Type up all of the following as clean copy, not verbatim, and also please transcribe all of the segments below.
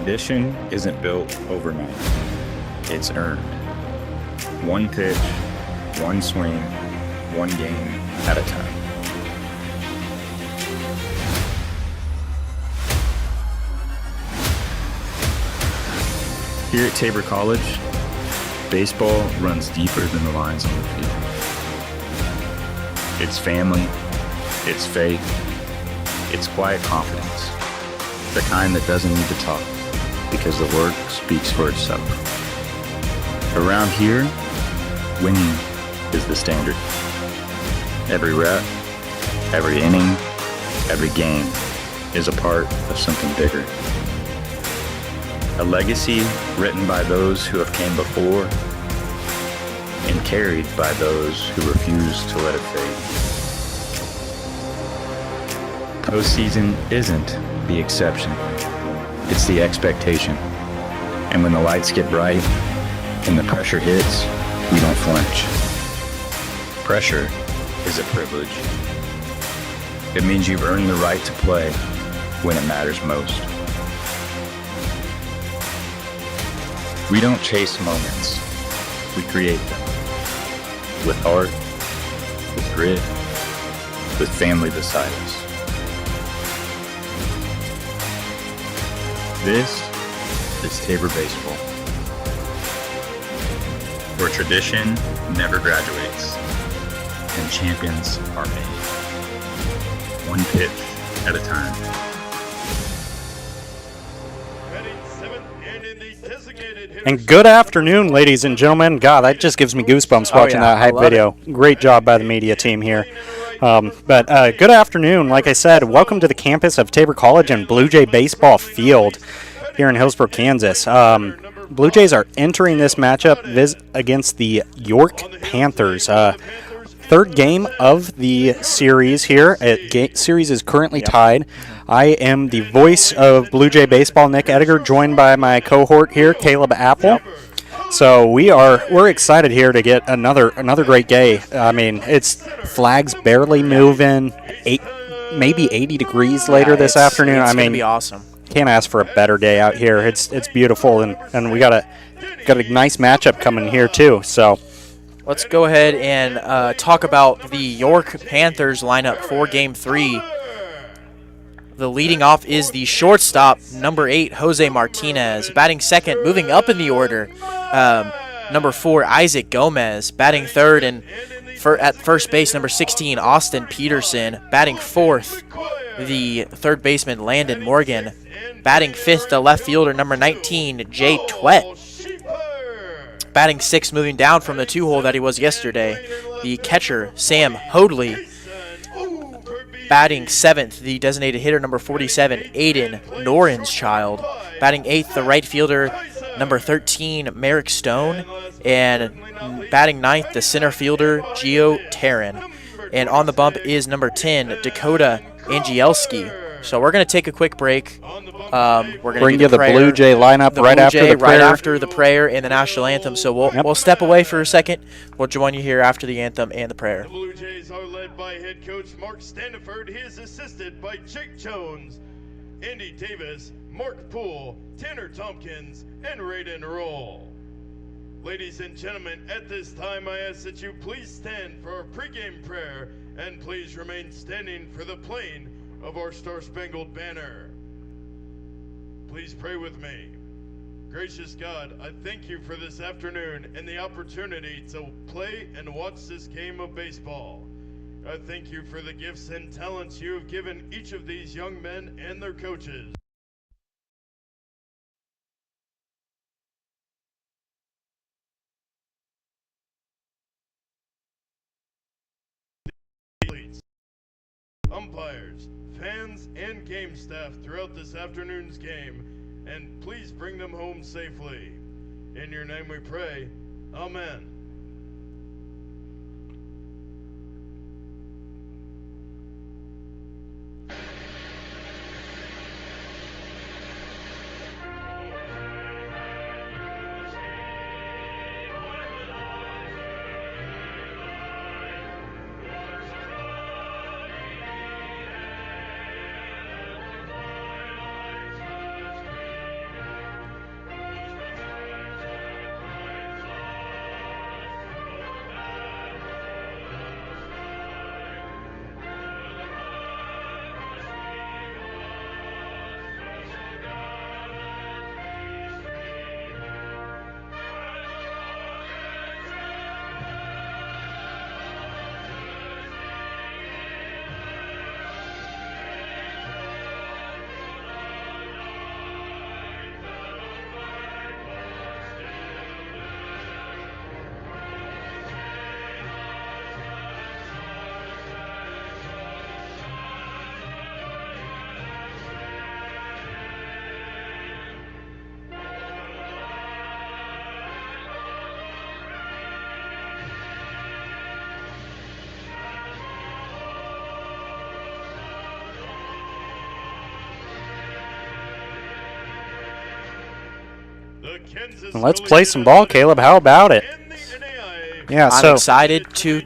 Tradition isn't built overnight. It's earned. One pitch, one swing, one game at a time. Here at Tabor College, baseball runs deeper than the lines on the field. It's family, it's faith, it's quiet confidence, the kind that doesn't need to talk because the work speaks for itself. Around here, winning is the standard. Every rep, every inning, every game is a part of something bigger. A legacy written by those who have came before and carried by those who refuse to let it fade. Postseason isn't the exception, it's the expectation. And when the lights get bright and the pressure hits, we don't flinch. Pressure is a privilege. It means you've earned the right to play when it matters most. We don't chase moments, we create them. With heart, with grit, with family beside us. This is Tabor Baseball, where tradition never graduates and champions are made, one pitch at a time. And good afternoon, ladies and gentlemen. God, that just gives me goosebumps watching that hype video. Great job by the media team here. But good afternoon. Like I said, welcome to the campus of Tabor College and Blue Jay Baseball Field here in Hillsborough, Kansas. Blue Jays are entering this matchup against the York Panthers. Third game of the series here. Series is currently tied. I am the voice of Blue Jay Baseball, Nick Ediger, joined by my cohort here, Caleb Apple. So we're excited here to get another great day. I mean, it's flags barely moving, maybe 80 degrees later this afternoon. It's I mean, gonna be awesome. Can't ask for a better day out here. It's beautiful, and we got a nice matchup coming here too. So let's go ahead and talk about the York Panthers lineup for Game 3. The leading off is the shortstop, number 8, Jose Martinez. Batting second, moving up in the order, number 4, Isaac Gomez. Batting third, and at first base, number 16, Austin Peterson. Batting fourth, the third baseman, Landon Morgan. Batting fifth, the left fielder, number 19, Jay Twett. Batting sixth, moving down from the 2-hole that he was yesterday, the catcher, Sam Hoadley. Batting seventh, the designated hitter, number 47, Aiden Norenschild. Batting eighth, the right fielder, number 13, Merrick Stone. And batting ninth, the center fielder, Gio Taryn. And on the bump is number 10, Dakota Angielski. So we're going to take a quick break. We're going to bring you the Blue Jay lineup right after the prayer and the national anthem. So we'll step away for a second. We'll join you here after the anthem and the prayer. The Blue Jays are led by head coach Mark Standiford. He is assisted by Jake Jones, Andy Davis, Mark Poole, Tanner Tompkins, and Raiden Roll. Ladies and gentlemen, at this time I ask that you please stand for our pregame prayer and please remain standing for the playing of our Star-Spangled Banner. Please pray with me. Gracious God, I thank you for this afternoon and the opportunity to play and watch this game of baseball. I thank you for the gifts and talents you have given each of these young men and their coaches. Umpires, fans, and game staff throughout this afternoon's game, and please bring them home safely. In your name we pray, amen. And let's play some ball, Caleb. How about it? Yeah, I'm so excited. Two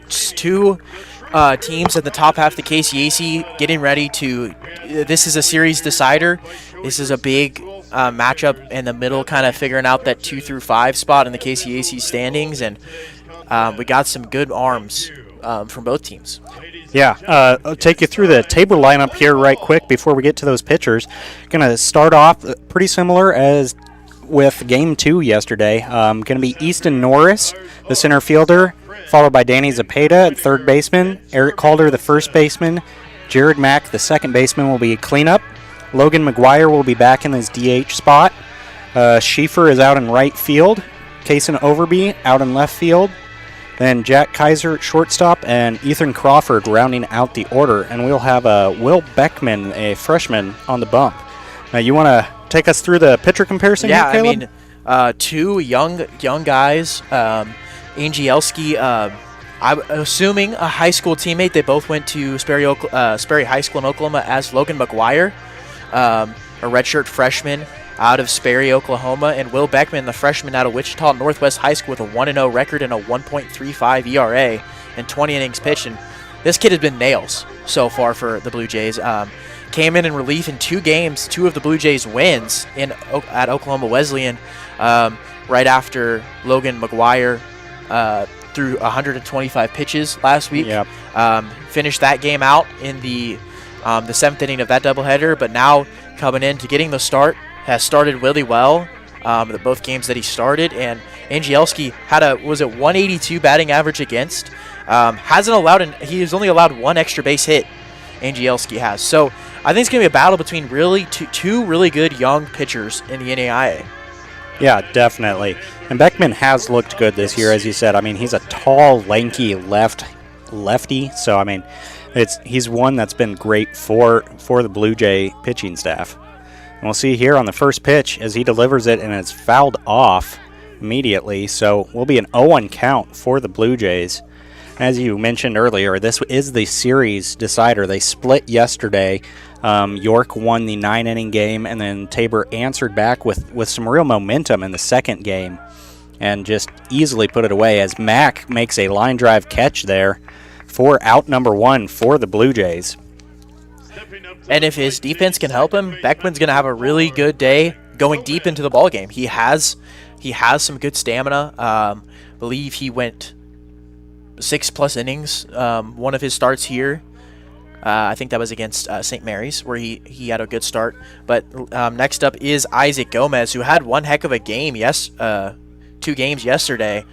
teams at the top half of the KCAC getting ready to. This is a series decider. This is a big matchup in the middle, kind of figuring out that 2 through 5 spot in the KCAC standings, and we got some good arms from both teams. yeah, I'll take you through the Tabor lineup here right quick before we get to those pitchers. Going to start off pretty similar as with Game 2 yesterday. Going to be Easton Norris, the center fielder, followed by Danny Zapata at third baseman, Eric Calder, the first baseman, Jared Mack, the second baseman, will be cleanup. Logan McGuire will be back in his DH spot. Schieffer is out in right field. Kason Overby out in left field. Then Jack Kaiser at shortstop and Ethan Crawford rounding out the order. And we'll have Will Beckman, a freshman, on the bump. Now, you want to take us through the pitcher comparison here, Caleb? I mean, two young guys. Angielski, I'm assuming a high school teammate. They both went to Sperry High School in Oklahoma as Logan McGuire, a redshirt freshman out of Sperry, Oklahoma, and Will Beckman, the freshman out of Wichita Northwest High School with a 1-0 record and a 1.35 ERA and 20 innings pitched. And this kid has been nails so far for the Blue Jays. Came in relief in 2 games, 2 of the Blue Jays wins at Oklahoma Wesleyan right after Logan McGuire threw 125 pitches last week. Yep. Finished that game out in the 7th inning of that doubleheader, but now coming in to getting the start, has started really well. Both games that he started, and Angielski had a 182 batting average against. He has only allowed 1 extra base hit. Angielski has. So I think it's going to be a battle between really two really good young pitchers in the NAIA. Yeah, definitely. And Beckman has looked good this year, as you said. I mean, he's a tall, lanky lefty. So, I mean, he's one that's been great for the Blue Jay pitching staff. And we'll see here on the first pitch as he delivers it, and it's fouled off immediately. So, we'll be an 0-1 count for the Blue Jays. As you mentioned earlier, this is the series decider. They split yesterday. York won the 9-inning game, and then Tabor answered back with some real momentum in the second game and just easily put it away as Mack makes a line drive catch there for out number 1 for the Blue Jays. And if his defense can help him, Beckman's going to have a really good day going deep into the ballgame. He has some good stamina. Believe he went 6+ innings. One of his starts here, I think that was against St. Mary's, where he had a good start. But next up is Isaac Gomez, who had one heck of a game. 2 games yesterday.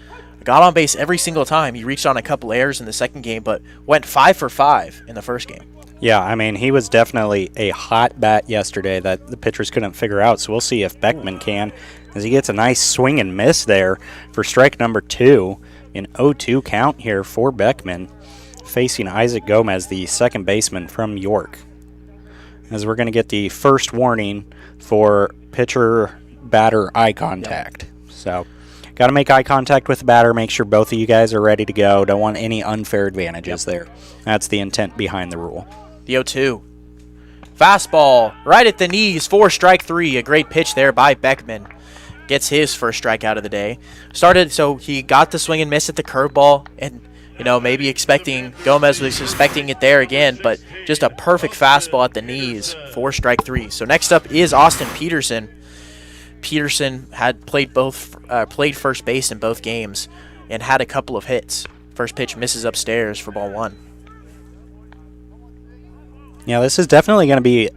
Got on base every single time. He reached on a couple errors in the second game, but went 5 for 5 in the first game. Yeah, I mean, he was definitely a hot bat yesterday that the pitchers couldn't figure out. So we'll see if Beckman can, as he gets a nice swing and miss there for strike number 2. An 0-2 count here for Beckman, facing Isaac Gomez, the second baseman from York. As we're going to get the first warning for pitcher-batter eye contact. Yep. So, got to make eye contact with the batter, make sure both of you guys are ready to go. Don't want any unfair advantages there. That's the intent behind the rule. The 0-2. Fastball right at the knees for strike 3. A great pitch there by Beckman. Gets his first strikeout of the day. So he got the swing and miss at the curveball, and maybe Gomez was expecting it there again, but just a perfect fastball at the knees for strike 3. So next up is Austin Peterson. Peterson had played first base in both games and had a couple of hits. First pitch misses upstairs for ball 1. Yeah, this is definitely going to be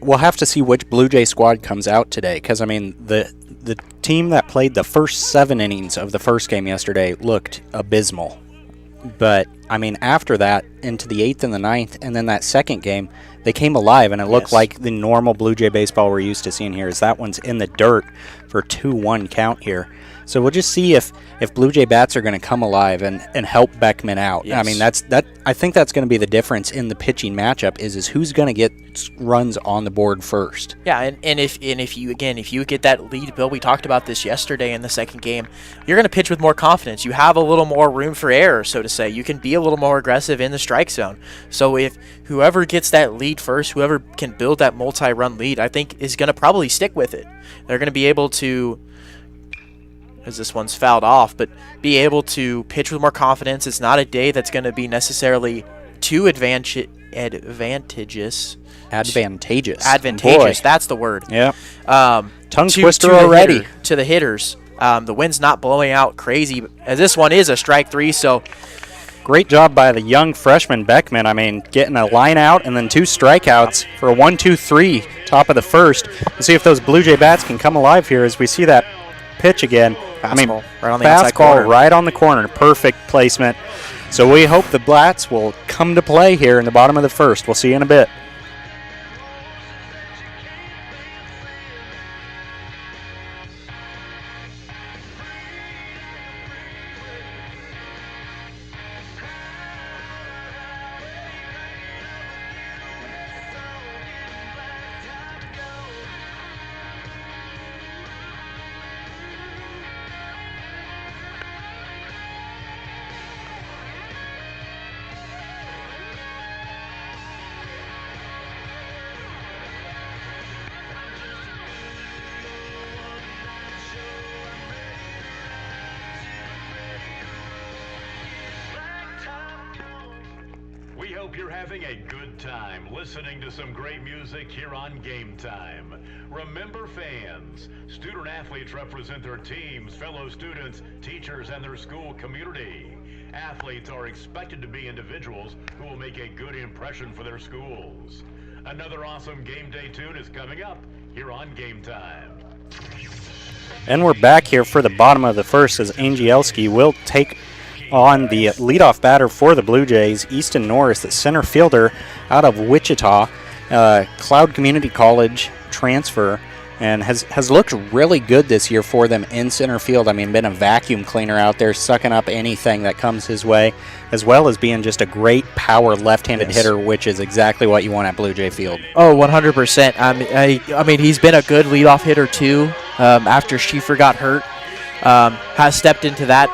we'll have to see which Blue Jay squad comes out today, because I mean the team that played the first 7 innings of the first game yesterday looked abysmal. But I mean, after that, into the 8th and the 9th, and then that second game, they came alive, and it looked like the normal Blue Jay baseball we're used to seeing here. Is that one's in the dirt for 2-1 count here. So we'll just see if Blue Jay bats are going to come alive and help Beckman out. Yes. I mean, I think that's going to be the difference in the pitching matchup is who's going to get runs on the board first. Yeah, and if you get that lead, Bill, we talked about this yesterday in the second game, you're going to pitch with more confidence. You have a little more room for error, so to say. You can be a little more aggressive in the strike zone. So if whoever gets that lead first, whoever can build that multi-run lead, I think is going to probably stick with it. They're going to be able to as this one's fouled off, but be able to pitch with more confidence. It's not a day that's going to be necessarily too advantageous. Boy. That's the word. Yeah. Tongue To twister the already. hitter, to the hitters. The wind's not blowing out crazy, as this one is a strike 3, so Great job by the young freshman Beckman. I mean, getting a line out and then 2 strikeouts for a 1-2-3 top of the first. Let's see if those Blue Jay bats can come alive here as we see that pitch again. Fastball right on the outside corner. Fastball right on the corner. Perfect placement. So we hope the bats will come to play here in the bottom of the first. We'll see you in a bit. We hope you're having a good time listening to some great music here on Game Time. Remember, fans, student athletes represent their teams, fellow students, teachers, and their school community. Athletes are expected to be individuals who will make a good impression for their schools. Another awesome game day tune is coming up here on Game Time. And we're back here for the bottom of the first as Angielski will take on the leadoff batter for the Blue Jays, Easton Norris, the center fielder out of Wichita, Cloud Community College transfer, and has looked really good this year for them in center field. I mean, been a vacuum cleaner out there, sucking up anything that comes his way, as well as being just a great power left-handed hitter, which is exactly what you want at Blue Jay Field. Oh, 100%. I mean, he's been a good leadoff hitter too. After Schieffer got hurt, has stepped into that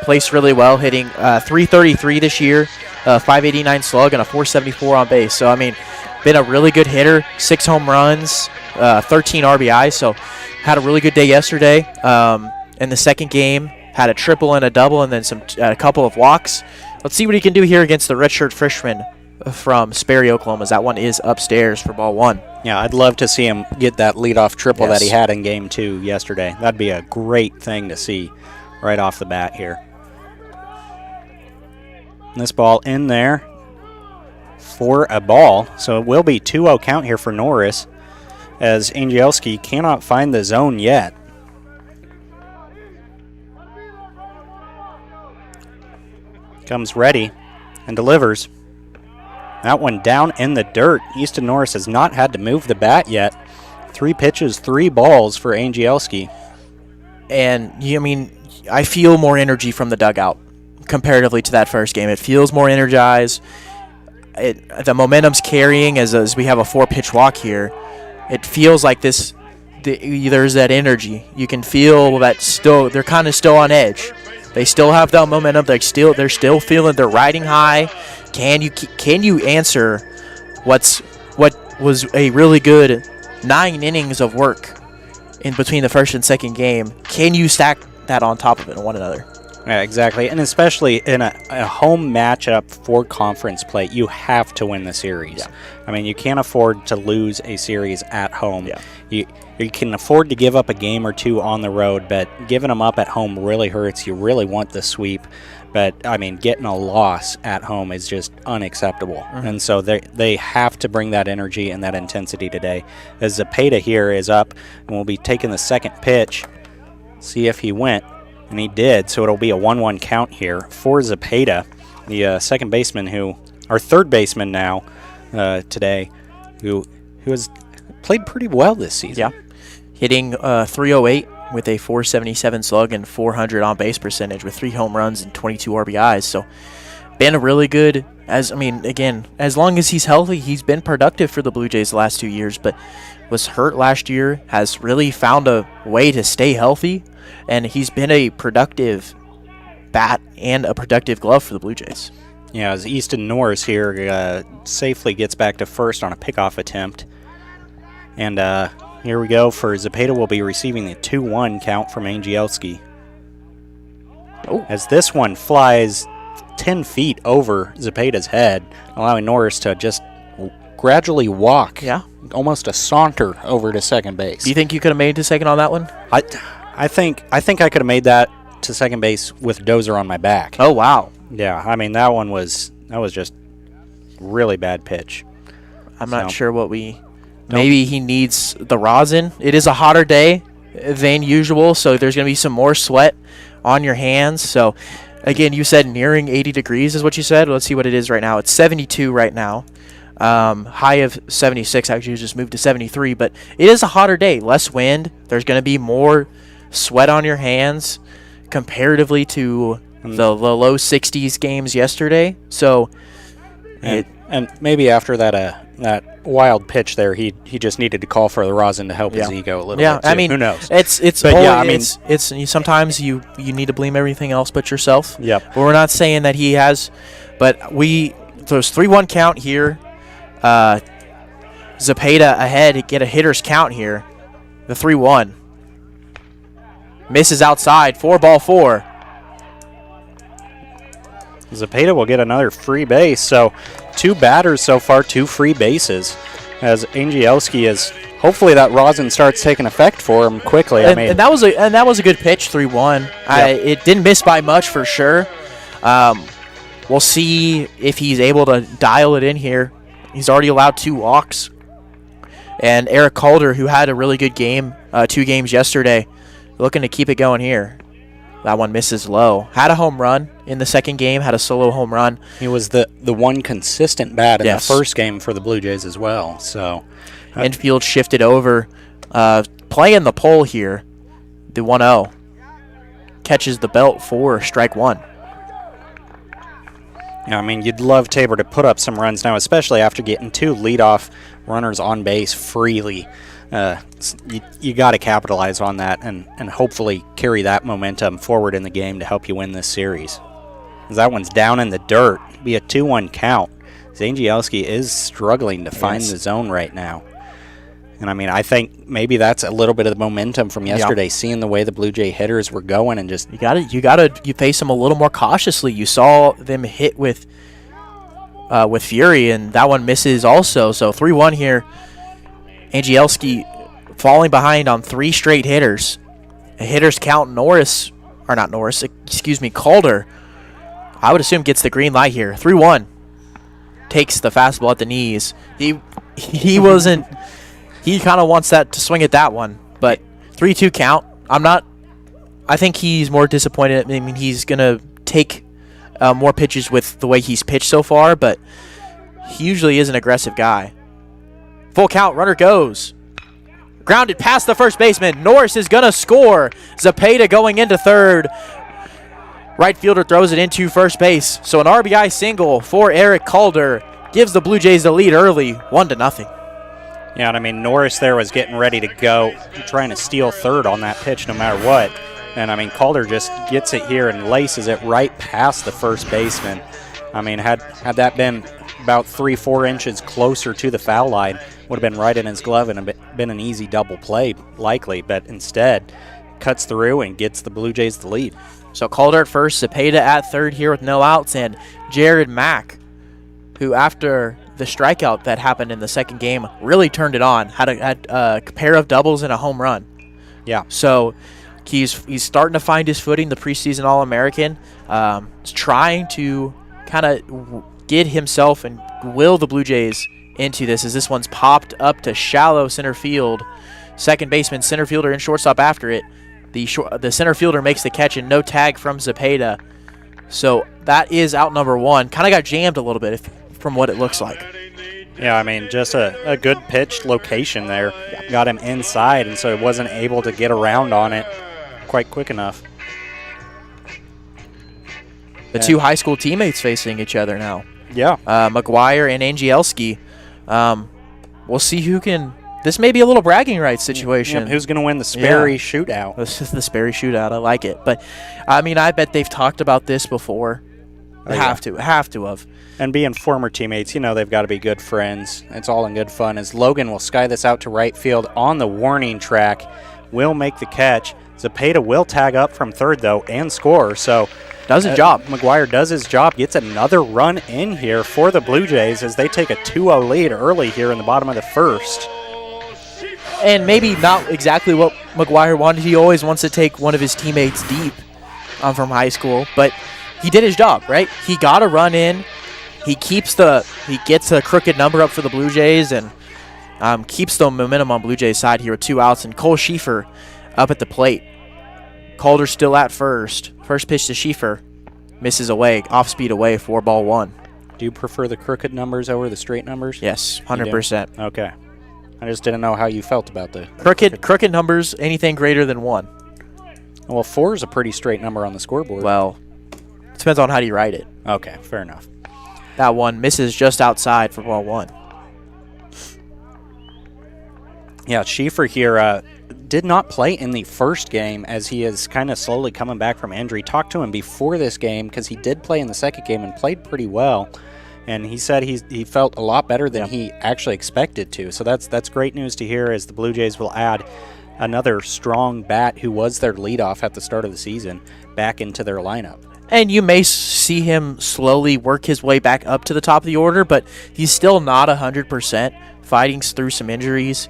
place really well, hitting .333 this year, 589 slug, and a .474 on base. So, I mean, been a really good hitter, 6 home runs, 13 RBIs. So, had a really good day yesterday. In the second game, had a triple and a double, and then a couple of walks. Let's see what he can do here against the redshirt freshman from Sperry, Oklahoma, as that one is upstairs for ball 1. Yeah, I'd love to see him get that leadoff triple that he had in Game 2 yesterday. That'd be a great thing to see right off the bat here. And this ball in there for a ball. So it will be 2-0 count here for Norris as Angielski cannot find the zone yet. Comes ready and delivers. That one down in the dirt. Easton Norris has not had to move the bat yet. 3 pitches, 3 balls for Angielski. And, I mean, I feel more energy from the dugout comparatively to that first game. It feels more energized. The momentum's carrying as we have a 4-pitch walk here. It feels like there's that energy. You can feel that they're kind of still on edge. They still have that momentum. They're still feeling they're riding high. Can you answer what was a really good 9 innings of work in between the first and second game? Can you stack that on top of it one another? Yeah, exactly. And especially in a home matchup for conference play, you have to win the series. Yeah. I mean, you can't afford to lose a series at home. Yeah. You can afford to give up a game or 2 on the road, but giving them up at home really hurts. You really want the sweep. But, I mean, getting a loss at home is just unacceptable. Mm-hmm. And so they have to bring that energy and that intensity today. As Zapata here is up and will be taking the second pitch. See if he went. And he did, so it'll be a 1-1 count here for Zapata, the second baseman third baseman now today, who has played pretty well this season. Yeah, hitting .308 with a .477 slug and .400 on base percentage with 3 home runs and 22 RBIs. So, been a really good. As long as he's healthy, he's been productive for the Blue Jays the last 2 years. But was hurt last year, has really found a way to stay healthy. And he's been a productive bat and a productive glove for the Blue Jays. Yeah, as Easton Norris here safely gets back to first on a pickoff attempt. And here we go for Zapata will be receiving the 2-1 count from Angielski. as this one flies 10 feet over Zepeda's head, allowing Norris to just gradually walk, almost a saunter over to second base. Do you think you could have made it to second on that one? I think I could have made that to second base with Dozer on my back. Oh, wow. Yeah, I mean, that was just really bad pitch. I'm not sure what maybe he needs the rosin. It is a hotter day than usual, so there's going to be some more sweat on your hands. So, again, you said nearing 80 degrees is what you said. Let's see what it is right now. It's 72 right now. High of 76. Actually, just moved to 73. But it is a hotter day. Less wind. There's going to be more sweat on your hands comparatively to the low 60s games yesterday. So, and maybe after that wild pitch there, he just needed to call for the rosin to help his ego a little bit. I mean, who knows? Sometimes you need to blame everything else but yourself. Yep. But we're not saying that he has, but there's 3-1 count here. Zepeda ahead to get a hitter's count here. The 3-1 misses outside. 4-4. Zepeda will get another free base. So 2 batters so far, 2 free bases. As Angielski is, hopefully that rosin starts taking effect for him quickly. And that was a good pitch, 3-1. Yep. It didn't miss by much for sure. We'll see if he's able to dial it in here. He's already allowed 2 walks. And Eric Calder, who had a really good game, 2 games yesterday, looking to keep it going here. That one misses low. Had a home run in the second game, had a solo home run. He was the one consistent bat in the first game for the Blue Jays as well. So infield shifted over. Playing the pole here. The 1-0. Catches the belt for strike 1. Yeah, I mean, you'd love Tabor to put up some runs now, especially after getting 2 leadoff runners on base freely. You got to capitalize on that and hopefully carry that momentum forward in the game to help you win this series. As that one's down in the dirt, be a 2-1 count. Zangielski is struggling to find the zone right now. And I mean, I think maybe that's a little bit of the momentum from yesterday, seeing the way the Blue Jay hitters were going and just you face them a little more cautiously. You saw them hit with fury, and that one misses also. So 3-1 here. Angielski falling behind on 3 straight hitters. A hitter's count, Calder, I would assume gets the green light here. 3-1. Takes the fastball at the knees. He wasn't. He kind of wants that to swing at that one, but 3-2 count. I think he's more disappointed. I mean, he's gonna take more pitches with the way he's pitched so far, but he usually is an aggressive guy. Full count, runner goes. Grounded past the first baseman. Norris is going to score. Zepeda going into third. Right fielder throws it into first base. So an RBI single for Eric Calder gives the Blue Jays the lead early, 1-0. Yeah, and I mean, Norris there was getting ready to go, trying to steal third on that pitch no matter what. And I mean, Calder just gets it here and laces it right past the first baseman. I mean, had that been about 3-4 inches closer to the foul line, would have been right in his glove and been an easy double play, likely. But instead, cuts through and gets the Blue Jays the lead. So Calder at first, Zepeda at third here with no outs, and Jared Mack, who after the strikeout that happened in the second game really turned it on, had a pair of doubles and a home run. Yeah. So he's starting to find his footing, the preseason All-American. He's trying to kind of get himself and will the Blue Jays into this, as this one's popped up to shallow center field. Second baseman, center fielder, and shortstop after it. The center fielder makes the catch and no tag from Zepeda. So that is out number 1. Kind of got jammed a little bit from what it looks like. Yeah, I mean, just a good pitched location there. Got him inside, and so he wasn't able to get around on it quite quick enough. The 2 high school teammates facing each other now. Yeah. McGuire and Angielski. We'll see who can. This may be a little bragging rights situation. Yeah, who's going to win the Sperry shootout? This is the Sperry shootout. I like it. But, I mean, I bet they've talked about this before. They have to have. And being former teammates, they've got to be good friends. It's all in good fun. As Logan will sky this out to right field on the warning track, will make the catch. Zepeda will tag up from third, though, and score. So does his job. McGuire does his job, gets another run in here for the Blue Jays as they take a 2-0 lead early here in the bottom of the first. And maybe not exactly what McGuire wanted. He always wants to take one of his teammates deep from high school, but he did his job, right? He got a run in. He gets the crooked number up for the Blue Jays and keeps the momentum on Blue Jays side here with 2 outs. And Cole Schieffer up at the plate. Calder still at first. First pitch to Schieffer. Misses away, off speed away, 4-1. Do you prefer the crooked numbers over the straight numbers? Yes, 100%. Okay. I just didn't know how you felt about the crooked numbers, anything greater than 1. Well, 4 is a pretty straight number on the scoreboard. Well, it depends on how you write it. Okay, fair enough. That one misses just outside for ball 1. Yeah, Schieffer here did not play in the first game as he is kind of slowly coming back from injury. Talked to him before this game because he did play in the second game and played pretty well. And he said he felt a lot better than he actually expected to. So that's great news to hear as the Blue Jays will add another strong bat who was their leadoff at the start of the season back into their lineup. And you may see him slowly work his way back up to the top of the order, but he's still not 100%, fighting through some injuries.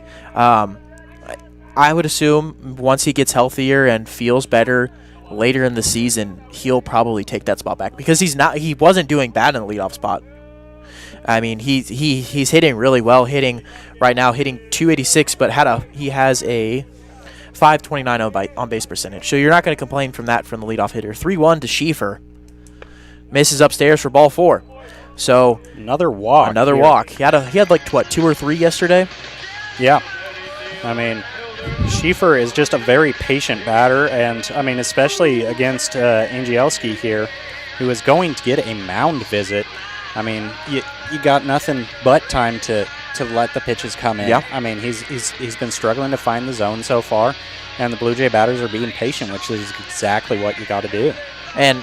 I would assume once he gets healthier and feels better later in the season, he'll probably take that spot back because he wasn't doing bad in the leadoff spot. I mean, he's hitting really well, hitting 286, but he has a 529 on base percentage. So you're not going to complain from the leadoff hitter. 3-1 to Schieffer. Misses upstairs for ball 4. So another walk. Walk. He had like 2 or 3 yesterday. Yeah. I mean, Schieffer is just a very patient batter, and I mean, especially against Angielski here, who is going to get a mound visit. I mean, you got nothing but time to let the pitches come in. Yeah. I mean, he's been struggling to find the zone so far, and the Blue Jay batters are being patient, which is exactly what you got to do. And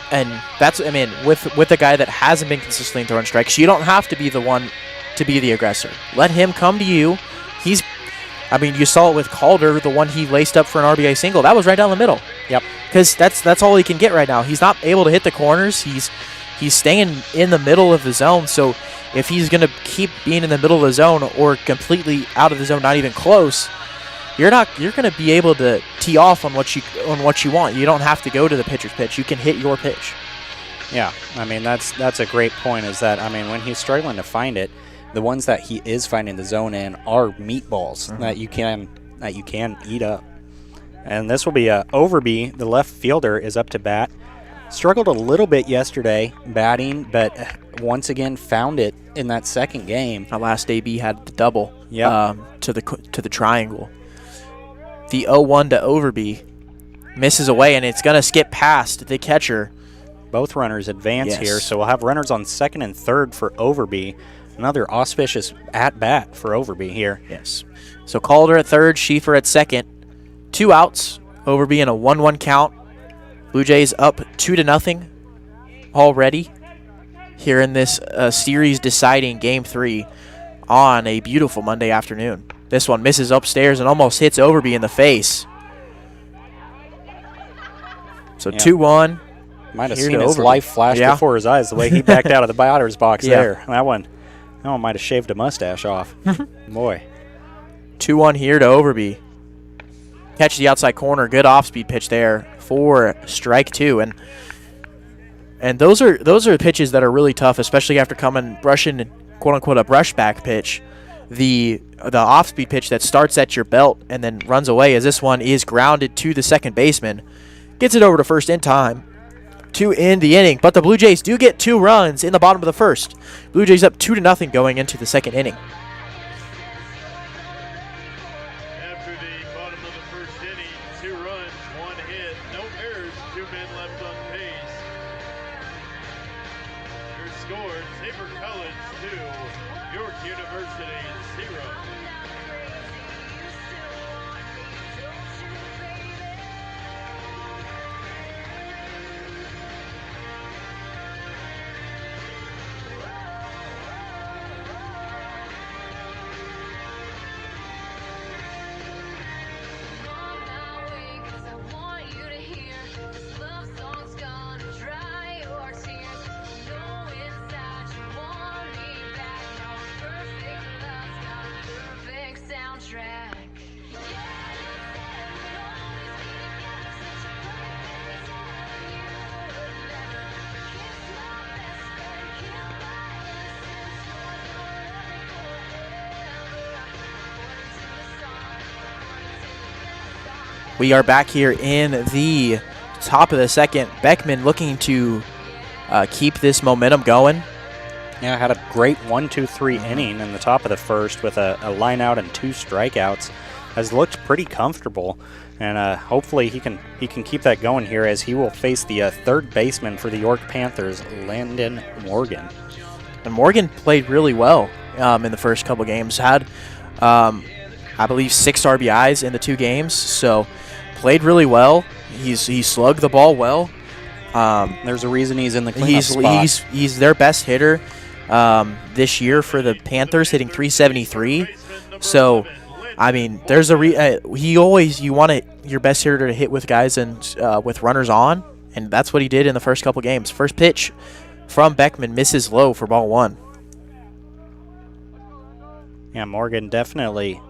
that's, I mean, with a guy that hasn't been consistently throwing strikes, you don't have to be the one to be the aggressor. Let him come to you. You saw it with Calder, the one he laced up for an RBI single. That was right down the middle. Yep. Because that's all he can get right now. He's not able to hit the corners. He's staying in the middle of the zone. So if he's going to keep being in the middle of the zone or completely out of the zone, not even close, you're going to be able to tee off on what you want. You don't have to go to the pitcher's pitch. You can hit your pitch. Yeah, I mean that's a great point. Is that, I mean, when he's struggling to find it, the ones that he is finding the zone in are meatballs that you can eat up. And this will be Overby, the left fielder, is up to bat. Struggled a little bit yesterday batting, but once again found it in that second game. Our last AB had the double to the triangle. The 0-1 to Overby misses away, and it's going to skip past the catcher. Both runners advance here, so we'll have runners on second and third for Overby. Another auspicious at-bat for Overby here. Yes. So Calder at third, Schieffer at second. 2 outs. Overby in a 1-1 count. Blue Jays up 2-0 already here in this series-deciding Game 3 on a beautiful Monday afternoon. This one misses upstairs and almost hits Overby in the face. So 2-1. Might have seen his life flash before his eyes the way he backed out of the batter's box there. That one might have shaved a mustache off. Boy. 2-1 here to Overby. Catch the outside corner. Good off-speed pitch there for strike 2. And those are pitches that are really tough, especially after brushing, quote-unquote, a brushback pitch. The off-speed pitch that starts at your belt and then runs away, as this one is grounded to the second baseman. Gets it over to first in time to end the inning. But the Blue Jays do get 2 runs in the bottom of the first. Blue Jays up 2-0 going into the second inning. After the bottom of the first inning, 2 runs, 1 hit, no errors, 2 men left on base. Your score, Tabor College 2, York University 0. We are back here in the top of the second. Beckman looking to keep this momentum going. Yeah, had a great 1-2-3 inning in the top of the first with a line out and 2 strikeouts. Has looked pretty comfortable, and hopefully he can keep that going here as he will face the third baseman for the York Panthers, Landon Morgan. And Morgan played really well in the first couple games. Had, I believe, 6 RBIs in the 2 games, so played really well. He slugged the ball well. There's a reason he's in the cleanup spot. He's their best hitter this year for the Panthers, hitting .373. So, I mean, there's a you want your best hitter to hit with guys and with runners on, and that's what he did in the first couple games. First pitch from Beckman misses low for ball 1. Yeah, Morgan definitely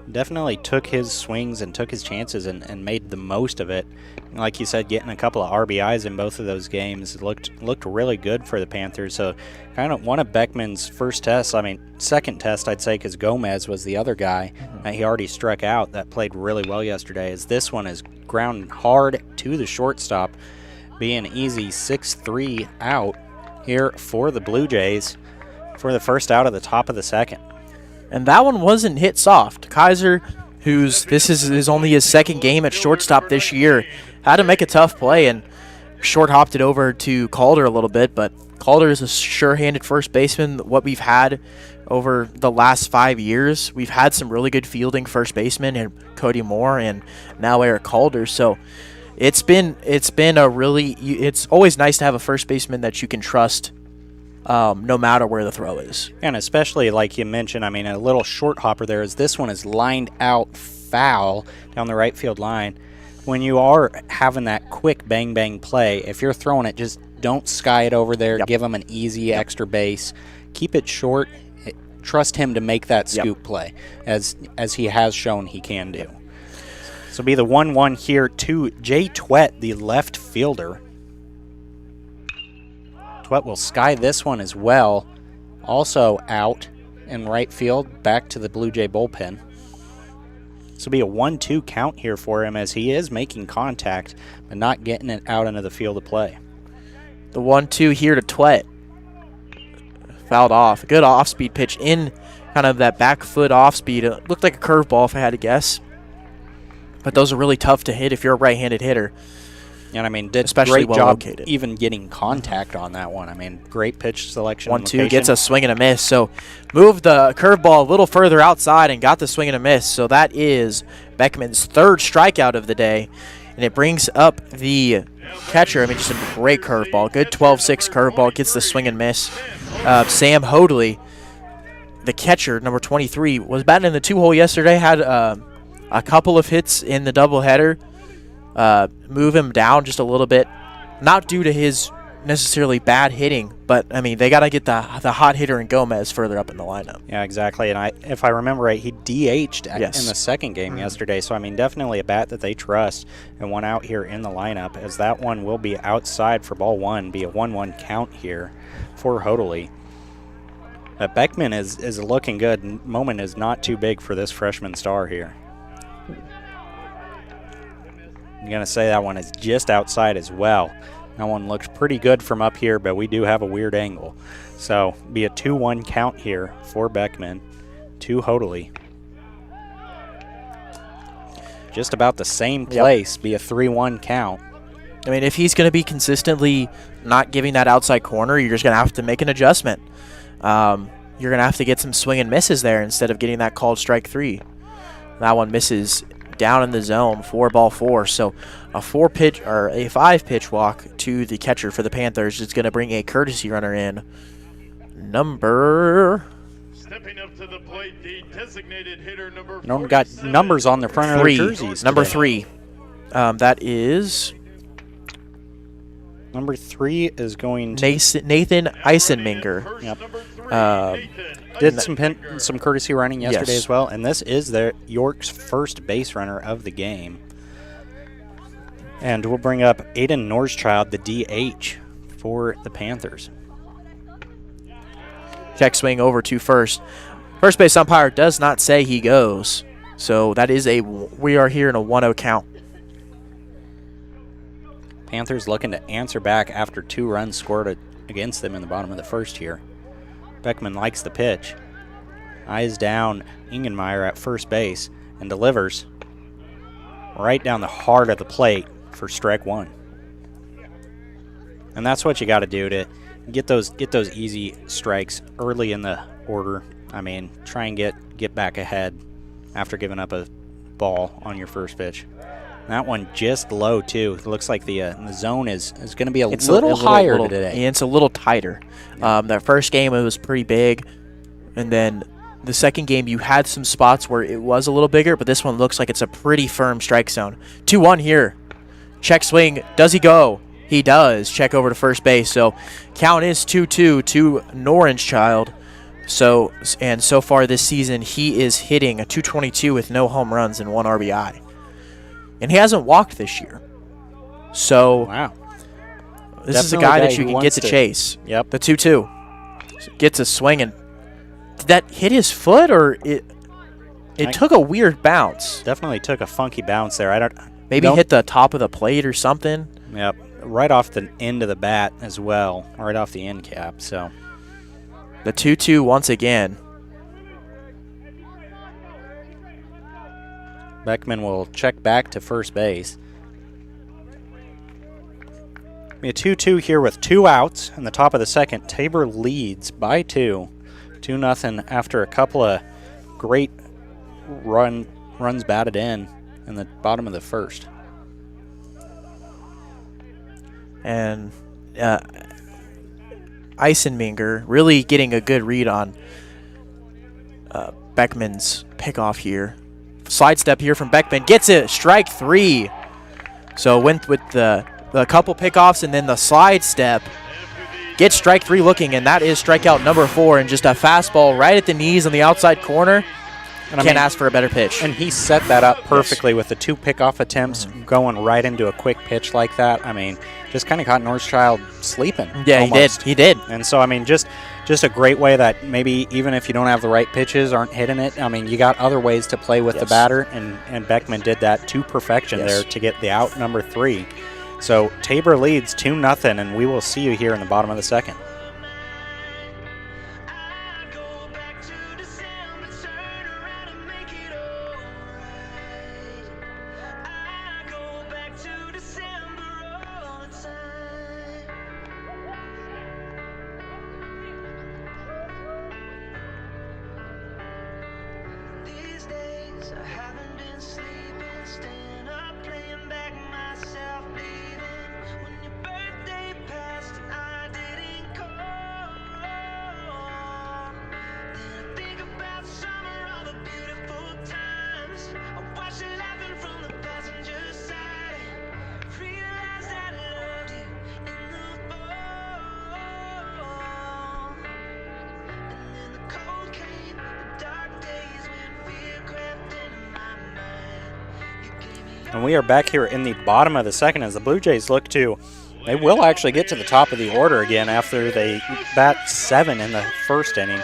took his swings and took his chances and made the most of it. Like you said, getting a couple of RBIs in both of those games looked really good for the Panthers. So kind of one of Beckman's first tests, second test I'd say, because Gomez was the other guy that he already struck out that played really well yesterday. As this one is ground hard to the shortstop, being easy 6-3 out here for the Blue Jays for the first out of the top of the second. And that one wasn't hit soft. Kaiser, this is only his second game at shortstop this year, had to make a tough play and short-hopped it over to Calder a little bit, but Calder is a sure-handed first baseman. What we've had over the last 5 years, we've had some really good fielding first basemen, and Cody Moore and now Eric Calder. So it's always nice to have a first baseman that you can trust no matter where the throw is. And especially, like you mentioned, a little short hopper there, as this one is lined out foul down the right field line. When you are having that quick bang-bang play, if you're throwing it, just don't sky it over there. Yep. Give him an easy extra base. Keep it short. Trust him to make that scoop play, as he has shown he can do. So be the 1-1 here to Jay Twett, the left fielder. Twett will sky this one as well. Also out in right field, back to the Blue Jay bullpen. This will be a 1-2 count here for him, as he is making contact, but not getting it out into the field of play. The 1-2 here to Twett. Fouled off. A good off-speed pitch in kind of that back foot off-speed. It looked like a curveball if I had to guess. But those are really tough to hit if you're a right-handed hitter. And did especially great job located. Even getting contact on that one. Great pitch selection. 1-2 gets a swing and a miss. So moved the curveball a little further outside and got the swing and a miss. So that is Beckman's third strikeout of the day. And it brings up the catcher. Just a great curveball. Good 12-6 curveball. Gets the swing and miss. Sam Hoadley, the catcher, number 23, was batting in the 2-hole yesterday. Had a couple of hits in the doubleheader. Move him down just a little bit, not due to his necessarily bad hitting, but they got to get the hot hitter in Gomez further up in the lineup. Yeah, exactly. And if I remember right, he DH'd in the second game yesterday. So definitely a bat that they trust, and one out here in the lineup, as that one will be outside for ball 1, be a 1-1 count here for Hoadley. But Beckman is looking good. Moment is not too big for this freshman star here. I'm going to say that one is just outside as well. That one looks pretty good from up here, but we do have a weird angle. So, be a 2-1 count here for Beckman to Hoadley. Just about the same place, be a 3-1 count. If he's going to be consistently not giving that outside corner, you're just going to have to make an adjustment. You're going to have to get some swing and misses there instead of getting that called strike 3. That one misses down in the zone for ball 4. So a 5-pitch walk to the catcher for the Panthers is going to bring a courtesy runner in. Stepping up to the plate, the designated hitter number No one got numbers on the front of their jerseys. Number today. 3. That is number 3 is going to Nathan Eisenminger. Yep. Did some courtesy running yesterday as well, and this is York's first base runner of the game. And we'll bring up Aiden Norschild, the DH for the Panthers. Check swing over to first. First base umpire does not say he goes, so that is we are here in a 1-0 count. Panthers looking to answer back after 2 runs scored against them in the bottom of the first here. Beckman likes the pitch. Eyes down Ingenmeyer at first base and delivers right down the heart of the plate for strike 1. And that's what you got to do to get those easy strikes early in the order. I mean, try and get back ahead after giving up a ball on your first pitch. That one just low too. It looks like the zone is going to be a little higher today. Yeah, it's a little tighter. That first game it was pretty big, and then the second game you had some spots where it was a little bigger, but this one looks like it's a pretty firm strike zone. 2-1 here. Check swing. Does he go? He does. Check over to first base. So count is 2-2 to Norangechild. So far this season he is hitting a .222 with no home runs and 1 RBI. And he hasn't walked this year. So wow. This is a guy that you can get to chase. Yep. The 2-2. Gets a swing, and did that hit his foot, or it took a weird bounce? Definitely took a funky bounce there. Maybe hit the top of the plate or something. Yep. Right off the end of the bat as well. Right off the end cap. So the 2-2 once again. Beckman will check back to first base. A 2-2 here with 2 outs in the top of the second. Tabor leads by 2. 2-0 after a couple of great runs batted in the bottom of the first. And Eisenminger really getting a good read on Beckman's pickoff here. Slide step here from Beckman. Gets it. Strike 3. So went with the couple pickoffs and then the slide step. Gets strike 3 looking, and that is strikeout number 4. And just a fastball right at the knees on the outside corner. And Can't ask for a better pitch. And he set that up perfectly with the 2 pickoff attempts going right into a quick pitch like that. I mean, just kind of caught Norangechild sleeping. Yeah, almost. He did. And so, I mean, just a great way that maybe even if you don't have the right pitches, aren't hitting it, I mean, you got other ways to play with the batter, and Beckman did that to perfection there to get the out number 3. So Tabor leads 2-0, and we will see you here in the bottom of the second. And we are back here in the bottom of the second as the Blue Jays look to, they will actually get to the top of the order again after they bat 7 in the first inning.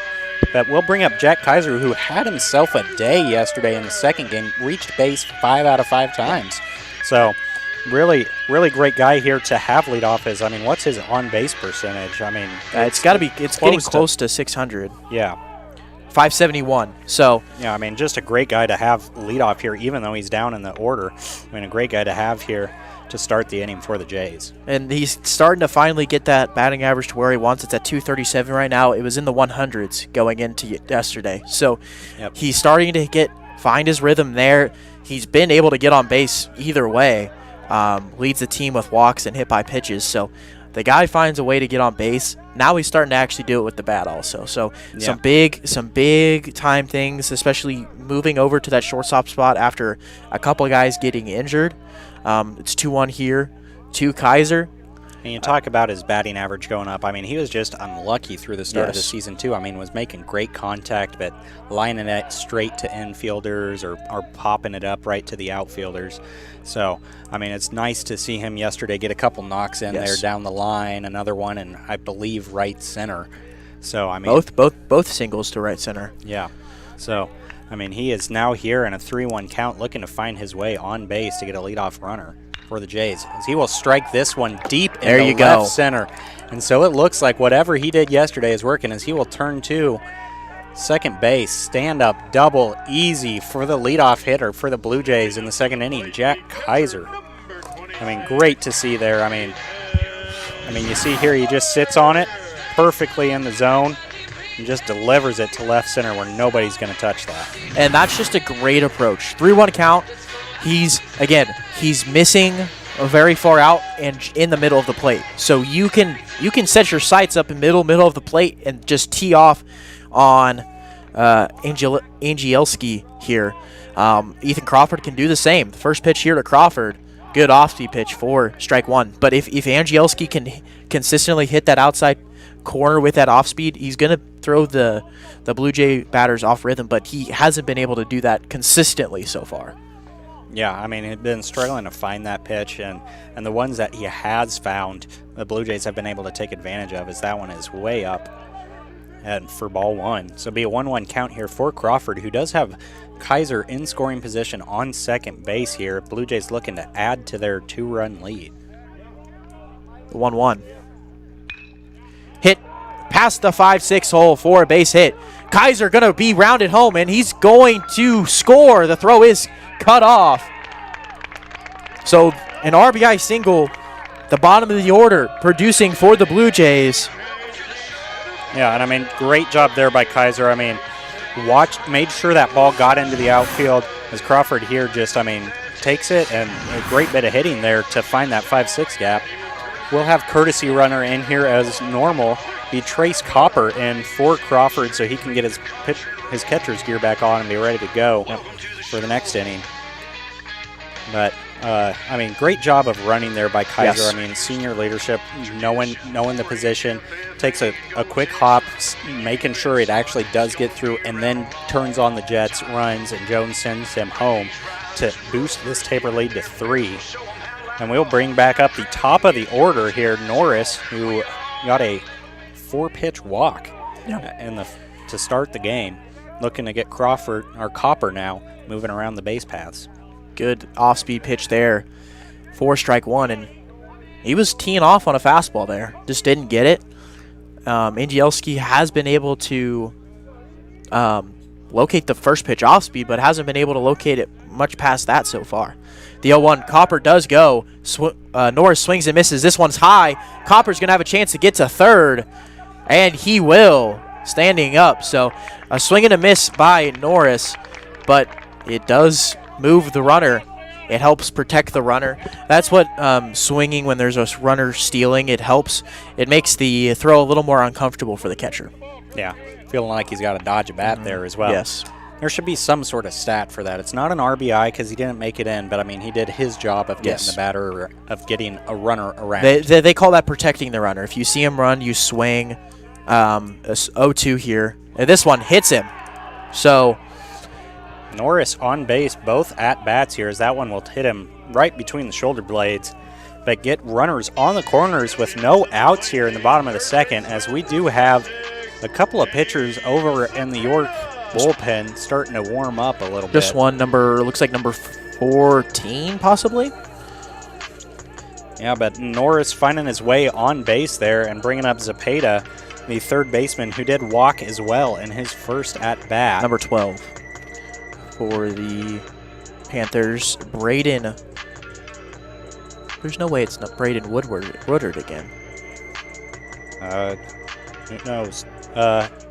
But we'll bring up Jack Kaiser, who had himself a day yesterday in the second game, reached base 5 out of 5 times. So really, really great guy here to have leadoff is, I mean, what's his on-base percentage? I mean, it's got to be, it's getting close to 600. Yeah. 571. So yeah, I mean, just a great guy to have leadoff here, even though he's down in the order. I mean, a great guy to have here to start the inning for the Jays. And he's starting to finally get that batting average to where he wants. It's at 237 right now. It was in the 100s going into yesterday. So he's starting to find his rhythm there. He's been able to get on base either way. Leads the team with walks and hit by pitches. So the guy finds a way to get on base. Now he's starting to actually do it with the bat also. So some big time things, especially moving over to that shortstop spot after a couple of guys getting injured. It's 2-1 here to Kaiser. And you talk about his batting average going up. I mean, he was just unlucky through the start of the season, too. I mean, was making great contact, but lining it straight to infielders or popping it up right to the outfielders. So, I mean, it's nice to see him yesterday get a couple knocks in there down the line, another one, and I believe right center. So, I mean, both singles to right center. Yeah. So, I mean, he is now here in a 3-1 count looking to find his way on base to get a leadoff runner. for the Jays, as he will strike this one deep There into you go. left center. And so it looks like whatever he did yesterday is working, as he will turn to second base. Stand up double easy for the leadoff hitter for the Blue Jays in the second inning, Jack Kaiser. I mean, great to see there. I mean, you see here he just sits on it perfectly in the zone and just delivers it to left center where nobody's going to touch that. And that's just a great approach. 3-1 count. He's missing very far out and in the middle of the plate. So you can set your sights up in middle of the plate and just tee off on Angielski here. Ethan Crawford can do the same. The first pitch here to Crawford, good off-speed pitch for strike one. But if Angielski can consistently hit that outside corner with that off-speed, he's going to throw the Blue Jay batters off rhythm, but he hasn't been able to do that consistently so far. Yeah, I mean, he's been struggling to find that pitch, and the ones that he has found, the Blue Jays have been able to take advantage of, as that one is way up and for ball one. So it'll be a 1-1 count here for Crawford, who does have Kaiser in scoring position on second base here. Blue Jays looking to add to their 2-run lead. 1-1. Hit past the 5-6 hole for a base hit. Kaiser going to be rounded home, and he's going to score. The throw is cut off. So an RBI single, the bottom of the order, producing for the Blue Jays. Yeah, and I mean, great job there by Kaiser. I mean, made sure that ball got into the outfield, as Crawford here just, I mean, takes it, and a great bit of hitting there to find that 5-6 gap. We'll have courtesy runner in here as normal. Be Trace Copper in for Crawford, so he can get his catcher's gear back on and be ready to go for the next inning. But I mean, great job of running there by Kaiser. Yes. I mean, senior leadership, knowing the position, takes a quick hop, making sure it actually does get through, and then turns on the jets, runs, and Jones sends him home to boost this Tabor lead to 3. And we'll bring back up the top of the order here, Norris, who got a 4-pitch walk to start the game, looking to get Copper now moving around the base paths. Good off-speed pitch there for strike one, and he was teeing off on a fastball there. Just didn't get it. Angielski has been able to locate the first pitch off-speed, but hasn't been able to locate it much past that so far. The 0-1, Copper does go. Norris swings and misses. This one's high. Copper's going to have a chance to get to third, and he will, standing up. So a swing and a miss by Norris, but it does move the runner. It helps protect the runner. That's what swinging when there's a runner stealing, it helps. It makes the throw a little more uncomfortable for the catcher. Yeah, feeling like he's got to dodge a bat there as well. Yes. There should be some sort of stat for that. It's not an RBI because he didn't make it in, but I mean, he did his job of getting the batter, of getting a runner around. They call that protecting the runner. If you see him run, you swing. 0-2 here. And this one hits him. So Norris on base, both at bats here, as that one will hit him right between the shoulder blades. But get runners on the corners with no outs here in the bottom of the second, as we do have a couple of pitchers over in the York bullpen starting to warm up a little bit. This one looks like number 14 possibly. Yeah, but Norris finding his way on base there and bringing up Zepeda, the third baseman, who did walk as well in his first at bat. Number 12 for the Panthers, Braden. There's no way it's not Braden Woodward again. Who knows?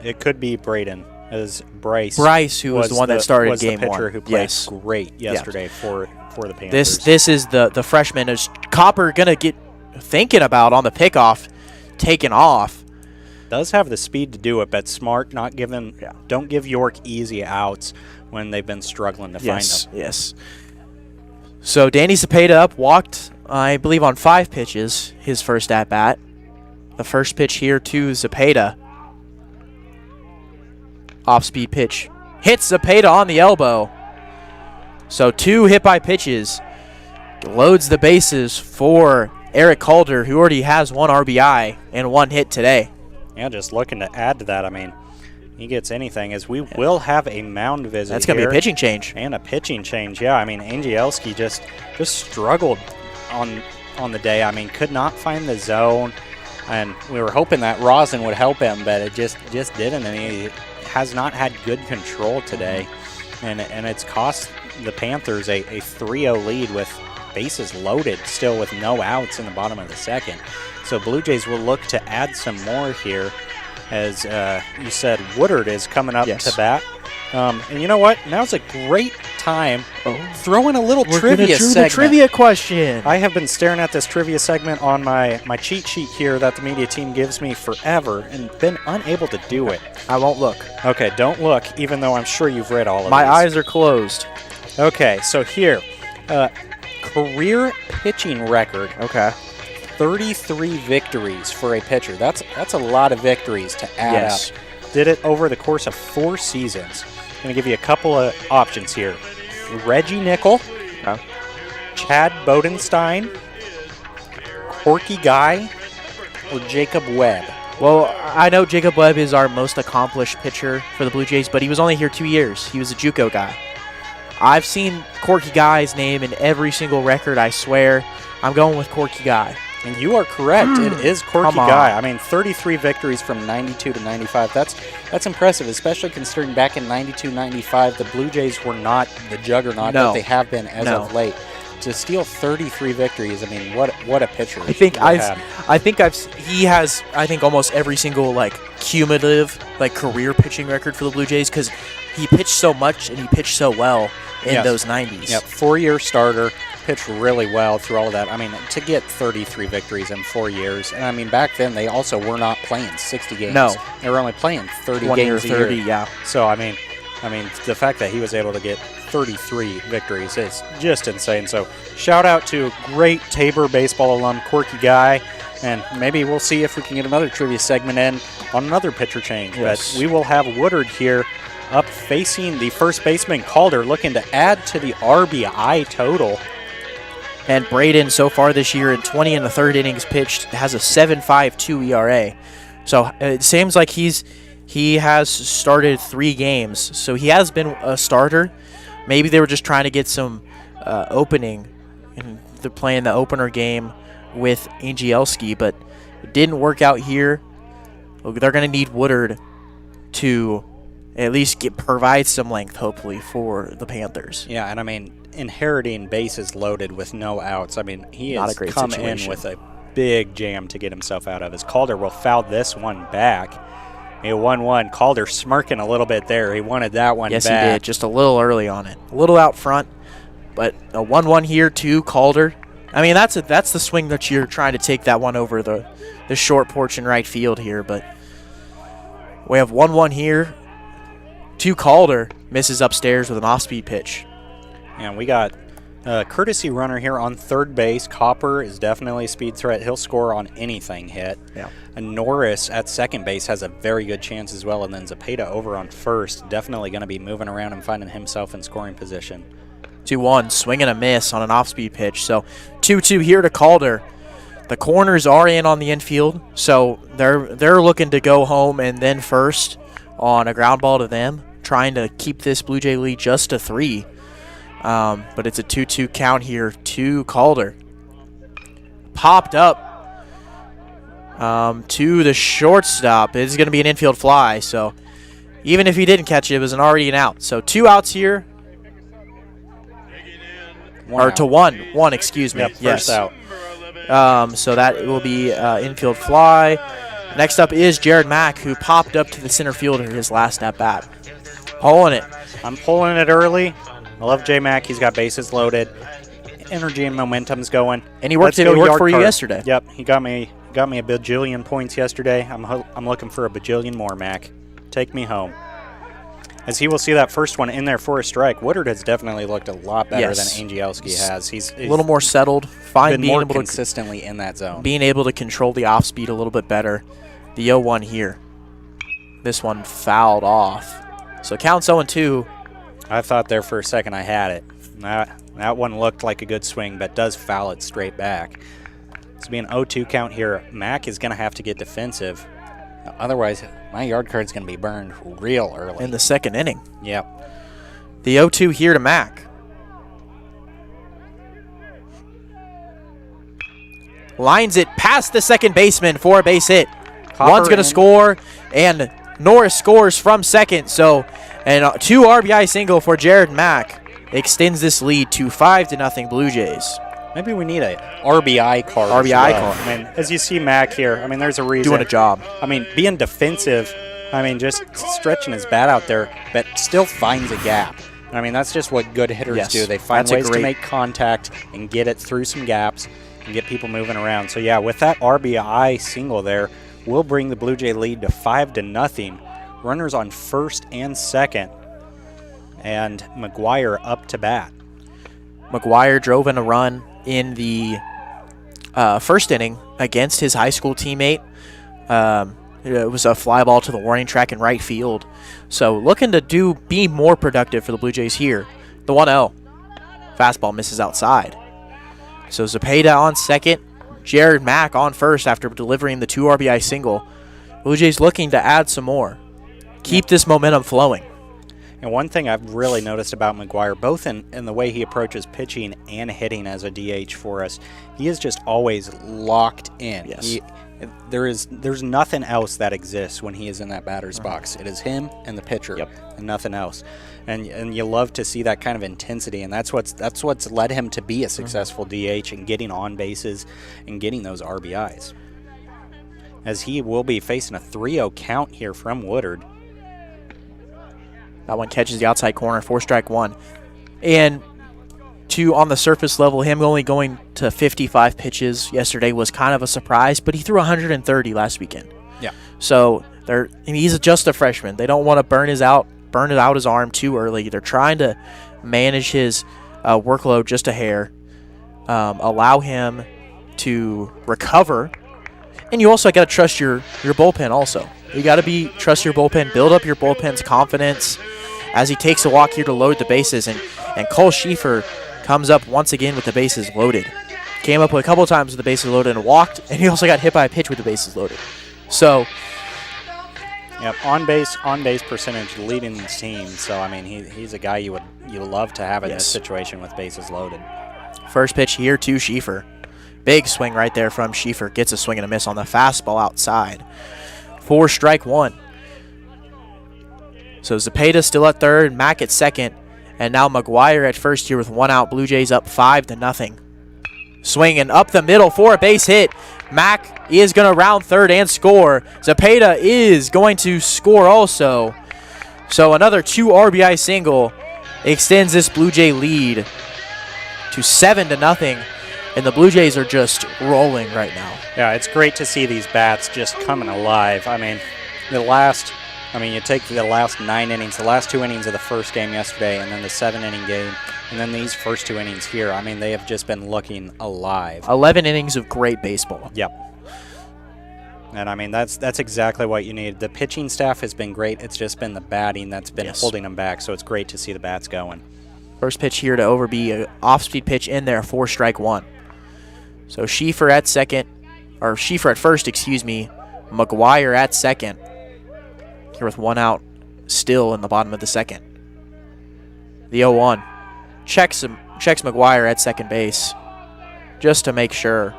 It could be Braden, as Bryce. Bryce, who was the one that started game the pitcher one. who played great yesterday for the Panthers. This is the freshman. Is Copper gonna get thinking about on the pickoff, taking off? Does have the speed to do it, but smart, not giving. Don't give York easy outs when they've been struggling to find them. Yes. So Danny Zepeda up, walked, I believe, on 5 pitches, his first at bat. The first pitch here to Zepeda. Off-speed pitch. Hits Zepeda on the elbow. So 2 hit-by pitches. Loads the bases for Eric Calder, who already has 1 RBI and 1 hit today. Yeah, just looking to add to that. I mean, he gets anything, as we will have a mound visit. That's going to be a pitching change. And a pitching change, yeah. I mean, Angielski just struggled on the day. I mean, could not find the zone, and we were hoping that Rosin would help him, but it just didn't, and he has not had good control today, and it's cost the Panthers a 3-0 lead with bases loaded, still with no outs in the bottom of the second. So Blue Jays will look to add some more here, as you said, Woodard is coming up to bat. And you know what? Now's a great time. Throw in a little trivia segment. The trivia question. I have been staring at this trivia segment on my cheat sheet here that the media team gives me forever and been unable to do it. I won't look. Okay, don't look, even though I'm sure you've read all of these. My eyes are closed. Okay, so here, career pitching record. Okay. 33 victories for a pitcher. That's a lot of victories to add up. Did it over the course of 4 seasons. I'm going to give you a couple of options here. Reggie Nickel, Chad Bodenstein, Corky Guy, or Jacob Webb. Well, I know Jacob Webb is our most accomplished pitcher for the Blue Jays, but he was only here 2 years. He was a JUCO guy. I've seen Corky Guy's name in every single record, I swear. I'm going with Corky Guy. And you are correct. It is Corky Guy. I mean, 33 victories from 92 to 95. That's impressive, especially considering back in 92-95, the Blue Jays were not the juggernaut that they have been as of late. To steal 33 victories, I mean, what a pitcher! He has almost every single cumulative career pitching record for the Blue Jays, because he pitched so much and he pitched so well in those 90s. Yep, 4-year starter. Pitched really well through all of that. I mean, to get 33 victories in 4 years, and I mean, back then they also were not playing 60 games. No, they were only playing 30 games a year. Yeah. So I mean, the fact that he was able to get 33 victories is just insane. So shout out to great Tabor baseball alum Corky Guy, and maybe we'll see if we can get another trivia segment in on another pitcher change. Yes. But we will have Woodard here up facing the first baseman Calder, looking to add to the RBI total. And Braden, so far this year, in 20 and the third innings pitched, has a 7.52 ERA. So it seems like he has started 3 games. So he has been a starter. Maybe they were just trying to get some opening, and they're playing the opener game with Angielski, but it didn't work out here. They're going to need Woodard to at least provide some length, hopefully, for the Panthers. Yeah, and I mean, inheriting bases loaded with no outs. I mean, he has come in with a big jam to get himself out of. As Calder will foul this one back. A 1-1. Calder smirking a little bit there. He wanted that one back. Yes, he did. Just a little early on it. A little out front, but a 1-1 here to Calder. I mean, that's the swing that you're trying to take that one over the short porch in right field here, but we have 1-1 here to Calder. Misses upstairs with an off-speed pitch. And we got a courtesy runner here on third base. Copper is definitely a speed threat. He'll score on anything hit. Yeah. And Norris at second base has a very good chance as well. And then Zepeda over on first, definitely going to be moving around and finding himself in scoring position. 2-1, swing and a miss on an off-speed pitch. So 2-2 here to Calder. The corners are in on the infield, so they're looking to go home and then first on a ground ball to them, trying to keep this Blue Jay lead just to 3. But it's a 2-2 count here to Calder. Popped up to the shortstop. It's going to be an infield fly, so even if he didn't catch it, it was already an out. So 2 outs here. One, excuse me. Yep, first out. So that will be infield fly. Next up is Jared Mack, who popped up to the center fielder his last at-bat. Pulling it. I'm pulling it early. I love J Mack. He's got bases loaded. Energy and momentum's going. And he worked for you yesterday. Yep, he got me a bajillion points yesterday. I'm looking for a bajillion more, Mac. Take me home. As he will see that first one in there for a strike. Woodard has definitely looked a lot better than Angielski has. He's a little more settled. Been more consistently in that zone. Being able to control the off speed a little bit better. The 0-1 here. This one fouled off. So counts 0-2. I thought there for a second I had it. That one looked like a good swing, but does foul it straight back. It's be an 0-2 count here. Mac is going to have to get defensive. Otherwise, my yard card's going to be burned real early. In the second inning. Yep. The 0-2 here to Mac. lines it past the second baseman for a base hit. Copper One's going to score, and Norris scores from second. So, and 2 RBI single for Jared Mack extends this lead to 5-0 Blue Jays. Maybe we need a RBI card. RBI card. I mean, as you see Mac here, I mean, there's a reason. Doing a job. I mean, being defensive, I mean, just stretching his bat out there, but still finds a gap. I mean, that's just what good hitters do. They find ways to make contact and get it through some gaps and get people moving around. So, yeah, with that RBI single there, we'll bring the Blue Jay lead to 5-0. Runners on first and second, and McGuire up to bat. McGuire drove in a run in the first inning against his high school teammate. It was a fly ball to the warning track in right field. So looking to be more productive for the Blue Jays here. The 1-0. Fastball misses outside. So Zepeda on second. Jared Mack on first after delivering the 2 RBI single. Blue Jays looking to add some more. Keep this momentum flowing. And one thing I've really noticed about McGuire, both in the way he approaches pitching and hitting as a DH for us, he is just always locked in. Yes. There's nothing else that exists when he is in that batter's box. It is him and the pitcher, and nothing else. And you love to see that kind of intensity, and that's what's led him to be a successful DH and getting on bases and getting those RBIs. As he will be facing a 3-0 count here from Woodard. That one catches the outside corner, 4-1. And on the surface level, him only going to 55 pitches yesterday was kind of a surprise, but he threw 130 last weekend. Yeah. So he's just a freshman. They don't want to burn it out his arm too early. They're trying to manage his workload just a hair, allow him to recover, and you also got to trust your bullpen also. You got to trust your bullpen, build up your bullpen's confidence as he takes a walk here to load the bases. And Cole Schieffer comes up once again with the bases loaded. Came up a couple of times with the bases loaded and walked, and he also got hit by a pitch with the bases loaded. So, yep, on base percentage leading the team. So I mean, he's a guy you love to have in this situation with bases loaded. First pitch here to Schieffer. Big swing right there from Schieffer. Gets a swing and a miss on the fastball outside. 4-1. So Zepeda still at third, Mack at second, and now McGuire at first here with 1 out. Blue Jays up 5-0. Swinging up the middle for a base hit. Mack is going to round third and score. Zepeda is going to score also. So another 2 RBI single extends this Blue Jay lead to 7-0. And the Blue Jays are just rolling right now. Yeah, it's great to see these bats just coming alive. I mean, you take the last 9 innings, the last 2 innings of the first game yesterday, and then the 7-inning game, and then these first 2 innings here. I mean, they have just been looking alive. 11 innings of great baseball. Yep. And, I mean, that's exactly what you need. The pitching staff has been great. It's just been the batting that's been holding them back, so it's great to see the bats going. First pitch here to Overby, an off-speed pitch in there, 4-1. So Schieffer at first, McGuire at second. Here with 1 out still in the bottom of the second. The 0-1 checks McGuire at second base just to make sure.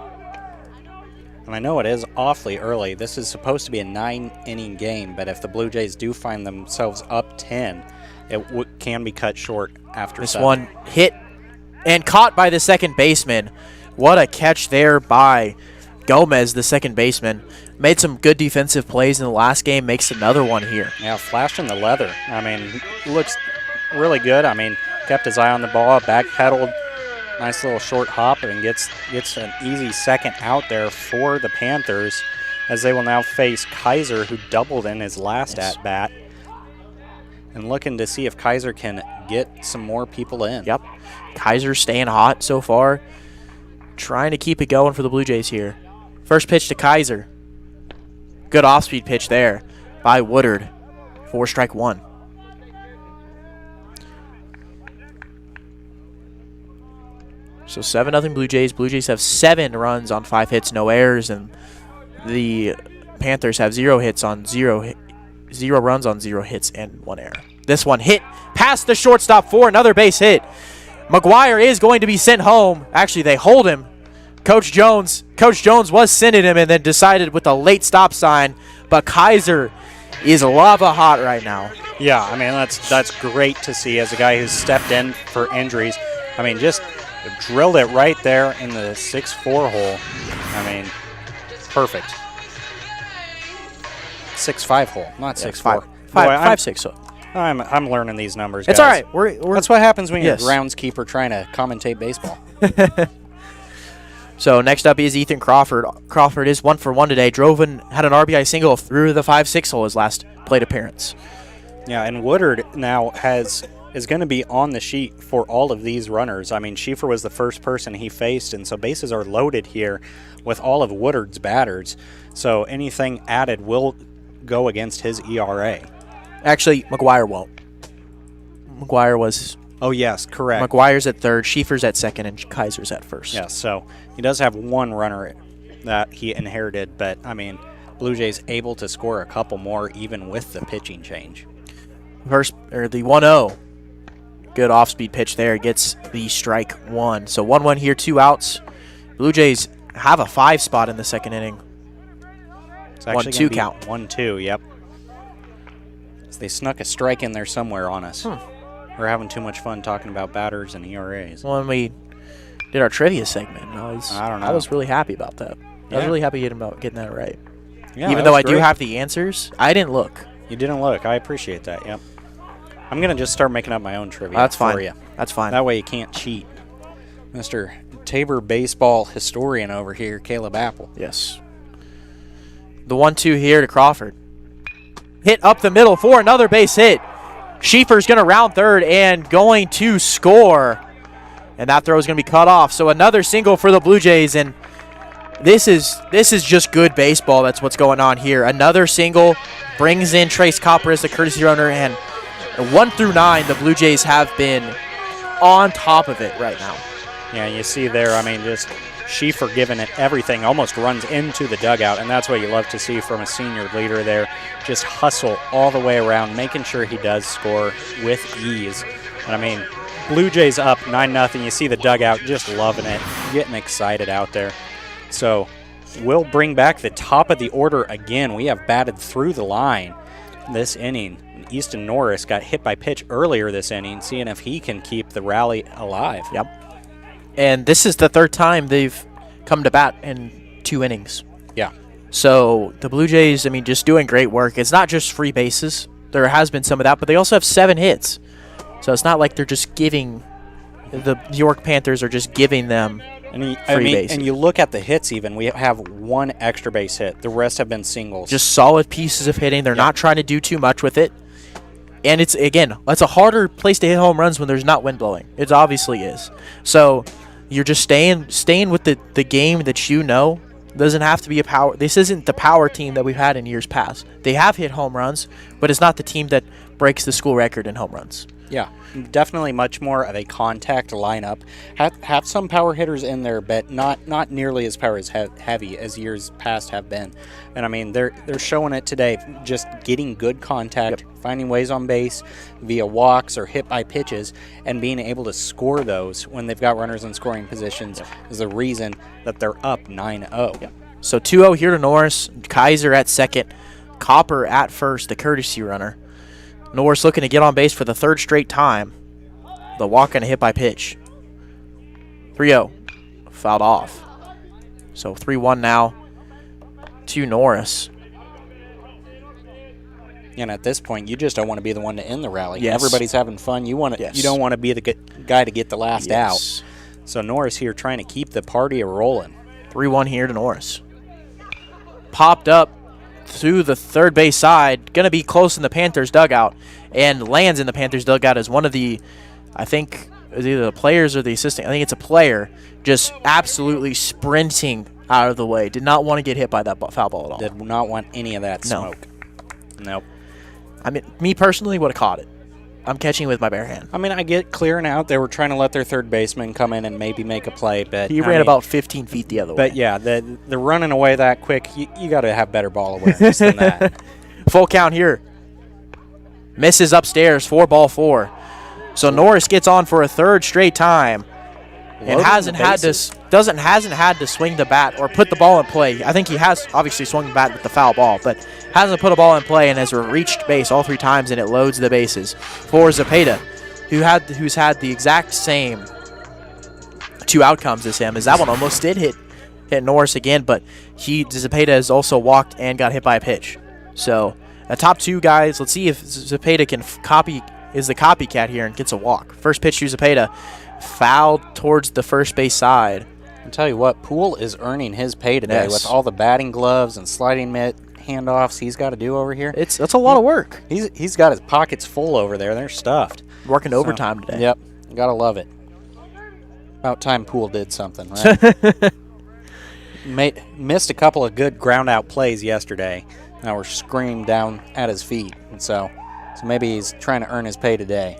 And I know it is awfully early. This is supposed to be a 9-inning game, but if the Blue Jays do find themselves up 10, it can be cut short after this 7. One hit and caught by the second baseman. What a catch there by Gomez, the second baseman. Made some good defensive plays in the last game. Makes another one here. Yeah, flashing the leather. I mean, looks really good. I mean, kept his eye on the ball, backpedaled, nice little short hop, and gets an easy second out there for the Panthers, as they will now face Kaiser, who doubled in his last at-bat, and looking to see if Kaiser can get some more people in. Yep. Kaiser staying hot so far. Trying to keep it going for the Blue Jays here. First pitch to Kaiser. Good off-speed pitch there by Woodard. 4-1. So 7-0 Blue Jays. Blue Jays have 7 runs on 5 hits, no errors, and the Panthers have 0 runs on 0 hits and 1 error. This one hit past the shortstop for another base hit. McGuire is going to be sent home. Actually, they hold him, Coach Jones was sending him and then decided with a late stop sign, but Kaiser is lava hot right now. Yeah, I mean, that's great to see as a guy who's stepped in for injuries. I mean, just drilled it right there in the 6-4 hole. I mean, perfect. 6-5 hole, not 6-4. 5-6. I'm learning these numbers, It's guys. all right. That's what happens when Yes. you're a groundskeeper trying to commentate baseball. So next up is Ethan Crawford. Crawford is 1 for 1 today. Drove and had an RBI single through the 5-6 hole his last plate appearance. Yeah, and Woodard now is going to be on the sheet for all of these runners. I mean, Schieffer was the first person he faced, and so bases are loaded here with all of Woodard's batters. So anything added will go against his ERA. Actually, McGuire won't. McGuire was... Oh, yes, correct. McGuire's at third, Schieffer's at second, and Kaiser's at first. Yeah, so he does have one runner that he inherited, but, I mean, Blue Jays able to score a couple more even with the pitching change. The 1-0. Good off-speed pitch there. Gets the strike one. So 1-1 here, 2 outs. Blue Jays have a 5 spot in the second inning. It's actually 1-2 count. 1-2, yep. So they snuck a strike in there somewhere on us. We're having too much fun talking about batters and ERAs. When we did our trivia segment, I don't know. I was really happy about that. I was Yeah. really happy about getting that right. Yeah, Even that though was I do great. have the answers, I didn't look. You didn't look. I appreciate that, yep. I'm going to just start making up my own trivia That's for fine. you. That's fine. That way you can't cheat. Mr. Tabor baseball historian over here, Caleb Apple. Yes. The 1-2 here to Crawford. Hit up the middle for another base hit. Schieffer's going to round third and going to score. And that throw is going to be cut off. So another single for the Blue Jays. And this is just good baseball. That's what's going on here. Another single brings in Trace Copper as the courtesy runner. And 1 through 9, the Blue Jays have been on top of it right now. Yeah, you see there, I mean, just Schieffer giving it everything, almost runs into the dugout, and that's what you love to see from a senior leader there. Just hustle all the way around, making sure he does score with ease. And I mean, Blue Jays up 9-0. You see the dugout just loving it, getting excited out there. So we'll bring back the top of the order again. We have batted through the line this inning. Easton Norris got hit by pitch earlier this inning, seeing if he can keep the rally alive. Yep. And this is the third time they've come to bat in 2 innings. Yeah. So the Blue Jays, I mean, just doing great work. It's not just free bases. There has been some of that, but they also have 7 hits. So it's not like they're just giving the York Panthers are just giving them free bases. And you look at the hits even, we have 1 extra base hit. The rest have been singles. Just solid pieces of hitting. They're not trying to do too much with it. And it's, again, that's a harder place to hit home runs when there's not wind blowing. It obviously is. So you're just staying with the game that you know. Doesn't have to be a power. This isn't the power team that we've had in years past. They have hit home runs, but it's not the team that breaks the school record in home runs. Yeah, definitely much more of a contact lineup. Have some power hitters in there, but not nearly as power as heavy as years past have been. And I mean, they're showing it today, just getting good contact, finding ways on base via walks or hit by pitches, and being able to score those when they've got runners in scoring positions is the reason that they're up 9-0. So 2-0 here to Norris. Kaiser at second. Copper at first, the courtesy runner. Norris looking to get on base for the 3rd straight time. The walk and a hit by pitch. 3-0. Fouled off. So 3-1 now to Norris. And at this point, you just don't want to be the one to end the rally. Yes. Everybody's having fun. You want to. Yes. You don't want to be the guy to get the last Yes. out. So Norris here trying to keep the party rolling. 3-1 here to Norris. Popped up through the third base side. Going to be close in the Panthers dugout. And lands in the Panthers dugout as one of the, I think, is either the players or the assistant. I think it's a player just absolutely sprinting out of the way. Did not want to get hit by that foul ball at all. Did not want any of that No. smoke. Nope. I mean, me personally would have caught it. I'm catching with my bare hand. I mean, I get clearing out. They were trying to let their third baseman come in and maybe make a play, but He ran about 15 feet the other way. But yeah, the running away that quick, you got to have better ball awareness than that. Full count here. Misses upstairs, 4-4. So Norris gets on for a 3rd straight time. and hasn't had to swing the bat or put the ball in play. I think he has obviously swung the bat with the foul ball, but hasn't put a ball in play and has reached base all 3 times, and it loads the bases for Zepeda, who's had the exact same 2 outcomes as him. As that one almost did hit Norris again, but Zepeda has also walked and got hit by a pitch. So the top 2 guys, let's see if Zepeda can is the copycat here and gets a walk. First pitch to Zepeda, fouled towards the first base side. I'll tell you what, Poole is earning his pay today with all the batting gloves and sliding mitt handoffs he's got to do over here. That's a lot of work. He's got his pockets full over there. They're stuffed. Working overtime today. Yep, gotta love it. About time Poole did something, right? Missed a couple of good ground out plays yesterday. Now we're screamed down at his feet, and so maybe he's trying to earn his pay today.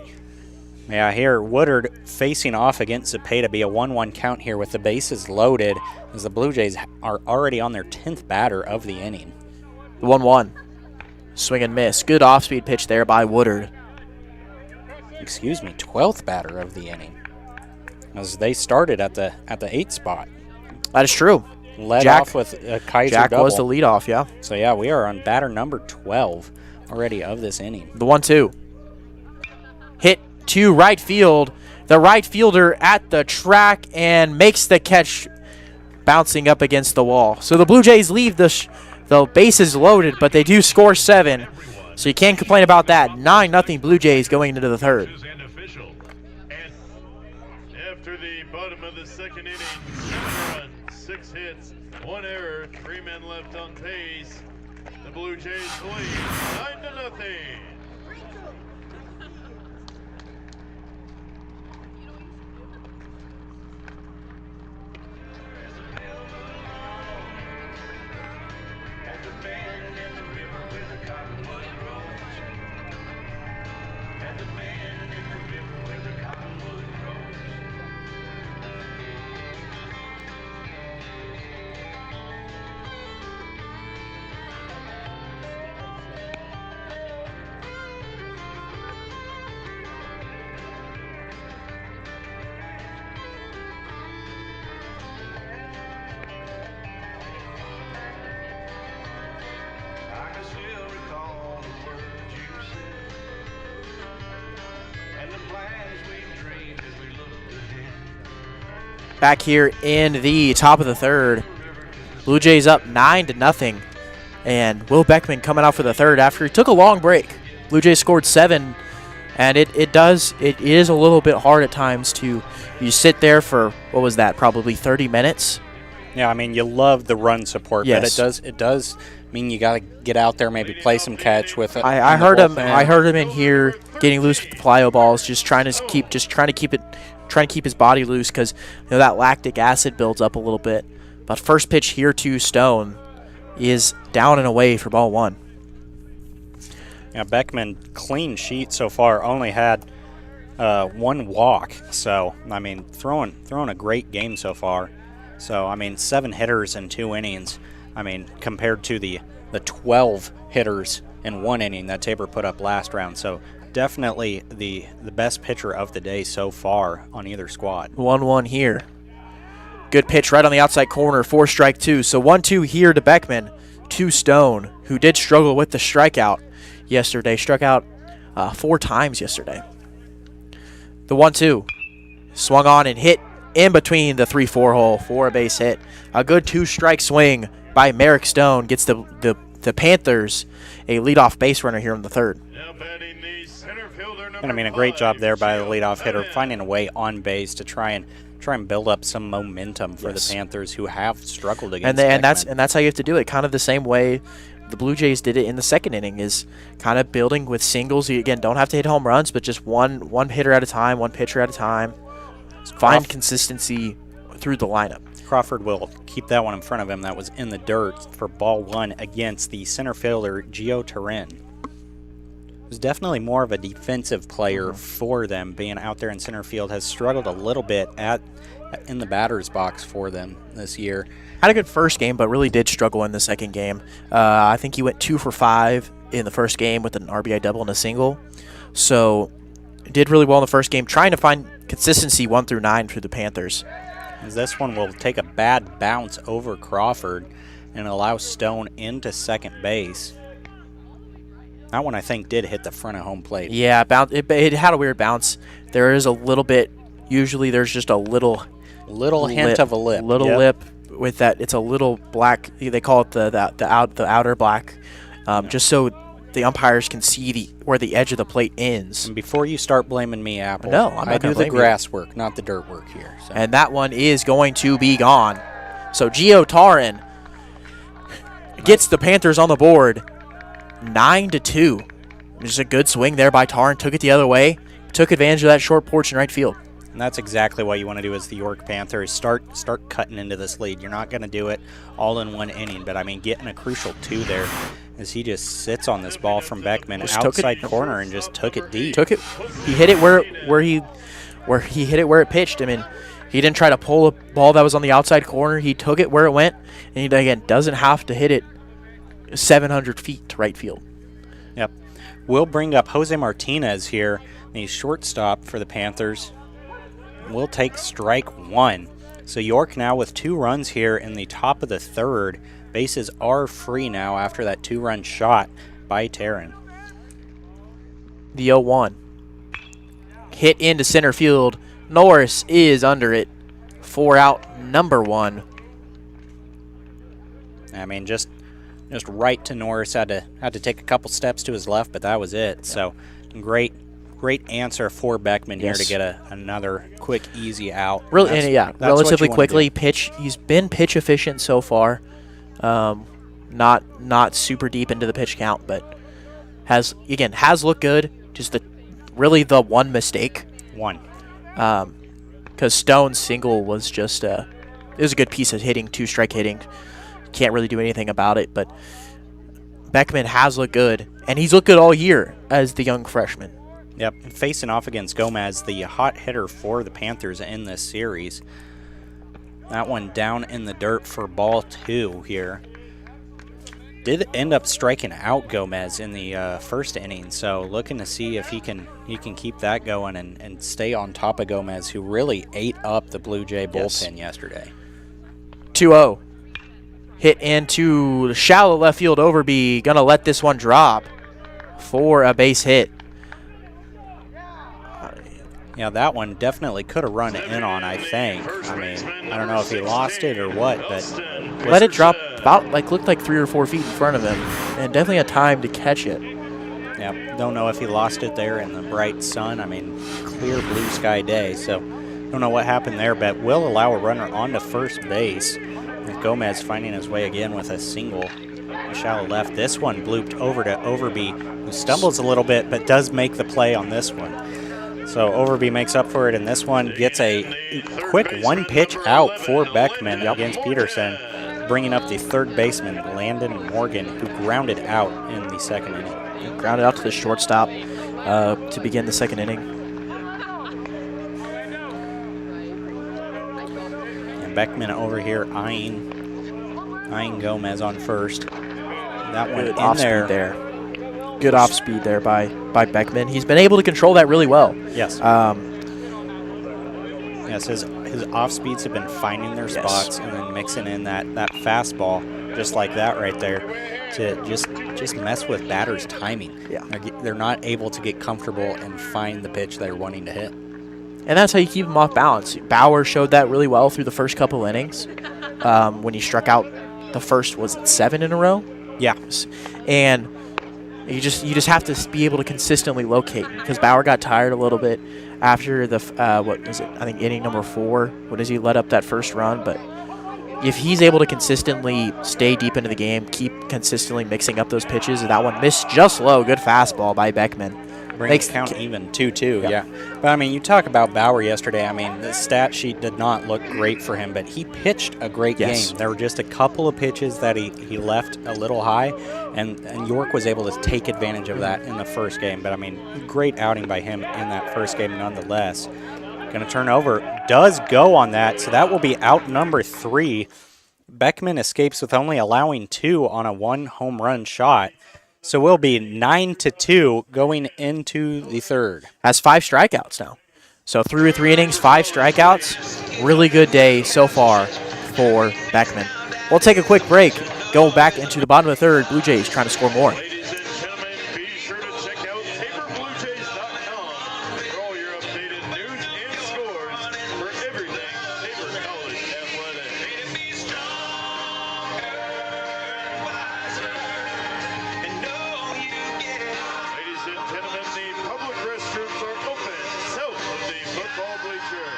Yeah, here Woodard facing off against Zepeda. Be a 1-1 count here with the bases loaded as the Blue Jays are already on their 10th batter of the inning. 1-1. Swing and miss. Good off-speed pitch there by Woodard. Excuse me, 12th batter of the inning. As they started at the 8th spot. That is true. Led off with a Kaiser Jack double. was the leadoff, yeah. So, yeah, we are on batter number 12 already of this inning. The 1-2. Hit to right field. The right fielder at the track and makes the catch, bouncing up against the wall. So the Blue Jays leave the bases loaded, but they do score 7. So you can't complain about that. 9-0 Blue Jays going into the 3rd. After the bottom of the 2nd inning, 7 runs, 6 hits, 1 error, 3 men left on base. The Blue Jays lead 9-0. Back here in the top of the 3rd. Blue Jays up 9-0. And Will Beckman coming out for the 3rd after he took a long break. Blue Jays scored 7. And it is a little bit hard at times to you sit there for, what was that, probably 30 minutes? Yeah, I mean, you love the run support, yes. But it does mean you got to get out there, maybe play some catch with it. I heard him in here getting loose with the plyo balls, just trying to keep his body loose because that lactic acid builds up a little bit. But first pitch here to Stone is down and away for ball 1. Yeah, Beckman clean sheet so far, only had 1 walk. So I mean, throwing a great game so far. So I mean, 7 hitters in 2 innings. I mean, compared to the 12 hitters in 1 inning that Tabor put up last round. So definitely the best pitcher of the day so far on either squad. 1-1 here. Good pitch right on the outside corner for strike 2. So 1-2 here to Beckman, to Stone, who did struggle with the strikeout yesterday. Struck out 4 times yesterday. The 1-2 swung on and hit in between the 3-4 hole for a base hit. A good 2-strike swing by Merrick Stone gets the Panthers a leadoff base runner here in the 3rd. And I mean, a great job there by the leadoff hitter, finding a way on base to try and build up some momentum for the Panthers, who have struggled against. And that's how you have to do it. Kind of the same way the Blue Jays did it in the 2nd inning, is kind of building with singles. You again don't have to hit home runs, but just one hitter at a time, one pitcher at a time. Find consistency through the lineup. Crawford will keep that one in front of him. That was in the dirt for ball 1 against the center fielder Gio Turin. Was definitely more of a defensive player for them, being out there in center field. Has struggled a little bit in the batter's box for them this year. Had a good first game, but really did struggle in the 2nd game. I think he went 2 for 5 in the first game with an RBI double and a single. So did really well in the first game, trying to find consistency 1 through 9 for the Panthers. As this one will take a bad bounce over Crawford and allow Stone into second base. That one, I think, did hit the front of home plate. Yeah, it had a weird bounce. There is a little bit. Usually, there's just a little hint of a lip. Little lip with that. It's a little black. They call it the outer black, just so the umpires can see where the edge of the plate ends. And before you start blaming me, Apple, no, I'm not I do the blame you. grass work, not the dirt work here. So. And that one is going to be gone. So Gio Tarin gets the Panthers on the board, 9-2. Just a good swing there by Tarin. Took it the other way. Took advantage of that short porch in right field. And that's exactly what you want to do as the York Panthers. Start cutting into this lead. You're not going to do it all in one inning, but I mean getting a crucial 2 there as he just sits on this ball from Beckman outside corner and just took it deep. Took it. He hit it where he hit it where it pitched. I mean, he didn't try to pull a ball that was on the outside corner. He took it where it went, and he again doesn't have to hit it 700 feet to right field. Yep. We'll bring up Jose Martinez here, the shortstop for the Panthers. We'll take strike 1. So York now with 2 runs here in the top of the 3rd. Bases are free now after that 2-run shot by Tarin. The 0-1. Hit into center field. Norris is under it. 4 out, number 1. I mean, just right to Norris. Had to take a couple steps to his left, but that was it. Yeah. So great answer for Beckman here to get another quick, easy out. Really, that's relatively quickly. He's been pitch efficient so far. Not super deep into the pitch count, but has looked good. Just really the one mistake. Because Stone's single was just it was a good piece of hitting, 2-strike hitting. Can't really do anything about it, but Beckman has looked good, and he's looked good all year as the young freshman. Yep, and facing off against Gomez, the hot hitter for the Panthers in this series. That one down in the dirt for ball 2 here. Did end up striking out Gomez in the first inning, so looking to see if he can keep that going and stay on top of Gomez, who really ate up the Blue Jay bullpen yesterday. 2-0. Hit into shallow left field. Overby gonna let this one drop for a base hit. Yeah, that one definitely could have run in on, I think. I mean, I don't know if he lost it or what, but let it drop about looked like 3 or 4 feet in front of him, and definitely had time to catch it. Yeah, don't know if he lost it there in the bright sun. I mean, clear blue sky day, so don't know what happened there, but will allow a runner onto first base. With Gomez finding his way again with a single. Shallow left. This one blooped over to Overby, who stumbles a little bit, but does make the play on this one. So Overby makes up for it, and this one gets a quick 1-pitch out for Beckman against Peterson, bringing up the third baseman, Landon Morgan, who grounded out in the second inning. He grounded out to the shortstop to begin the second inning. And Beckman over here eyeing Gomez on first. That one good in there. Good off speed there by Beckman. He's been able to control that really well. Yes. Yes, his off speeds have been finding their spots and then mixing in that fastball just like that right there to just mess with batters' timing. Yeah. They're not able to get comfortable and find the pitch they're wanting to hit. And that's how you keep them off balance. Bauer showed that really well through the first couple innings when he struck out the first, was it 7 in a row? Yeah. And you just have to be able to consistently locate, because Bauer got tired a little bit after the what was it? I think inning number 4. What does he let up that first run? But if he's able to consistently stay deep into the game, keep consistently mixing up those pitches, that one missed just low. Good fastball by Beckman. Makes count even 2-2, yeah. But, I mean, you talk about Bauer yesterday. I mean, the stat sheet did not look great for him, but he pitched a great game. There were just a couple of pitches that he left a little high, and York was able to take advantage of that in the first game. But, I mean, great outing by him in that first game nonetheless. Going to turn over. Does go on that, so that will be out number 3. Beckman escapes with only allowing 2 on a 1 home run shot. So we'll be 9-2 going into the third. Has 5 strikeouts now. So through 3 innings, 5 strikeouts. Really good day so far for Beckman. We'll take a quick break. Go back into the bottom of the third. Blue Jays trying to score more. Ladies and gentlemen, be sure to check out TaborBlueJays.com for all your updated news and scores for everything Tabor College athletics. Ladies and gentlemen, the public restrooms are open south of the football bleacher.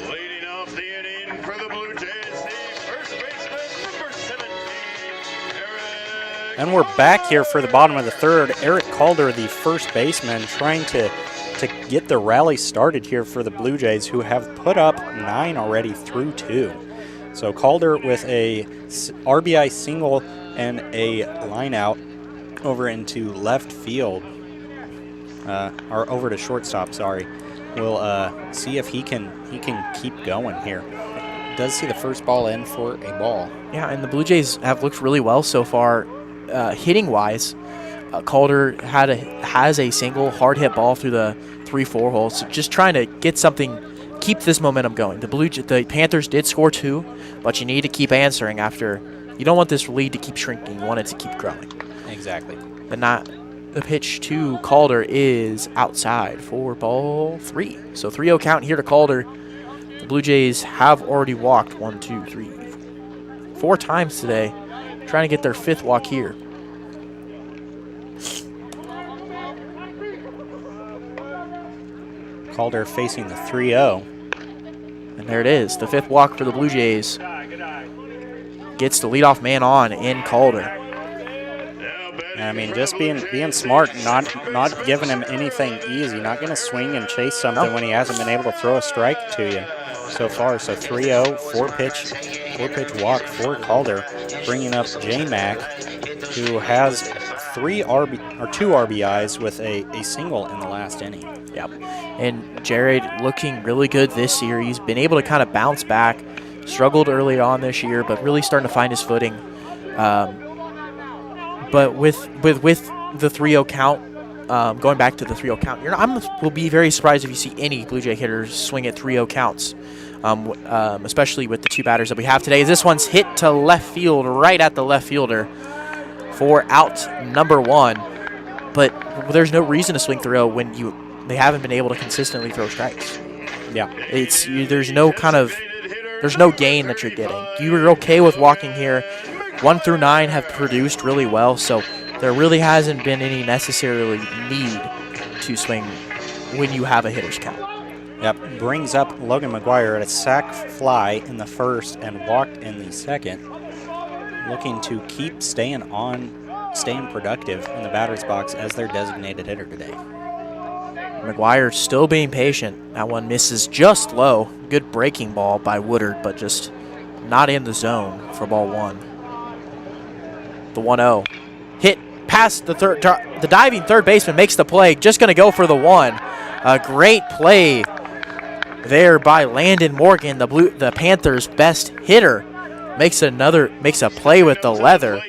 Leading off the inning for the Blue Jays, the first baseman, number 17, Eric. And we're back here for the bottom of the third. Eric Calder, the first baseman, trying to get the rally started here for the Blue Jays, who have put up 9 already through 2. So Calder with a RBI single and a line out over into left field, or over to shortstop, sorry. We'll see if he can keep going here. Does see the first ball in for a ball. Yeah, and the Blue Jays have looked really well so far, hitting-wise. Calder has a single hard hit ball through the 3-4 hole, so just trying to get something, keep this momentum going. The Panthers did score 2, but you need to keep answering after. You don't want this lead to keep shrinking. You want it to keep growing. Exactly. The pitch to Calder is outside for ball 3. So 3-0 count here to Calder. The Blue Jays have already walked 4 times today, trying to get their 5th walk here. Calder facing the 3-0. And there it is, the 5th walk for the Blue Jays. Gets the leadoff man on in Calder. I mean, just being smart, not giving him anything easy, not going to swing and chase something when he hasn't been able to throw a strike to you so far. So 3-0, 4-pitch walk for Calder, bringing up J-Mac, who has 2 RBIs with a single in the last inning. Yep. And Jared looking really good this series, been able to kind of bounce back, struggled early on this year, but really starting to find his footing. But with the 3-0 count, going back to the 3-0 count, will be very surprised if you see any Blue Jay hitters swing at 3-0 counts, especially with the 2 batters that we have today. This one's hit to left field, right at the left fielder for out number 1. But there's no reason to swing 3-0 when they haven't been able to consistently throw strikes. Yeah, there's no gain that you're getting. You're okay with walking here. 1 through 9 have produced really well, so there really hasn't been any necessarily need to swing when you have a hitter's count. Yep, brings up Logan McGuire at a sac fly in the first and walked in the second. Looking to keep staying productive in the batter's box as their designated hitter today. McGuire still being patient. That one misses just low. Good breaking ball by Woodard, but just not in the zone for ball 1. The 1-0. Hit past the diving third baseman, makes the play. Just going to go for the 1. A great play there by Landon Morgan, the Panthers' best hitter. Makes a play with the leather.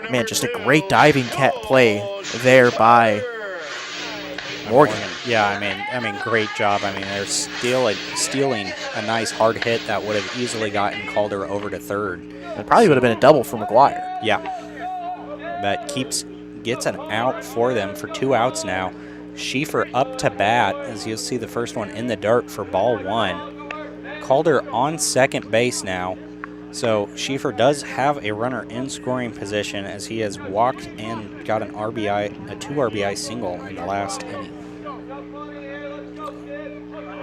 Man, just a great diving play there by Morgan. Yeah, I mean, great job. I mean, they're stealing a nice hard hit that would have easily gotten Calder over to third. It probably would have been a double for McGuire. Yeah, that keeps gets an out for them for 2 outs now. Schieffer up to bat, as you'll see the first one in the dirt for ball 1. Calder on second base now. So Schieffer does have a runner in scoring position as he has walked and got an RBI, a 2 RBI single in the last inning.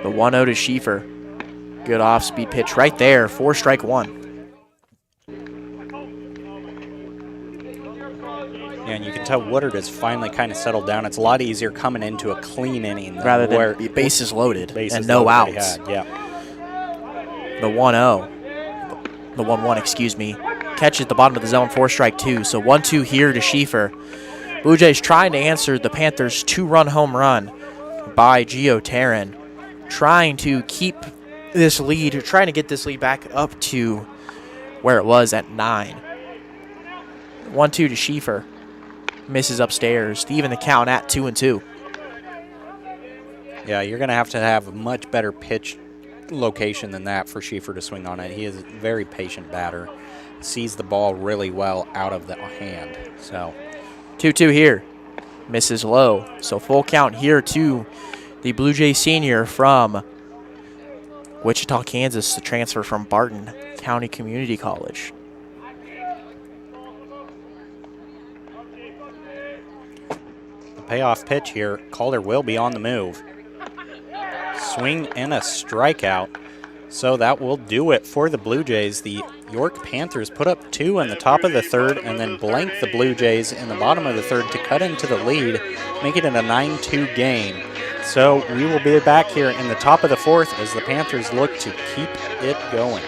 The 1-0 to Schieffer. Good off-speed pitch right there for strike 1. Yeah, and you can tell Woodard has finally kind of settled down. It's a lot easier coming into a clean inning rather than bases loaded and no loaded outs. Yeah. The 1-0. The 1-1, excuse me. Catch at the bottom of the zone for strike 2. So 1-2 here to Schieffer. Blue Jays trying to answer the Panthers' 2-run home run by Gio Terran. Trying to keep this lead, trying to get this lead back up to where it was at 9. 1-2 to Schieffer. Misses upstairs to even the count at 2-2. Yeah, you're going to have a much better pitch location than that for Schieffer to swing on it. He is a very patient batter. Sees the ball really well out of the hand. So 2-2 here. Misses low. So full count here to the Blue Jay senior from Wichita, Kansas, the transfer from Barton County Community College. The payoff pitch here. Calder will be on the move. Swing and a strikeout. So that will do it for the Blue Jays. The York Panthers put up 2 in the top of the 3rd and then blank the Blue Jays in the bottom of the 3rd to cut into the lead, making it a 9-2 game. So we will be back here in the top of the 4th as the Panthers look to keep it going.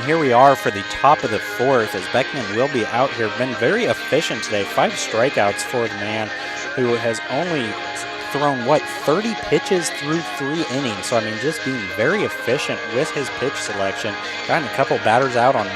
Here we are for the top of the 4th as Beckman will be out here. Been very efficient today. 5 strikeouts for the man who has only thrown, 30 pitches through 3 innings. So, I mean, just being very efficient with his pitch selection. Gotten a couple batters out on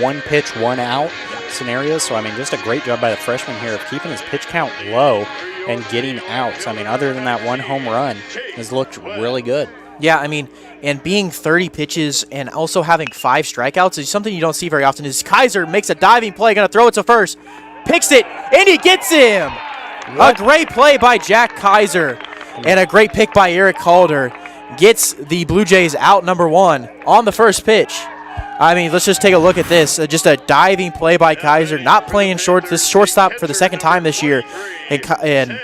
one pitch, 1 out scenarios. So, I mean, just a great job by the freshman here of keeping his pitch count low and getting outs. I mean, other than that 1 home run, has looked really good. Yeah, I mean, and being 30 pitches and also having 5 strikeouts is something you don't see very often. Is Kaiser makes a diving play, going to throw it to first, picks it, and he gets him. What? A great play by Jack Kaiser and a great pick by Eric Calder. Gets the Blue Jays out number 1 on the first pitch. I mean, let's just take a look at this. Just a diving play by Kaiser, not playing this shortstop for the 2nd time this year. And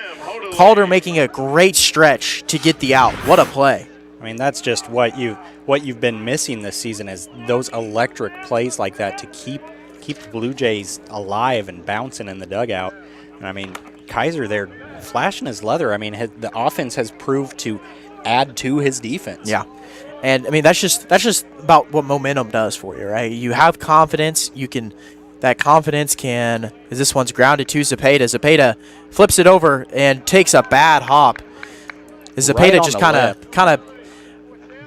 Calder making a great stretch to get the out. What a play. I mean, that's just what you've been missing this season is those electric plays like that to keep the Blue Jays alive and bouncing in the dugout. And I mean, Kaiser there flashing his leather. I mean, the offense has proved to add to his defense. Yeah. And I mean, that's just about what momentum does for you, right? You have confidence. That confidence can, as this one's grounded to Zepeda. Zepeda flips it over and takes a bad hop. Zepeda just kind of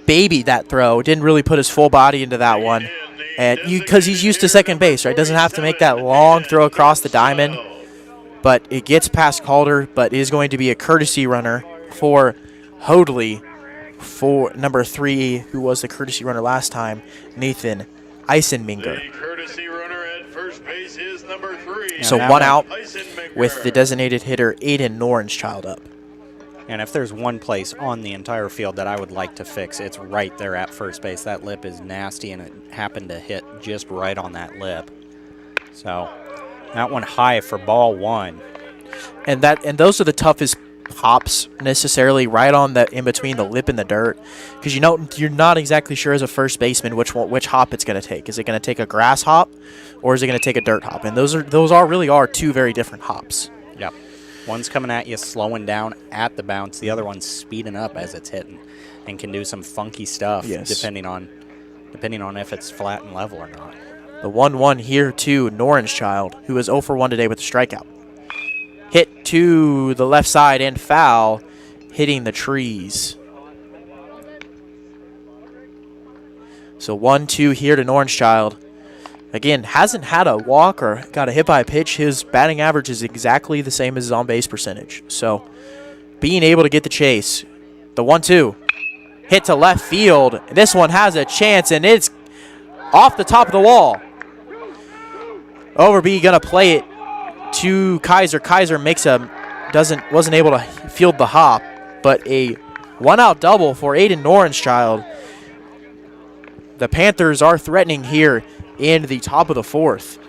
babied that throw. Didn't really put his full body into that one. And because he's used to second base, right? Doesn't have to make that long throw across the diamond. But it gets past Calder, but is going to be a courtesy runner for Hoadley for number 3, who was the courtesy runner last time, Nathan Eisenminger. The courtesy runner at first base is number 3. So 1 out with the designated hitter Aiden Norenschild up. And if there's one place on the entire field that I would like to fix, it's right there at first base. That lip is nasty, and it happened to hit just right on that lip. So that one high for ball 1. And those are the toughest hops necessarily, right on the in between the lip and the dirt, because you're not exactly sure as a first baseman which hop it's going to take. Is it going to take a grass hop, or is it going to take a dirt hop? And those really are two very different hops. Yep. One's coming at you slowing down at the bounce. The other one's speeding up as it's hitting, and can do some funky stuff depending on if it's flat and level or not. The 1-1 here to Noran's Child, who is 0 for 1 today with a strikeout. Hit to the left side and foul, hitting the trees. So 1-2 here to Noran's Child. Again, hasn't had a walk or got a hit by a pitch. His batting average is exactly the same as his on-base percentage. So being able to get the chase. The 1-2. Hit to left field. This one has a chance, and it's off the top of the wall. Overby going to play it to Kaiser. Kaiser wasn't able to field the hop, but a one-out double for Aiden Noran's Child. The Panthers are threatening here in the top of the fourth.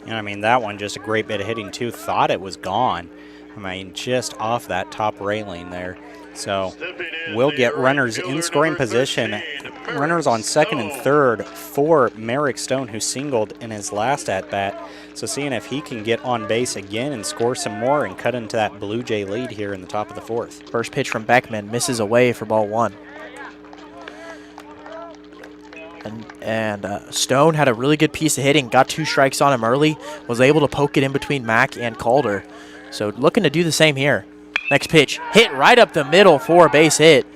And I mean, that one just a great bit of hitting too. Thought it was gone. I mean, just off that top railing there. So we'll get runners in scoring position. Runners on second and third for Merrick Stone, who singled in his last at-bat. So seeing if he can get on base again and score some more and cut into that Blue Jay lead here in the top of the fourth. First pitch from Beckman misses away for ball one. And Stone had a really good piece of hitting, got 2 strikes on him early, was able to poke it in between Mack and Calder. So looking to do the same here. Next pitch, hit right up the middle for a base hit.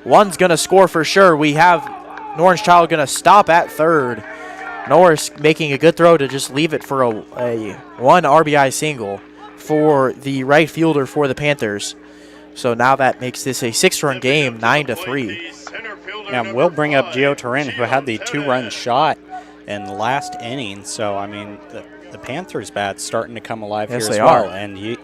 One's going to score for sure. We have Noran's Child going to stop at third. Norris making a good throw to just leave it for a 1 RBI single for the right fielder for the Panthers. So now that makes this a 6-run game, 9-3. Yeah, we'll bring up Gio Turin, who had the 2-run shot in the last inning. So, I mean, the Panthers' bat's starting to come alive here as well. And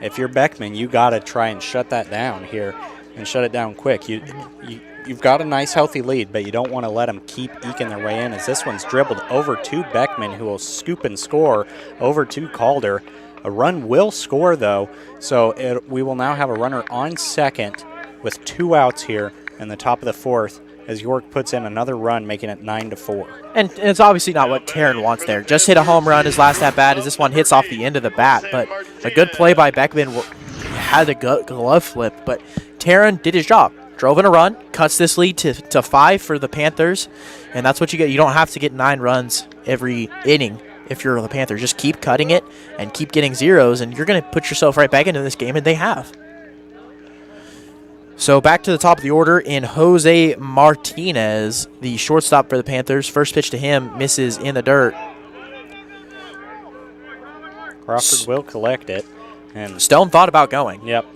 if you're Beckman, you got to try and shut that down here and shut it down quick. You've got a nice, healthy lead, but you don't want to let them keep eking their way in, as this one's dribbled over to Beckman, who will scoop and score over to Calder. A run will score, though, so we will now have a runner on second with 2 outs here in the top of the fourth as York puts in another run, making it 9-4. And it's obviously not what Taryn wants there. Just hit a home run his last at-bat as this one hits off the end of the bat, but a good play by Beckman had a glove flip, but Taryn did his job. Drove in a run, cuts this lead to 5 for the Panthers, and that's what you get. You don't have to get 9 runs every inning if you're the Panthers. Just keep cutting it and keep getting zeros, and you're going to put yourself right back into this game, and they have. So back to the top of the order in Jose Martinez, the shortstop for the Panthers. First pitch to him misses in the dirt. Crawford will collect it. And Stone thought about going. Yep.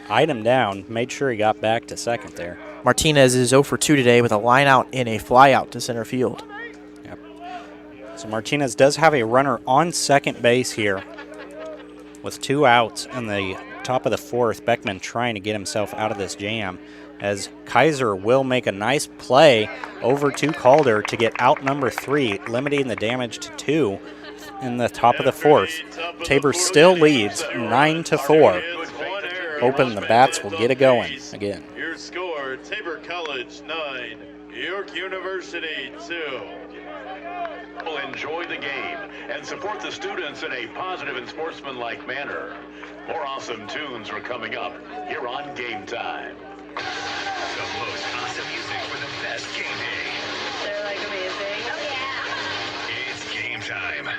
Eyed him down, made sure he got back to second there. Martinez is 0 for 2 today with a line out and a fly out to center field. Yep. So Martinez does have a runner on second base here with 2 outs in the top of the fourth. Beckman trying to get himself out of this jam, as Kaiser will make a nice play over to Calder to get out number 3, limiting the damage to 2 in the top of the fourth. Tabor still leads 9-4. Hoping the bats will get it going again. Your score, Tabor College 9, York University 2. Will enjoy the game and support the students in a positive and sportsmanlike manner. More awesome tunes are coming up here on Game Time. The most awesome music for the best game day. They're like amazing. Oh yeah. It's Game Time.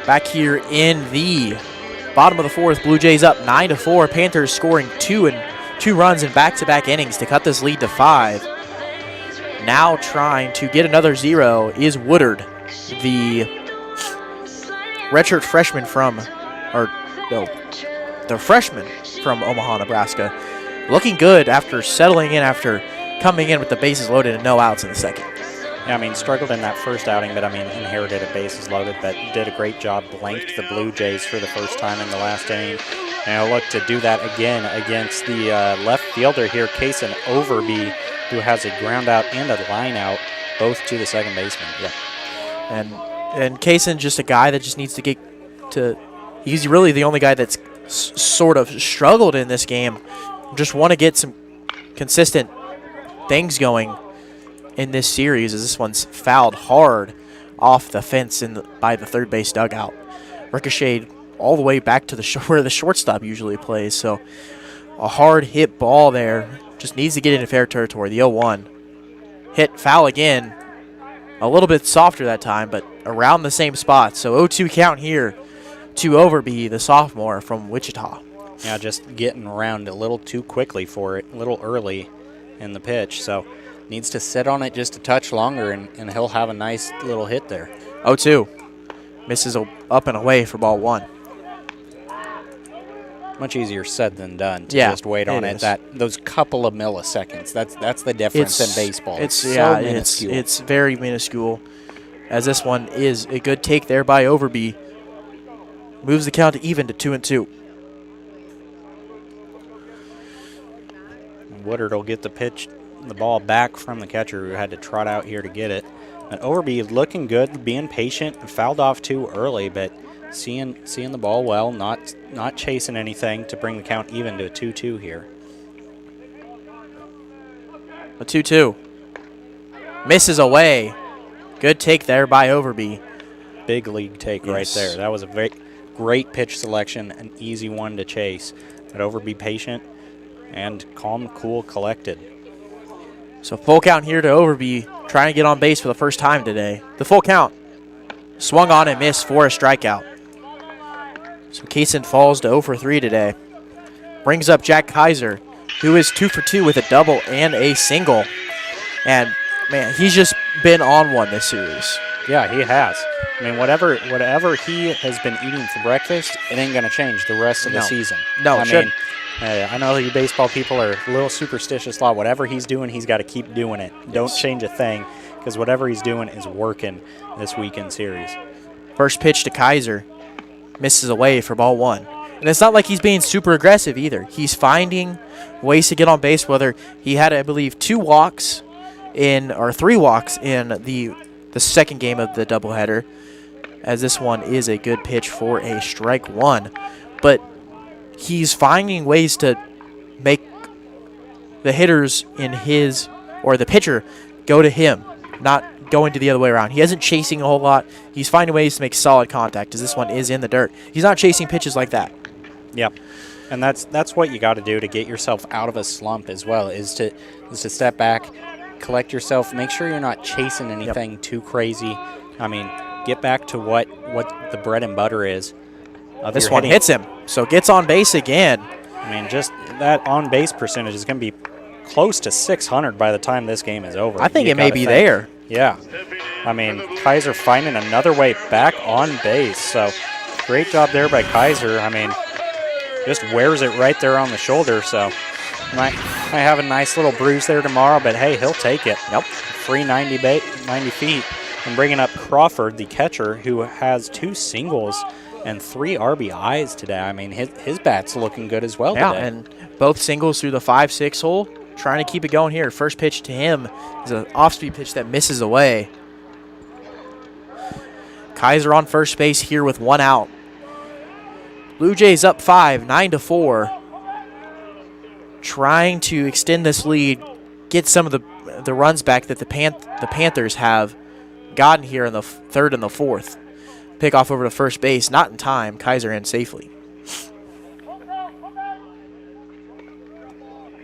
Back here in the bottom of the fourth, Blue Jays up 9-4. Panthers scoring 2 runs in back-to-back innings to cut this lead to 5. Now trying to get another 0 is Woodard, the redshirt freshman from, the freshman from Omaha, Nebraska. Looking good after settling in after coming in with the bases loaded and no outs in the second. Yeah, I mean, struggled in that first outing, but I mean, inherited a bases loaded, but did a great job, blanked the Blue Jays for the first time in the last inning. And I'll look to do that again against the left fielder here, Kaysen Overby, who has a ground out and a line out, both to the second baseman. Yeah. And Kaysen, just a guy that just needs to get to, he's really the only guy that's sort of struggled in this game. Just want to get some consistent things going in this series, as this one's fouled hard off the fence by the third base dugout. Ricocheted all the way back to where the shortstop usually plays. So a hard hit ball there. Just needs to get into fair territory. The 0-1. Hit foul again. A little bit softer that time, but around the same spot. So 0-2 count here to Overby, the sophomore from Wichita. Yeah, just getting around a little too quickly for it, a little early in the pitch. So needs to sit on it just a touch longer, and he'll have a nice little hit there. 0-2. Misses up and away for ball 1. Much easier said than done to Yeah, just wait on it it. is. Those couple of milliseconds. That's the difference in baseball. It's minuscule. it's very minuscule. As this one is a good take there by Overby. Moves the count to even to 2-2. Woodard will get the ball back from the catcher, who had to trot out here to get it. And Overby is looking good, being patient, fouled off too early, but seeing the ball well, not chasing anything to bring the count even to a 2-2 here. A 2-2. Misses away. Good take there by Overby. Big league take right there. That was a very great pitch selection, an easy one to chase. But Overby patient and calm, cool, collected. So full count here to Overby, trying to get on base for the first time today. The full count. Swung on and missed for a strikeout. So Kaysen falls to 0 for 3 today. Brings up Jack Kaiser, who is 2 for 2 with a double and a single. And, man, he's just been on one this series. Yeah, he has. I mean, whatever he has been eating for breakfast, it ain't going to change the rest of the season. No, it shouldn't. I know you baseball people are a little superstitious. Whatever he's doing, he's got to keep doing it. Don't change a thing, because whatever he's doing is working this weekend series. First pitch to Kaiser. Misses away for ball 1. And it's not like he's being super aggressive either. He's finding ways to get on base, whether he had, I believe, 3 walks in the second game of the doubleheader, as this one is a good pitch for a strike 1. But he's finding ways to make the hitters the pitcher go to him, not going to the other way around. He isn't chasing a whole lot. He's finding ways to make solid contact, as this one is in the dirt. He's not chasing pitches like that. Yep. And that's what you got to do to get yourself out of a slump as well, is to step back, collect yourself, make sure you're not chasing anything too crazy. I mean, get back to what the bread and butter is. This one hits him, so gets on base again. I mean, just that on-base percentage is going to be close to 600 by the time this game is over. I think it may be there. Yeah. I mean, Kaiser finding another way back on base. So great job there by Kaiser. I mean, just wears it right there on the shoulder. So might have a nice little bruise there tomorrow, but hey, he'll take it. Yep. Free 90 feet. And bringing up Crawford, the catcher, who has 2 singles and 3 RBIs today. I mean, his bat's looking good as well today. Yeah, and both singles through the 5-6 hole. Trying to keep it going here. First pitch to him is an off-speed pitch that misses away. Kaiser on first base here with 1 out. Blue Jays up 5, 9-4. Trying to extend this lead, get some of the runs back that the Panthers have gotten here in the 3rd and the 4th. Pick off over to first base, not in time. Kaiser in safely.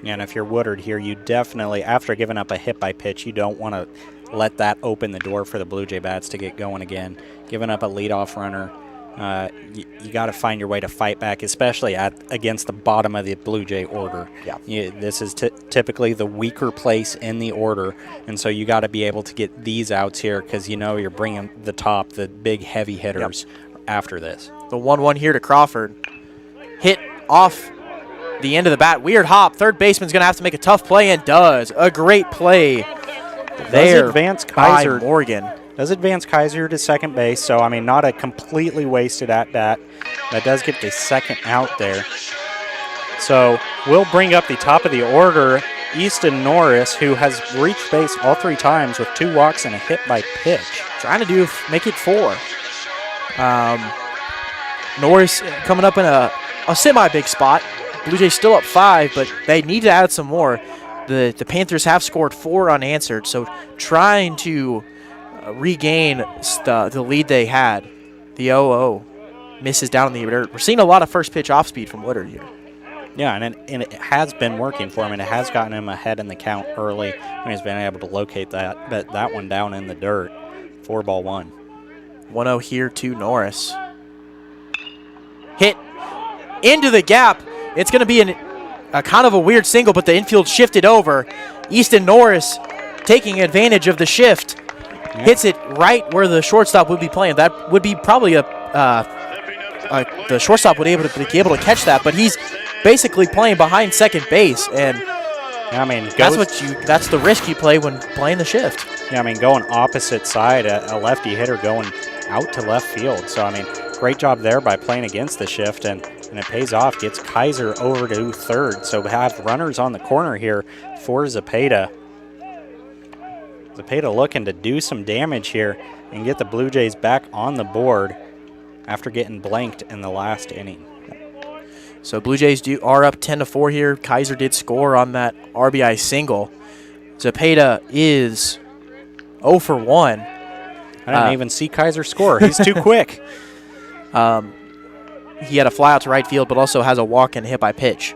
And if you're Woodard here, you definitely, after giving up a hit by pitch, you don't want to let that open the door for the Blue Jay bats to get going again. Giving up a leadoff runner, you got to find your way to fight back, especially against the bottom of the Blue Jay order. Yeah. This is typically the weaker place in the order, and so you got to be able to get these outs here because you're bringing the big heavy hitters after this. The 1-1 here to Crawford. Hit off the end of the bat. Weird hop. Third baseman's going to have to make a tough play, and does. A great play there by Morgan. Does advance Kaiser to second base, so, I mean, not a completely wasted at-bat. That does get the second out there. So we'll bring up the top of the order, Easton Norris, who has reached base all 3 times with 2 walks and a hit by pitch. Trying to make it 4. Norris coming up in a semi-big spot. Blue Jays still up 5, but they need to add some more. The Panthers have scored 4 unanswered, so trying to regain the lead they had. The 0-0 misses down in the dirt. We're seeing a lot of first pitch off speed from Woodard here. Yeah, and it has been working for him, and it has gotten him ahead in the count early when he's been able to locate that. But that one down in the dirt, 4-1. 1-0 here to Norris. Hit into the gap. It's going to be a kind of a weird single, but the infield shifted over. Easton Norris taking advantage of the shift. Hits it right where the shortstop would be playing. That would be probably the shortstop would be able to catch that, but he's basically playing behind second base, and I mean, that's the risk you play when playing the shift. Yeah, I mean, going opposite side, a lefty hitter going out to left field. So, I mean, great job there by playing against the shift, and it pays off. Gets Kaiser over to third. So we have runners on the corner here for Zepeda. Zepeda looking to do some damage here and get the Blue Jays back on the board after getting blanked in the last inning. So Blue Jays are up 10-4 here. Kaiser did score on that RBI single. Zepeda is 0 for 1. I didn't even see Kaiser score. He's too quick. He had a fly out to right field, but also has a walk and hit by pitch.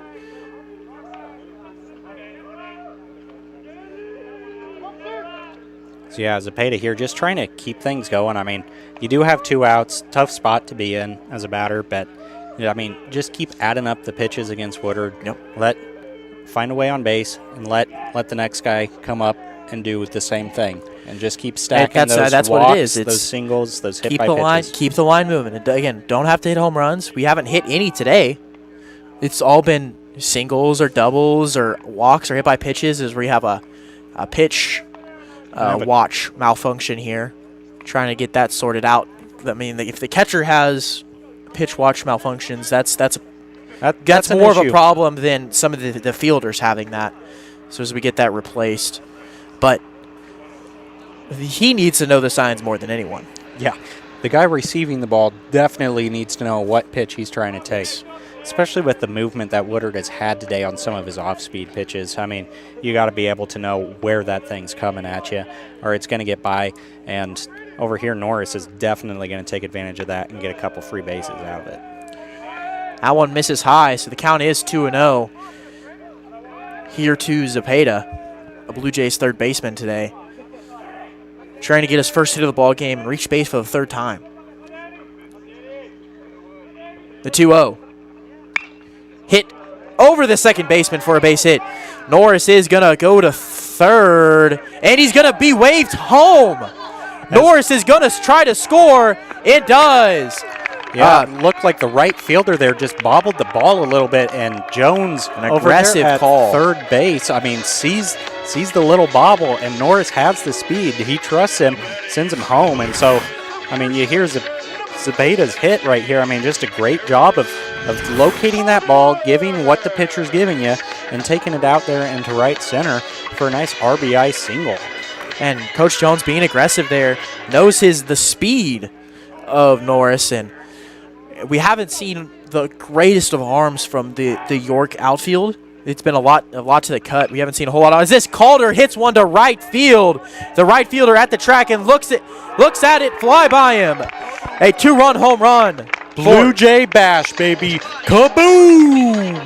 So yeah, Zepeda here just trying to keep things going. I mean, you do have 2 outs. Tough spot to be in as a batter, but I mean, just keep adding up the pitches against Woodard. Find a way on base and let the next guy come up and do the same thing, and just keep stacking those that's walks, what it is. It's those singles, those hit keep by the pitches. line, keep the line moving. And again, don't have to hit home runs. We haven't hit any today. It's all been singles or doubles or walks or hit by pitches. Is where you have a pitch watch malfunction here, trying to get that sorted out. I mean, if the catcher has pitch watch malfunctions, that's more of a problem than some of the fielders having that. So as we get that replaced, but he needs to know the signs more than anyone. Yeah, the guy receiving the ball definitely needs to know what pitch he's trying to take, especially with the movement that Woodard has had today on some of his off-speed pitches. I mean, you got to be able to know where that thing's coming at you, or it's going to get by. And over here, Norris is definitely going to take advantage of that and get a couple free bases out of it. That one misses high, so the count is 2-0. Here to Zepeda, a Blue Jays third baseman today, trying to get his first hit of the ball game and reach base for the 3rd time. The 2-0. Hit over the second baseman for a base hit. Norris is going to go to third, and he's going to be waved home. Norris is going to try to score. It does. Yeah, it looked like the right fielder there just bobbled the ball a little bit, and Jones, an aggressive over there call. At third base, I mean, sees the little bobble, and Norris has the speed. He trusts him, sends him home, and so, I mean, you hear Zepeda's hit right here. I mean, just a great job of locating that ball, giving what the pitcher's giving you, and taking it out there into right center for a nice RBI single. And Coach Jones being aggressive there, knows the speed of Norris, and we haven't seen the greatest of arms from the York outfield. It's been a lot to the cut. We haven't seen a whole lot. As this Calder hits one to right field, the right fielder at the track and looks at it fly by him. A 2-run home run. Blue Jay bash, baby. Kaboom!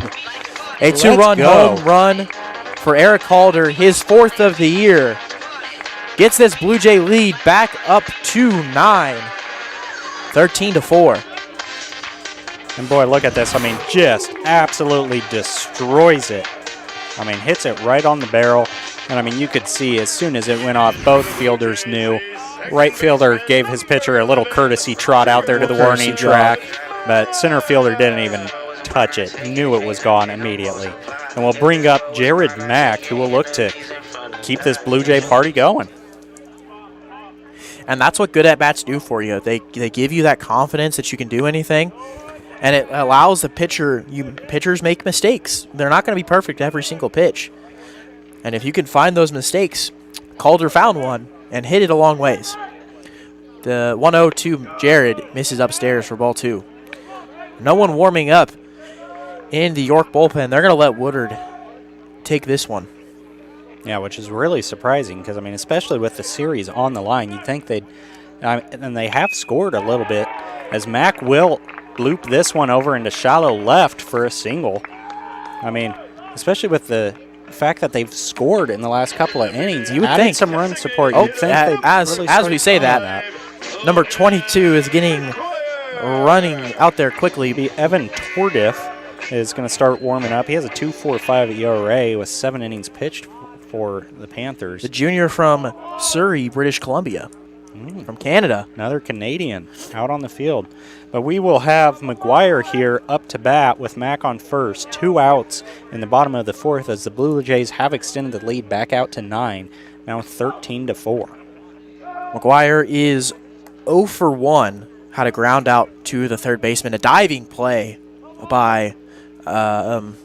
A 2-run home run for Eric Calder, his 4th of the year. Gets this Blue Jay lead back up to 9. 13-4. And boy, look at this. I mean, just absolutely destroys it. I mean, hits it right on the barrel. And I mean, you could see as soon as it went off, both fielders knew. Right fielder gave his pitcher a little courtesy trot out there to the warning track, but center fielder didn't even touch it. He knew it was gone immediately. And we'll bring up Jared Mack, who will look to keep this Blue Jay party going. And that's what good at-bats do for you. They give you that confidence that you can do anything, and it allows the pitcher. Pitchers make mistakes. They're not going to be perfect every single pitch. And if you can find those mistakes, Calder found one and hit it a long ways. The 1-0 Jared misses upstairs for ball 2. No one warming up in the York bullpen. They're going to let Woodard take this one. Yeah, which is really surprising because, I mean, especially with the series on the line, you'd think they'd and they have scored a little bit, as Mack will loop this one over into shallow left for a single. I mean, especially with the fact that they've scored in the last couple of innings, you would think some run support. You'd think as we say that, number 22 is running out there quickly. Evan Tordiff is going to start warming up. He has a 2.45 ERA with 7 innings pitched for the Panthers. The junior from Surrey, British Columbia, from Canada. Another Canadian out on the field. But we will have McGuire here up to bat with Mack on first. 2 outs in the bottom of the 4th as the Blue Jays have extended the lead back out to 9, now 13-4. McGuire is 0 for 1. Had a ground out to the third baseman. A diving play by Morgan.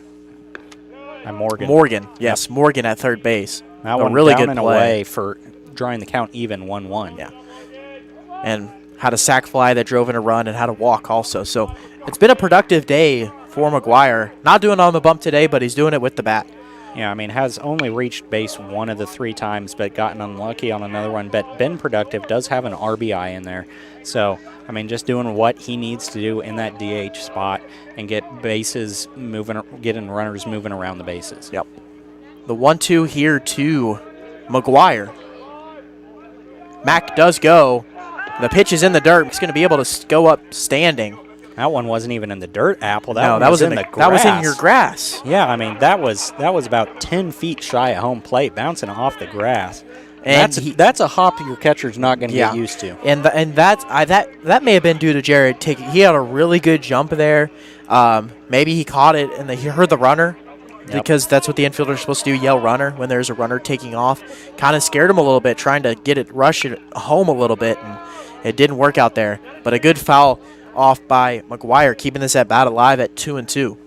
Morgan, yes, yep. Morgan at third base. That one really good play. Away for drawing the count even 1-1. Yeah. And had a sac fly that drove in a run and had a walk also. So it's been a productive day for McGuire. Not doing it on the bump today, but he's doing it with the bat. Yeah, I mean, has only reached base 1 of the 3 times, but gotten unlucky on another one. But been productive, does have an RBI in there. So, I mean, just doing what he needs to do in that DH spot and get bases moving, getting runners moving around the bases. Yep. The 1-2 here to McGuire. Mack does go. The pitch is in the dirt. He's going to be able to go up standing. That one wasn't even in the dirt, Apple. That was in the grass. That was in your grass. Yeah, I mean, that was about 10 feet shy of home plate, bouncing off the grass. And that's a hop your catcher's not going to get used to. And that may have been due to Jared taking. He had a really good jump there. Maybe he caught it and he heard the runner. Yep. Because that's what the infielder is supposed to do, yell runner when there's a runner taking off. Kind of scared him a little bit, trying to rush it home a little bit, and it didn't work out there. But a good foul off by McGuire, keeping this at bat alive at 2-2.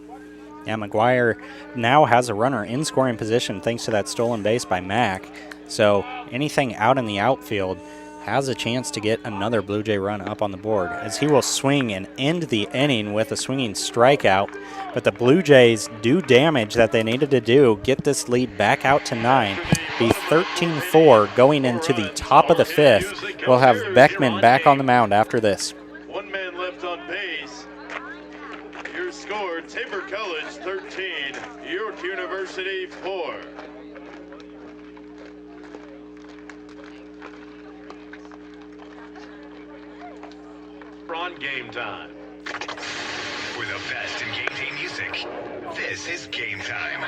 Yeah, McGuire now has a runner in scoring position thanks to that stolen base by Mack. So anything out in the outfield has a chance to get another Blue Jay run up on the board, as he will swing and end the inning with a swinging strikeout. But the Blue Jays do damage that they needed to do, get this lead back out to 9, be 13-4 going into the top of the 5th. We'll have Beckman back on the mound after this. 1 man left on base. Your score, Tabor College 13, York University 4. On Game Time. For the best in game day music, this is Game Time.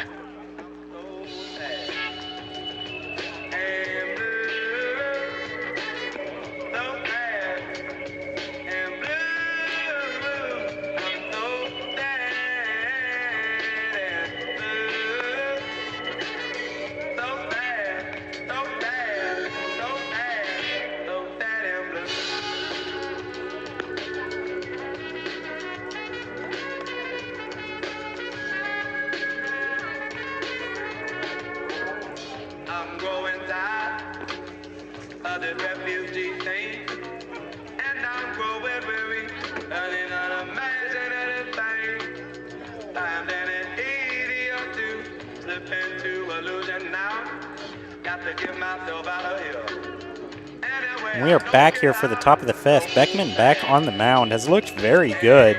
We are back here for the top of the 5th. Beckman back on the mound, has looked very good.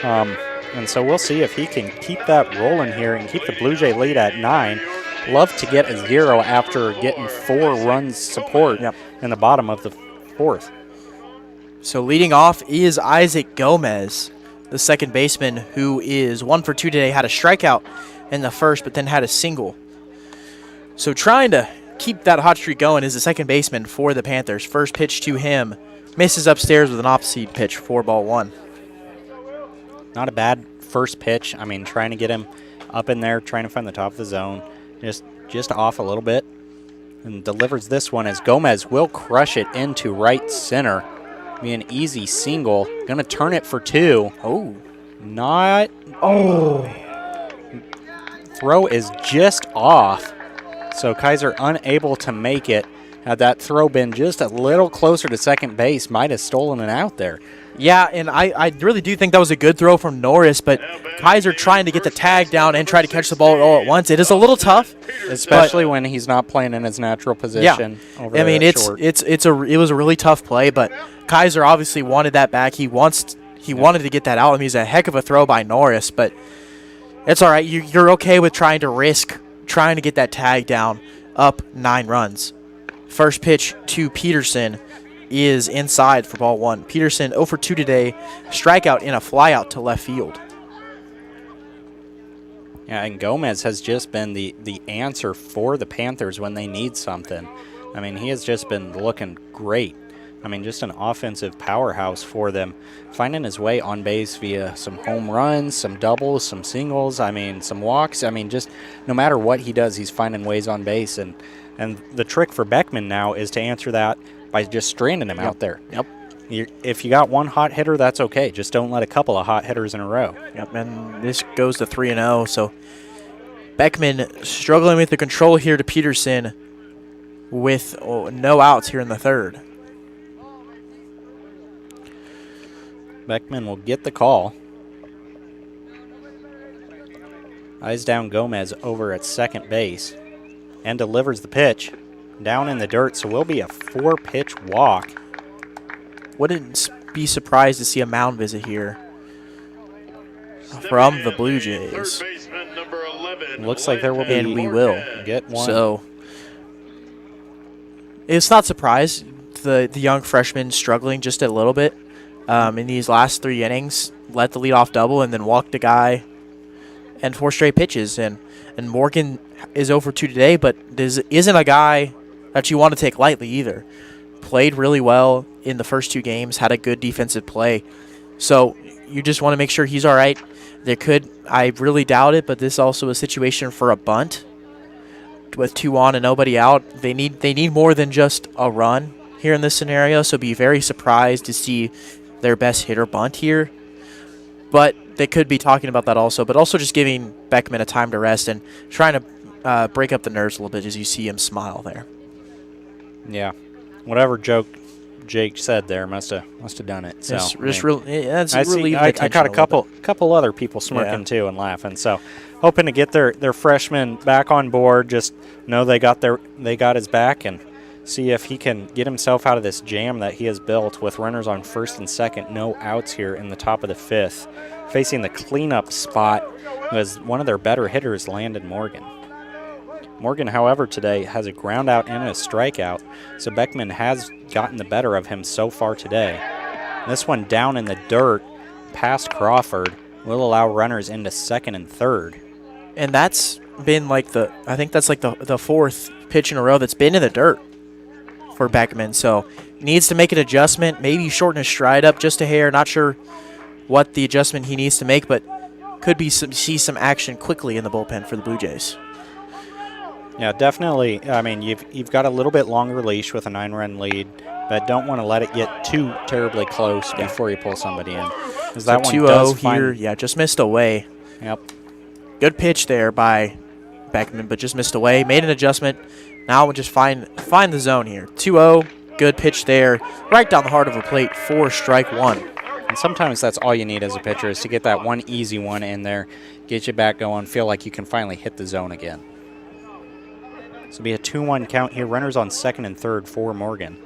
And so we'll see if he can keep that rolling here and keep the Blue Jay lead at 9. Love to get a 0 after getting 4 runs support in the bottom of the 4th. So leading off is Isaac Gomez. the second baseman, who is 1 for 2 today, had a strikeout in the first, but then had a single. So trying to keep that hot streak going is the second baseman for the Panthers. First pitch to him, misses upstairs with an off-speed pitch for ball 1. Not a bad first pitch. I mean, trying to get him up in there, trying to find the top of the zone. Just off a little bit. And delivers this one as Gomez will crush it into right center. Be an easy single. Going to turn it for 2. Oh. Not. Oh. Throw is just off. So Kaiser unable to make it. Had that throw been just a little closer to second base, might have stolen it out there. Yeah, and I really do think that was a good throw from Norris, but Kaiser trying to get the tag down and try to catch the ball all at once. It is a little tough, especially when he's not playing in his natural position. Yeah, I mean it was a really tough play, but Kaiser obviously wanted that back. He wanted to get that out. I mean, he's a heck of a throw by Norris, but it's all right. You're okay with trying to get that tag down. Up 9 runs. First pitch to Peterson is inside for ball 1. Peterson 0 for 2 today, strikeout in a flyout to left field. Yeah, and Gomez has just been the answer for the Panthers when they need something. I mean, he has just been looking great. I mean, just an offensive powerhouse for them, finding his way on base via some home runs, some doubles, some singles, I mean, some walks. I mean, just no matter what he does, he's finding ways on base. And the trick for Beckman now is to answer that by just stranding him out there. Yep. If you got one hot hitter, that's okay. Just don't let a couple of hot hitters in a row. Yep, and this goes to 3-0. So Beckman struggling with the control here to Peterson with no outs here in the third. Beckman will get the call. Eyes down Gomez over at second base and delivers the pitch down in the dirt, so will be a 4-pitch walk. Wouldn't be surprised to see a mound visit here from the Blue Jays. Looks like there will be. And we will get one. So it's not surprised the young freshman struggling just a little bit in these last 3 innings. Let the leadoff double and then walked the guy and 4 straight pitches. And Morgan is 0 for 2 today, but this isn't a guy that you want to take lightly either. Played really well in the first 2 games, had a good defensive play. So you just want to make sure he's all right. I really doubt it, but this is also a situation for a bunt with 2 on and nobody out. They need more than just a run here in this scenario, so be very surprised to see their best hitter bunt here. But they could be talking about that also, but also just giving Beckman a time to rest and trying to break up the nerves a little bit as you see him smile there. Yeah. Whatever Jake said there must have done it. So I caught a couple other people smirking too and laughing. So hoping to get their freshman back on board. Just know they got his back and see if he can get himself out of this jam that he has built with runners on first and second, no outs here in the top of the 5th. Facing the cleanup spot was one of their better hitters, Landon Morgan. Morgan, however, today has a ground out and a strikeout, so Beckman has gotten the better of him so far today. This one down in the dirt past Crawford will allow runners into second and third. And that's been like the 4th pitch in a row that's been in the dirt for Beckman, so needs to make an adjustment, maybe shorten his stride up just a hair. Not sure what the adjustment he needs to make, but could be see some action quickly in the bullpen for the Blue Jays. Yeah, definitely. I mean, you've got a little bit longer leash with a 9-run lead, but don't want to let it get too terribly close before you pull somebody in. Because that one does here, just missed away. Yep. Good pitch there by Beckman, but just missed away. Made an adjustment. Now we'll just find the zone here. 2-0, good pitch there, right down the heart of a plate for strike 1. And sometimes that's all you need as a pitcher is to get that one easy one in there, get you back going, feel like you can finally hit the zone again. So it'll be a 2-1 count here. Runners on second and third for Morgan.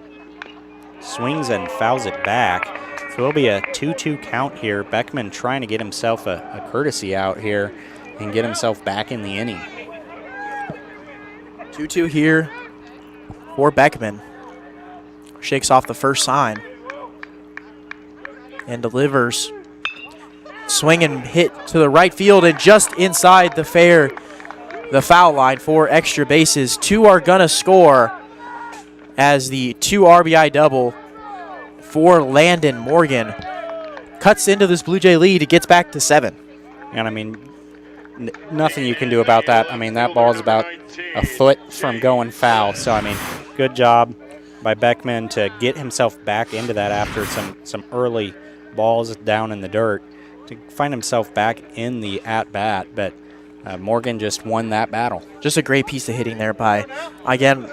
Swings and fouls it back. So it'll be a 2-2 count here. Beckman trying to get himself a courtesy out here and get himself back in the inning. 2-2 here for Beckman. Shakes off the first sign and delivers Swing and hit to the right field and just inside the foul line for extra bases. 2 are going to score as the 2 RBI double for Landon Morgan cuts into this Blue Jay lead. It gets back to 7. And I mean, nothing you can do about that. I mean, that ball is about a foot from going foul. So, I mean, good job by Beckman to get himself back into that after some early balls down in the dirt to find himself back in the at-bat. But Morgan just won that battle. Just a great piece of hitting there by, again,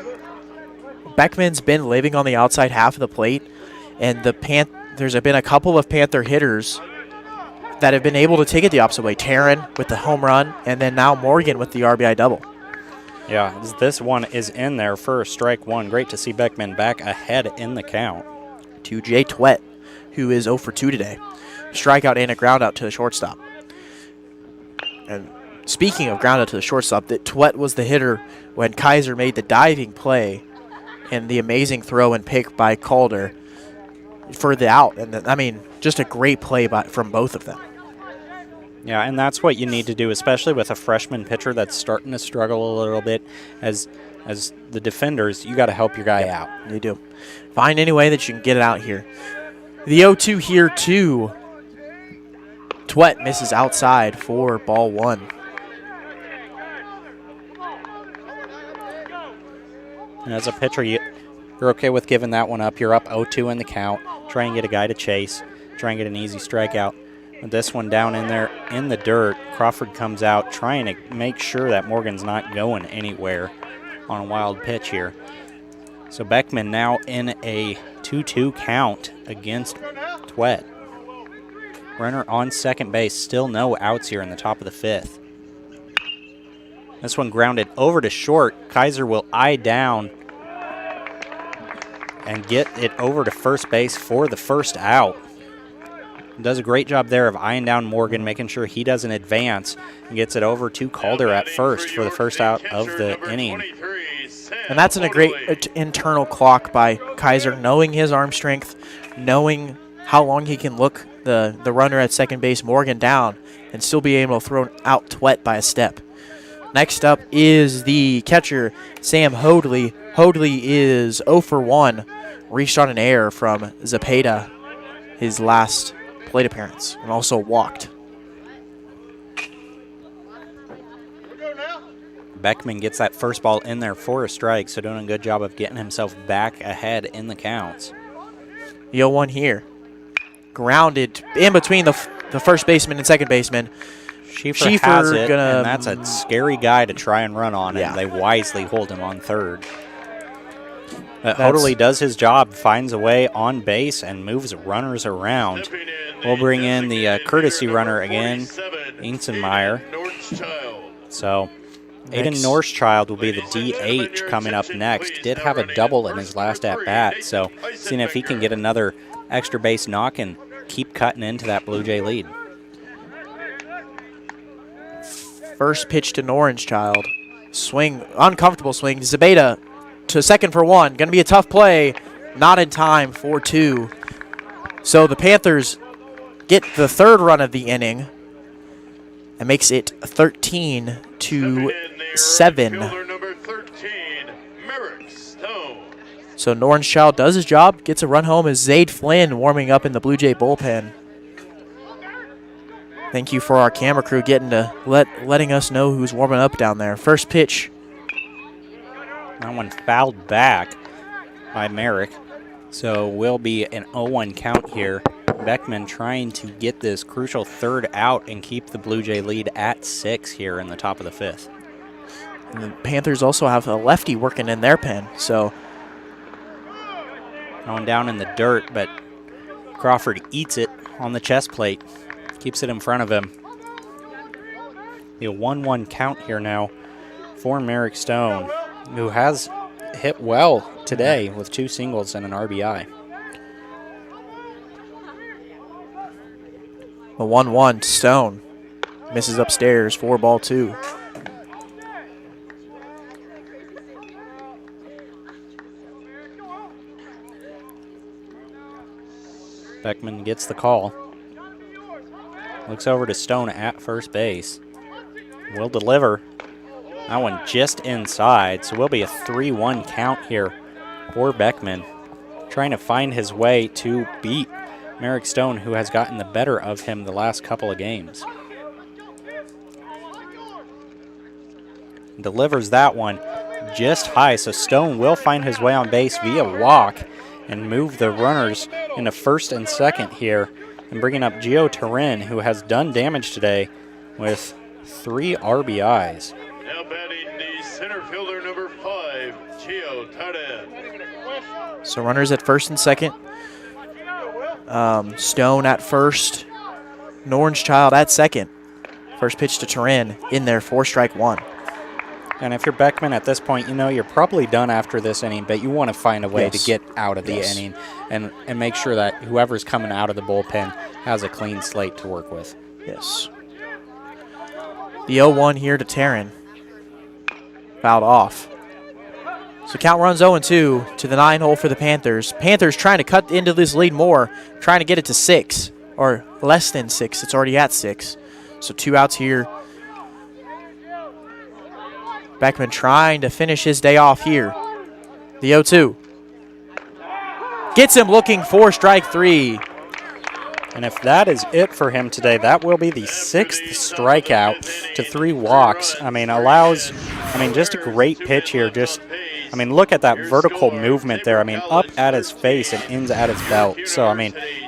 Beckman's been living on the outside half of the plate, and there's been a couple of Panther hitters that have been able to take it the opposite way. Taryn with the home run, and then now Morgan with the RBI double. Yeah, this one is in there for strike 1. Great to see Beckman back ahead in the count. To Jay Twett, who is 0 for 2 today. Strikeout and a ground out to the shortstop. And speaking of ground out to the shortstop, that Twett was the hitter when Kaiser made the diving play and the amazing throw and pick by Calder for the out. And I mean, just a great play from both of them. Yeah, and that's what you need to do, especially with a freshman pitcher that's starting to struggle a little bit. As the defenders, you got to help your guy out. You do. Find any way that you can get it out here. The 0-2 here, too. Twett misses outside for ball 1. And as a pitcher, you're okay with giving that one up. You're up 0-2 in the count. Try and get a guy to chase. Try and get an easy strikeout. With this one down in there in the dirt, Crawford comes out trying to make sure that Morgan's not going anywhere on a wild pitch here. So Beckman now in a 2-2 count against Twett. Runner on second base, still no outs here in the top of the 5th. This one grounded over to short. Kaiser will eye down and get it over to first base for the first out. Does a great job there of eyeing down Morgan, making sure he doesn't advance, and gets it over to Calder at first for the first out of the inning. And that's a great internal clock by Kaiser, knowing his arm strength, knowing how long he can look the runner at second base, Morgan, down, and still be able to throw out Twett by a step. Next up is the catcher, Sam Hoadley. Hoadley is 0 for 1, reached on an error from Zepeda, his last plate appearance, and also walked. Beckman gets that first ball in there for a strike, so doing a good job of getting himself back ahead in the counts. The 0-1 here. Grounded in between the first baseman and second baseman. Schieffer has it, and that's a scary guy to try and run on, and they wisely hold him on third. Hoadley does his job, finds a way on base, and moves runners around. We'll bring in the courtesy runner again, Insenmeyer. So Aiden Northchild will be the DH coming up next. Did have a double in his last at-bat, so seeing if he can get another extra base knock and keep cutting into that Blue Jay lead. First pitch to Northchild. Swing, uncomfortable swing. Zepeda to second for 1. Going to be a tough play. Not in time for 2. So the Panthers get the third run of the inning and makes it 13-7. So Northchild does his job, gets a run home as Zade Flynn warming up in the Blue Jay bullpen. Thank you for our camera crew getting to letting us know who's warming up down there. First pitch. That one fouled back by Merrick. So will be an 0-1 count here. Beckman trying to get this crucial third out and keep the Blue Jay lead at 6 here in the top of the 5th. And the Panthers also have a lefty working in their pen. So going down in the dirt, but Crawford eats it on the chest plate. Keeps it in front of him. The 1-1 count here now for Merrick Stone, who has hit well today with 2 singles and an RBI. The 1-1 Stone misses upstairs for ball 2. Beckman gets the call. Looks over to Stone at first base. Will deliver. That one just inside, so will be a 3-1 count here for Beckman. Trying to find his way to beat Merrick Stone, who has gotten the better of him the last couple of games. Delivers that one just high, so Stone will find his way on base via walk and move the runners into first and second here, and bringing up Gio Turin, who has done damage today with 3 RBIs. Now batting the center fielder number 5, Gio Turin. So runners at first and second. Stone at first. Nornchild at second. First pitch to Turin in there, 4-strike-1. And if you're Beckman at this point, you know you're probably done after this inning, but you want to find a way Yes. to get out of the inning and make sure that whoever's coming out of the bullpen has a clean slate to work with. Yes. The 0-1 here to Taryn. Fouled off. So count runs 0-2 to the 9 hole for the Panthers. Panthers trying to cut into this lead more, trying to get it to 6 or less than 6. It's already at 6. So 2 outs here. Beckman trying to finish his day off here. The 0-2. Gets him looking for strike 3. And if that is it for him today, that will be the 6th strikeout to 3 walks. I mean, just a great pitch here. Look at that vertical movement there. up at his face and ends at his belt. So,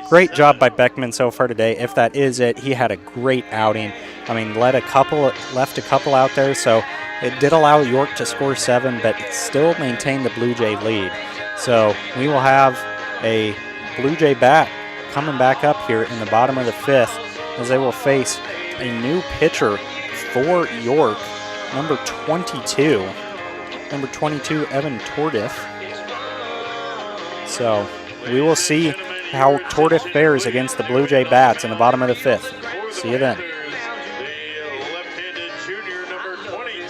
great job by Beckman so far today. If that is it, he had a great outing. Left a couple out there, so it did allow York to score 7, but it still maintained the Blue Jay lead. So we will have a Blue Jay bat coming back up here in the bottom of the 5th as they will face a new pitcher for York, number 22. Number 22, Evan Tordiff. So we will see how Tordiff fares against the Blue Jay bats in the bottom of the 5th. See you then. The left-handed junior number 22,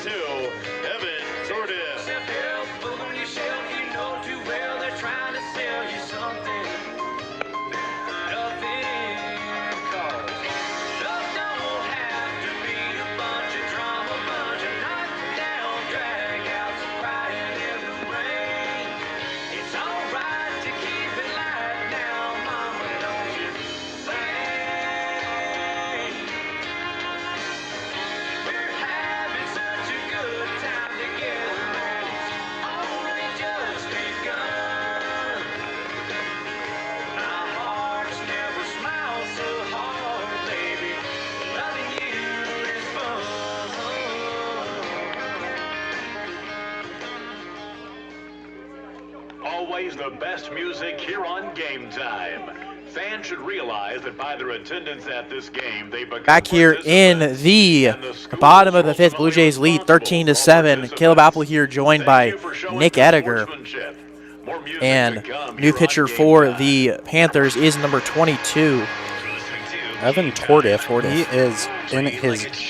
Evan Tordiff. Always the best music here on Game Time. Fans should realize that by their attendance at this game, they become Back here in the bottom of the 5th, Blue Jays lead 13-7. Caleb Apple here joined by Nick Ediger. And new pitcher for the Panthers is number 22. Evan Tordiff. He is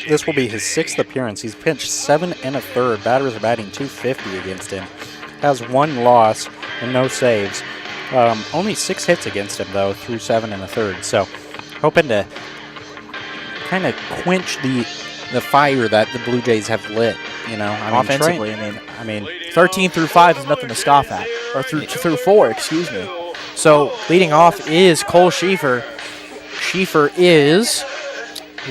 this will be his 6th appearance. He's pitched 7 1/3. Batters are batting .250 against him. Has 1 loss and no saves. Only 6 hits against him, though, through 7 1/3. So, hoping to kind of quench the fire that the Blue Jays have lit. Offensively, 13 through 5 is nothing to scoff at, or through 4, excuse me. So, leading off is Cole Schieffer. Schieffer is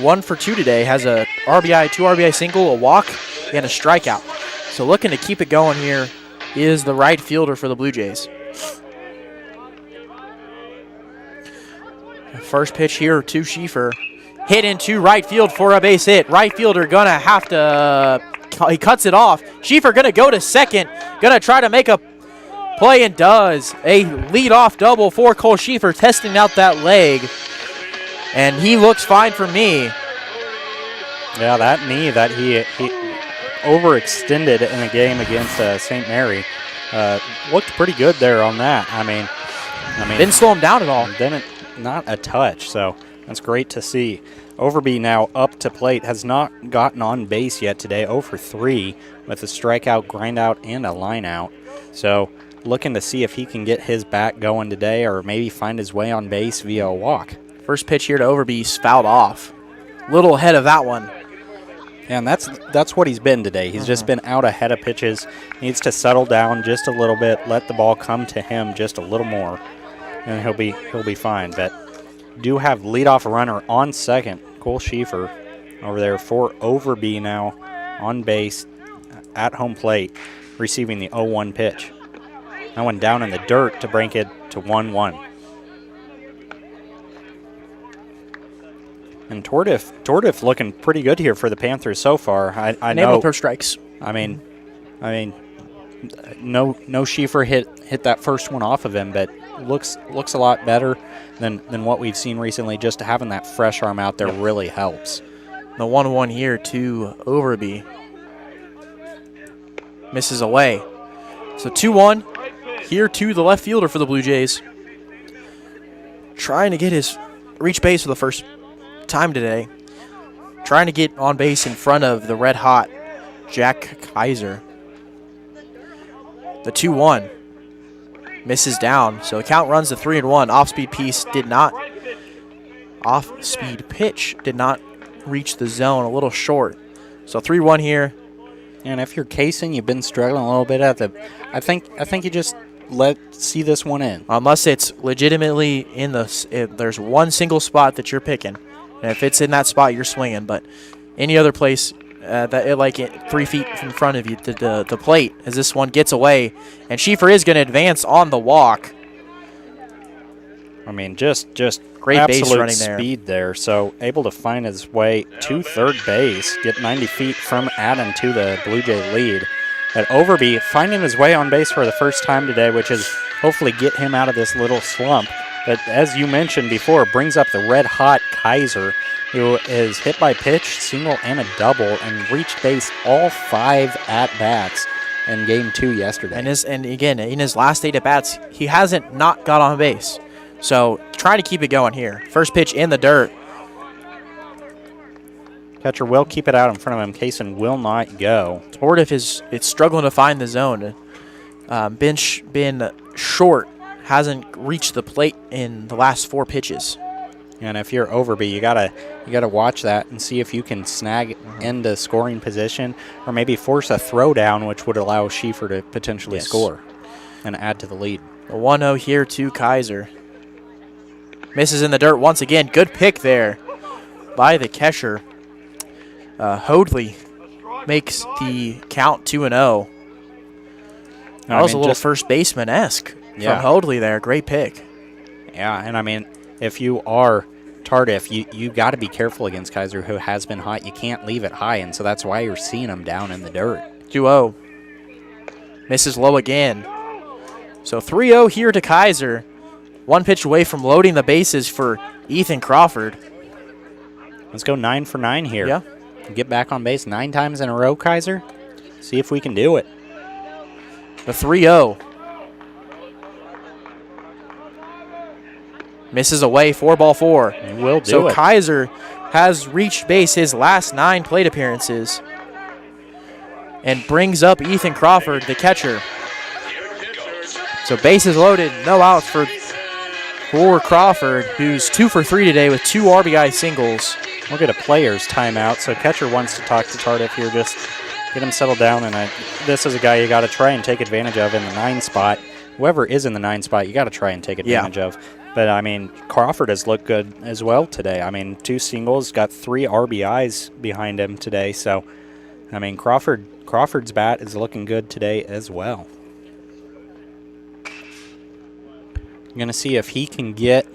1 for 2 today. Has a RBI, 2 RBI single, a walk, and a strikeout. So, looking to keep it going here is the right fielder for the Blue Jays. First pitch here to Schieffer. Hit into right field for a base hit. Right fielder gonna have to, he cuts it off. Schieffer gonna go to second, gonna try to make a play and does. A leadoff double for Cole Schieffer, testing out that leg. And he looks fine for me. Yeah, that knee that he overextended in a game against St. Mary looked pretty good there on that. Didn't slow him down at all. Not a touch, so that's great to see. Overby now up to plate, has not gotten on base yet today, 0 for 3 with a strikeout, grind out, and a line out. So looking to see if he can get his bat going today or maybe find his way on base via a walk. First pitch here to Overby, fouled off. little ahead of that one. And that's what he's been today. He's just been out ahead of pitches. Needs to settle down just a little bit, let the ball come to him just a little more, and he'll be fine. But do have leadoff runner on second, Cole Schieffer over there for Overby now on base at home plate, receiving the 0-1 pitch. That one down in the dirt to bring it to 1-1. And Tordif looking pretty good here for the Panthers so far. I know. Able to throw strikes. I mean, no Schieffer hit that first one off of him, but looks a lot better than what we've seen recently. Just having that fresh arm out there really helps. The 1-1 here to Overby. Misses away. So 2-1 here to the left fielder for the Blue Jays. Trying to get his reach base for the first time today. Trying to get on base in front of the red hot Jack Kaiser. The 2-1 misses down, so the count runs to 3-1. Off-speed pitch did not reach the zone, a little short. So 3-1 here. And if you're casing, you've been struggling a little bit at the. I think you just see this one in. Unless it's legitimately in there's one single spot that you're picking. And if it's in that spot, you're swinging. But any other place, 3 feet in front of you, the plate, as this one gets away. And Schieffer is going to advance on the walk. I mean, just great base absolute running there. Speed there. So able to find his way to third base, get 90 feet from Adam to the Blue Jay lead. At Overby finding his way on base for the first time today, which is hopefully get him out of this little slump. But as you mentioned before, brings up the red-hot Kaiser, who is hit by pitch, single, and a double, and reached base all 5 at-bats in Game 2 yesterday. And again, in his last 8 at-bats, he hasn't not got on base. So try to keep it going here. First pitch in the dirt. Catcher will keep it out in front of him. Kaysen will not go. Tordif it's struggling to find the zone. Been short. Hasn't reached the plate in the last 4 pitches. And if you're Overby, you gotta watch that and see if you can snag into scoring position, or maybe force a throwdown, which would allow Schieffer to potentially score and add to the lead. A 1-0 here to Kaiser. Misses in the dirt once again. Good pick there by the catcher. Hoadley makes the count 2-0. That was a little first baseman-esque. From Hoadley there. Great pick. Yeah, and I mean, if you are Tardif, you got to be careful against Kaiser, who has been hot. You can't leave it high, and so that's why you're seeing him down in the dirt. 2-0. Misses low again. So 3-0 here to Kaiser. 1 pitch away from loading the bases for Ethan Crawford. Let's go 9 for 9 here. Yeah. Get back on base 9 times in a row, Kaiser. See if we can do it. The 3-0. Misses away, 4-4. He will do so it. Kaiser has reached base his last 9 plate appearances and brings up Ethan Crawford, the catcher. So bases loaded, no outs for Crawford, who's 2 for 3 today with 2 RBI singles. We'll get a player's timeout, so catcher wants to talk to Tardif here, just get him settled down, and this is a guy you got to try and take advantage of in the 9 spot. Whoever is in the 9 spot, you got to try and take advantage of. But, I mean, Crawford has looked good as well today. I mean, 2 singles, got 3 RBIs behind him today. So, I mean, Crawford's bat is looking good today as well. I'm going to see if he can get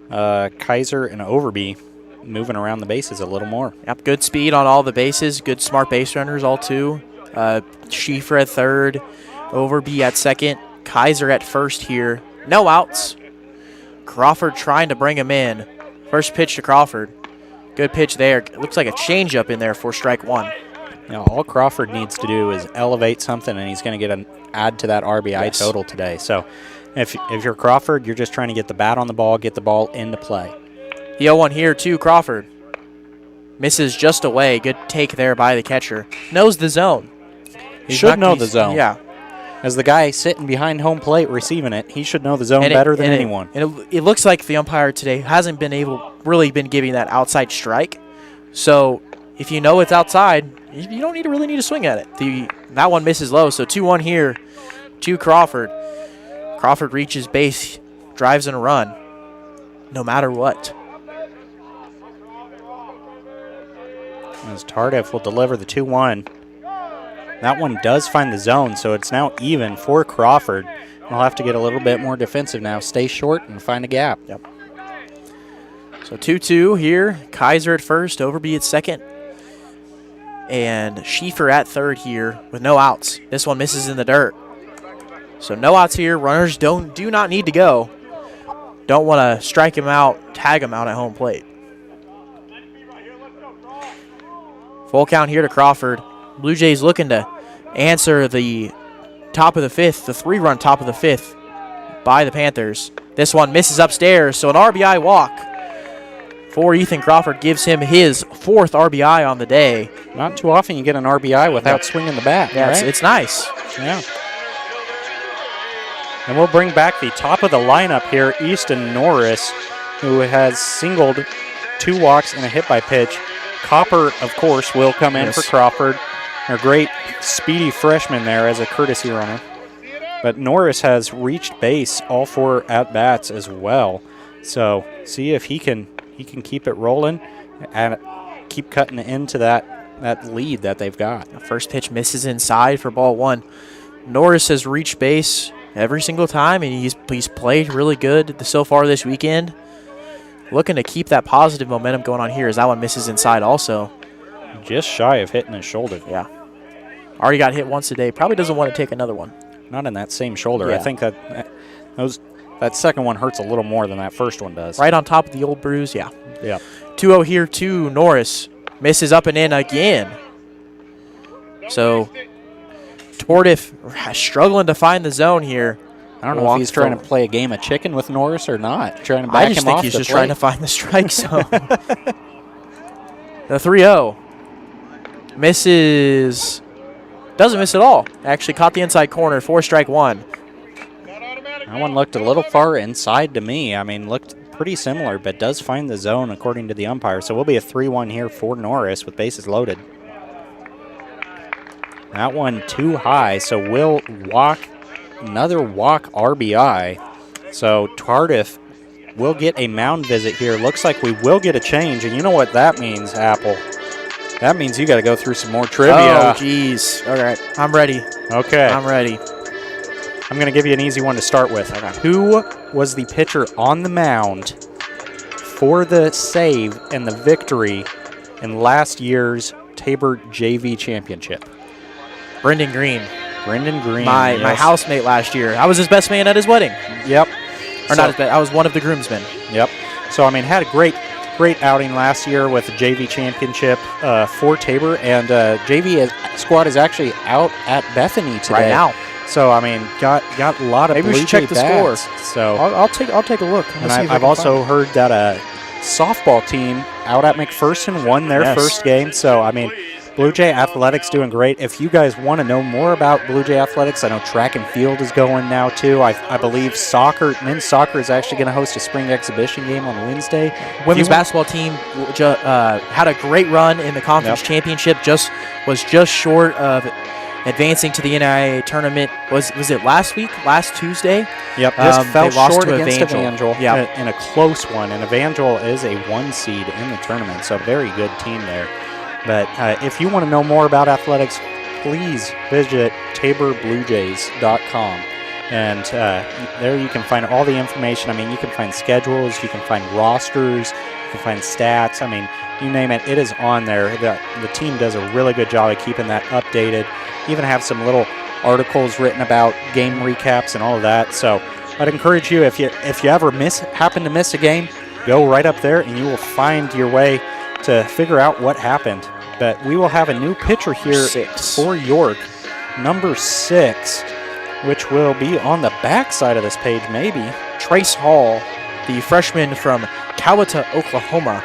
Kaiser and Overby moving around the bases a little more. Yep, good speed on all the bases. Good smart base runners, all 2. Schieffer at third, Overby at second, Kaiser at first here. No outs. Crawford trying to bring him in. First pitch to Crawford. Good pitch there. Looks like a changeup in there for strike 1. Now, all Crawford needs to do is elevate something, and he's going to get an add to that RBI total today. So if you're Crawford, you're just trying to get the bat on the ball, get the ball into play. The 0-1 here to Crawford. Misses just away. Good take there by the catcher. Knows the zone. He should know the zone. Yeah. As the guy sitting behind home plate receiving it, he should know the zone better than anyone. And it looks like the umpire today hasn't been really been giving that outside strike. So if you know it's outside, you don't really need to swing at it. That one misses low, so 2-1 here to Crawford. Crawford reaches base, drives in a run, no matter what. As Tardif will deliver the 2-1. That one does find the zone, so it's now even for Crawford. They'll have to get a little bit more defensive now, stay short and find a gap. Yep. So 2-2 here. Kaiser at first, Overby at second. And Schieffer at third here with no outs. This one misses in the dirt. So no outs here. Runners do not need to go. Don't want to strike him out, tag him out at home plate. Full count here to Crawford. Blue Jays looking to answer the top of the fifth, the 3-run top of the fifth by the Panthers. This one misses upstairs, so an RBI walk for Ethan Crawford gives him his 4th RBI on the day. Not too often you get an RBI without swinging the bat. Yeah, right? it's nice. Yeah. And we'll bring back the top of the lineup here, Easton Norris, who has singled 2 walks and a hit by pitch. Copper, of course, will come in for Crawford. A great speedy freshman there as a courtesy runner. But Norris has reached base all 4 at-bats as well. So see if he can keep it rolling and keep cutting into that lead that they've got. The first pitch misses inside for ball 1. Norris has reached base every single time, and he's played really good so far this weekend. Looking to keep that positive momentum going on here as that one misses inside also. Just shy of hitting his shoulder. Yeah. Already got hit once today. Probably doesn't want to take another one. Not in that same shoulder. Yeah. I think that second one hurts a little more than that first one does. Right on top of the old bruise, yeah. Yeah. 2-0 here to Norris. Misses up and in again. So Tardif struggling to find the zone here. I don't know if he's trying to play a game of chicken with Norris or not. Trying to back I just him think off he's the just plate. trying to find the strike zone. The 3-0. Misses. Doesn't miss at all. Actually caught the inside corner. 4-strike-1. That one looked a little far inside to me. I mean, looked pretty similar, but does find the zone according to the umpire. So we'll be a 3-1 here for Norris with bases loaded. That one too high, so we'll walk. Another walk RBI. So Tardif will get a mound visit here. Looks like we will get a change, and you know what that means, Apple. That means you got to go through some more trivia. Oh, jeez. All right. I'm ready. Okay. I'm ready. I'm going to give you an easy one to start with. Okay. Who was the pitcher on the mound for the save and the victory in last year's Tabor JV Championship? Brendan Green. Brendan Green. My yes. housemate last year. I was his best man at his wedding. Yep. Or not his best. I was one of the groomsmen. Yep. So, I mean, had a great outing last year with the JV Championship for Tabor. And JV squad is actually out at Bethany today. Right now. So, I mean, got a lot of Maybe we Blue should check Jay the bats. score. So I'll take a look. And I've also heard that a softball team out at McPherson won their first game. So, I mean, Blue Jay Athletics doing great. If you guys want to know more about Blue Jay Athletics, I know track and field is going now too. I believe men's soccer is actually going to host a spring exhibition game on Wednesday. Women's basketball team had a great run in the conference championship. Was just short of advancing to the NIA tournament. Was it last week? Last Tuesday? Yep. Just fell short to against Evangel. Yeah. In a close one. And Evangel is a 1 seed in the tournament, so very good team there. But if you want to know more about athletics, please visit TaborBlueJays.com. And there you can find all the information. I mean, you can find schedules, you can find rosters, you can find stats. I mean, you name it, it is on there. The team does a really good job of keeping that updated. Even have some little articles written about game recaps and all of that. So I'd encourage you, if you ever happen to miss a game, go right up there and you will find your way to figure out what happened. But we will have a new pitcher here for York, number 6, which will be on the back side of this page maybe. Trace Hall, the freshman from Coweta, Oklahoma,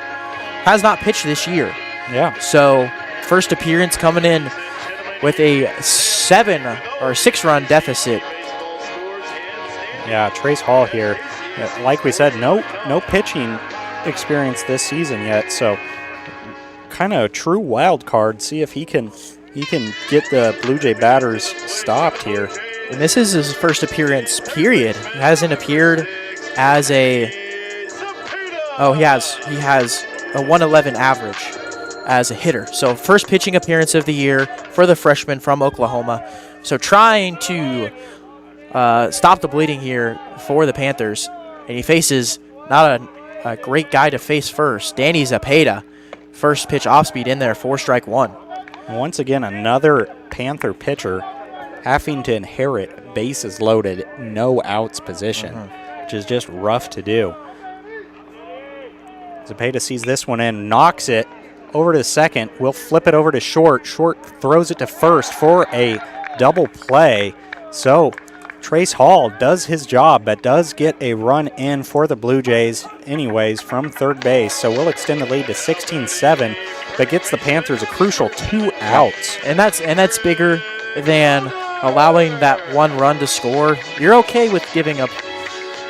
has not pitched this year. Yeah. So first appearance coming in with a 6-run deficit. Yeah, Trace Hall here. Like we said, no pitching experience this season yet, so kind of a true wild card. See if he can get the Blue Jay batters stopped here. And this is his first appearance, period. He hasn't appeared as a... Oh, he has a 111 average as a hitter. So first pitching appearance of the year for the freshman from Oklahoma. So trying to stop the bleeding here for the Panthers. And he faces not a great guy to face first. Danny Zepeda. First pitch off speed in there, 4-strike 1. Once again, another Panther pitcher having to inherit bases loaded, no outs position, which is just rough to do. Zepeda sees this one in, knocks it over to second. We'll flip it over to short. Short throws it to first for a double play. So Trace Hall does his job, but does get a run in for the Blue Jays anyways from third base. So we'll extend the lead to 16-7, but gets the Panthers a crucial 2 outs. And that's bigger than allowing that 1 run to score. You're okay with giving up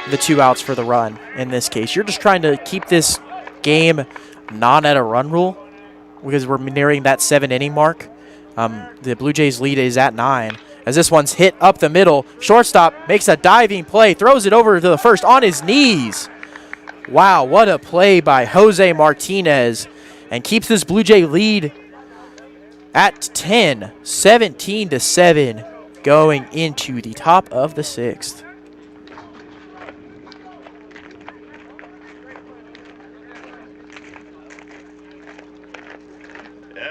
the 2 outs for the run in this case. You're just trying to keep this game not at a run rule because we're nearing that 7-inning mark. The Blue Jays lead is at 9. As this one's hit up the middle, shortstop makes a diving play, throws it over to the first on his knees. Wow, what a play by Jose Martinez, and keeps this Blue Jay lead at 10, 17-7, going into the top of the 6th.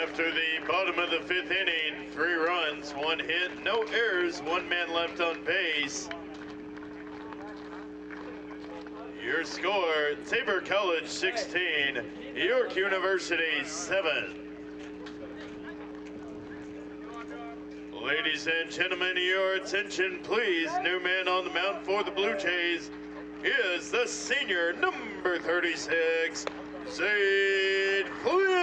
After the bottom of the 5th inning, 3 runs, 1 hit, no errors, 1 man left on base. Your score, Tabor College 16, York University 7. Ladies and gentlemen, your attention please. New man on the mound for the Blue Jays is the senior number 36, Zade Flynn.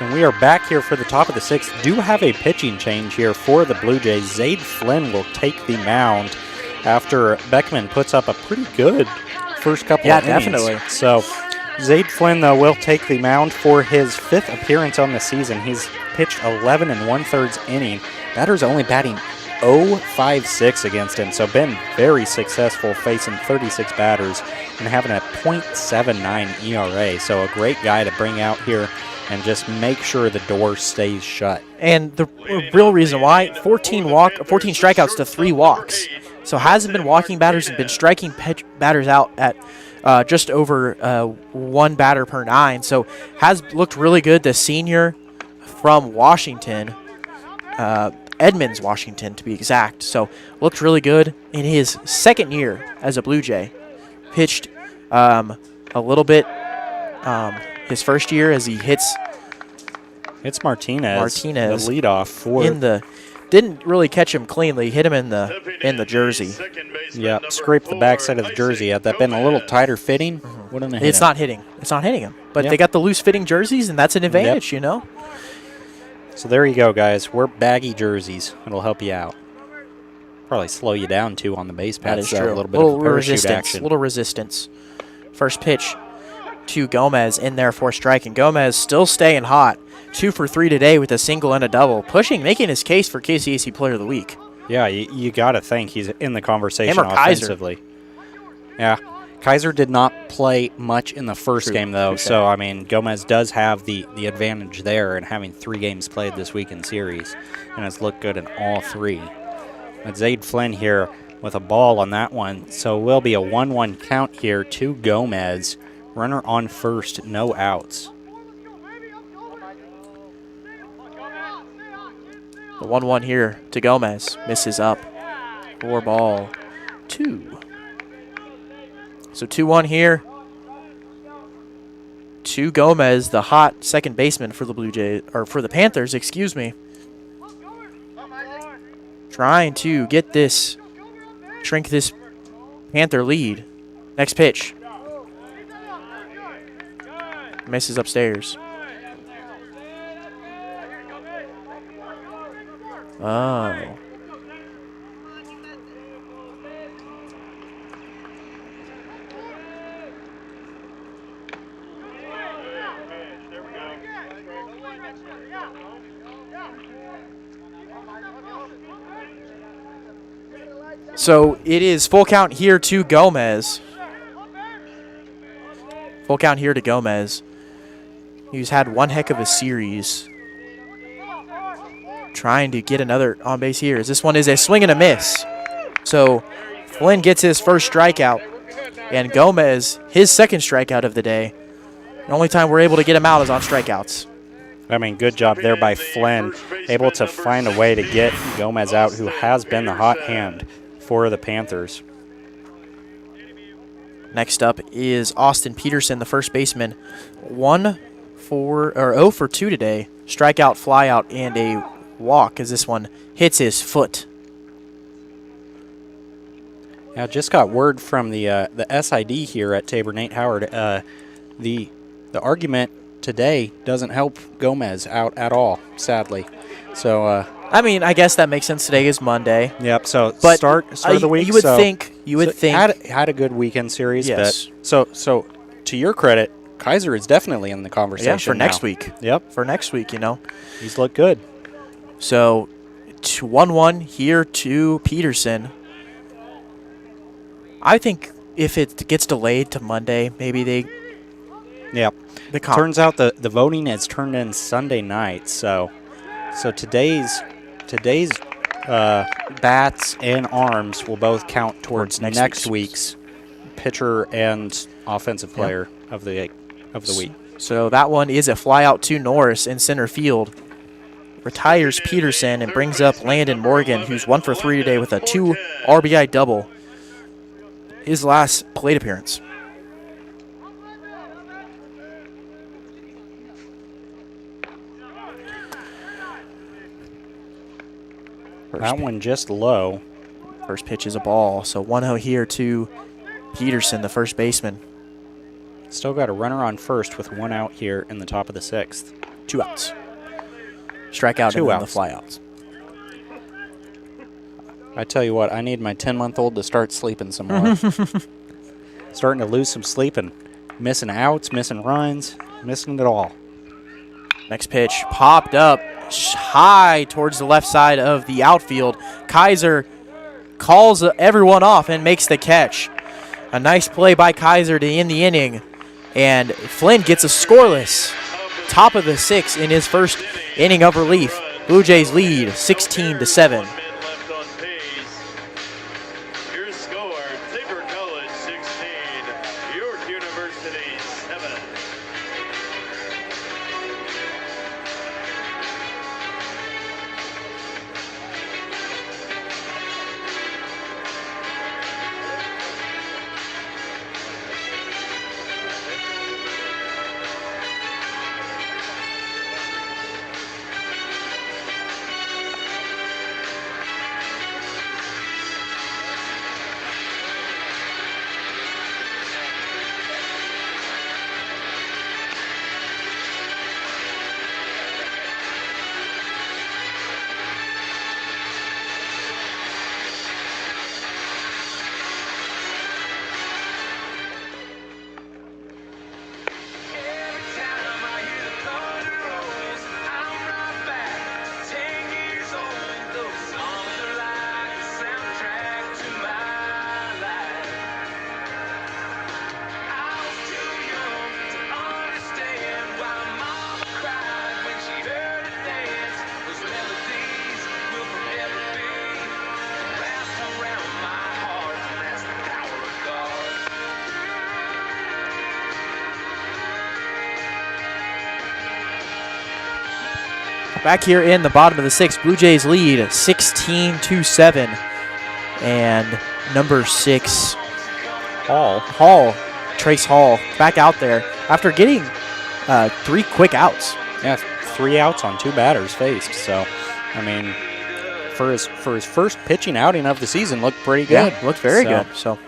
And we are back here for the top of the 6th. Do have a pitching change here for the Blue Jays. Zade Flynn will take the mound after Beckman puts up a pretty good first couple of innings. Definitely. So Zade Flynn, though, will take the mound for his 5th appearance on the season. He's pitched 11 1/3 inning. Batter's only batting .056 against him, so been very successful facing 36 batters and having a .79 ERA. So a great guy to bring out here and just make sure the door stays shut. And the real reason why, 14 strikeouts to 3 walks. So hasn't been walking batters and been striking batters out at just over 1 batter per 9. So has looked really good. The senior from Washington, Edmonds, Washington to be exact. So looked really good in his 2nd year as a Blue Jay. Pitched a little bit his 1st year as he hits Martinez, the leadoff for didn't really catch him cleanly. Hit him in the jersey. Yeah, scraped the backside of the jersey. Had that been a little tighter fitting, wouldn't have hit It's him. not hitting. It's not hitting him. But they got the loose fitting jerseys, and that's an advantage, you know. So there you go, guys. Wear baggy jerseys. It'll help you out. Probably slow you down too on the base pads. That is true. A little bit of parachute resistance. action. Little resistance. First pitch to Gomez in there for strike, and Gomez still staying hot. 2 for 3 today with a single and a double, making his case for KCAC Player of the Week. Yeah, you got to think he's in the conversation Him or Kaiser. offensively. Yeah, Kaiser did not play much in the first game though, so I mean Gomez does have the advantage there in having 3 games played this week in series, and has looked good in all 3. But Zade Flynn here with a ball on that one, so it will be a 1-1 count here to Gomez. Runner on first, no outs. The 1-1 here to Gomez. Misses up. 4-2. So 2-1 here to Gomez, the hot second baseman for the Blue Jays, or for the Panthers, excuse me. Trying to get this, shrink this Panther lead. Next pitch. Misses upstairs. Oh. So it is full count here to Gomez. Full count here to Gomez. He's had one heck of a series. Trying to get another on base here. As this one is a swing and a miss. So Flynn gets his first strikeout. And Gomez, his second strikeout of the day. The only time we're able to get him out is on strikeouts. I mean, good job there by Flynn. Able to find a way to get Gomez out, who has been the hot hand for the Panthers. Next up is Austin Peterson, the first baseman. 0 for 2 today. Strikeout, flyout, and a walk as this one hits his foot. Now, just got word from the SID here at Tabor, Nate Howard. The argument today doesn't help Gomez out at all, sadly. So, I mean, I guess that makes sense. Today is Monday. Yep. So But start of the week. You would think. Had a good weekend series. Yes. But so to your credit, Kaiser is definitely in the conversation. Yeah, for next now. week. Yep. For next week, you know. He's looked good. So 1-1 here to Peterson. I think if it gets delayed to Monday, maybe they. Yep. Turns out the voting is turned in Sunday night. So today's bats and arms will both count towards next week's pitcher and offensive player of the week. So that one is a flyout to Norris in center field. Retires Peterson and brings up Landon Morgan, who's 1 for 3 today with a 2 RBI double. His last plate appearance. That one just low. First pitch is a ball. So 1-0 here to Peterson, the first baseman. Still got a runner on first with 1 out here in the top of the 6th. 2 outs. Strikeout and then the flyouts. I tell you what, I need my 10-month-old to start sleeping some more. Starting to lose some sleep and missing outs, missing runs, missing it all. Next pitch popped up high towards the left side of the outfield. Kaiser calls everyone off and makes the catch. A nice play by Kaiser to end the inning. And Flynn gets a scoreless top of the 6th in his first inning of relief. Blue Jays lead 16-7. Your score, Tabor College 16, York University 7. back here in the bottom of the 6th. Blue Jays lead 16-7. And number 6, Trace Hall, back out there after getting 3 quick outs. Yeah, 3 outs on 2 batters faced. So, I mean, for his first pitching outing of the season, looked pretty good. Yeah, looked very good. So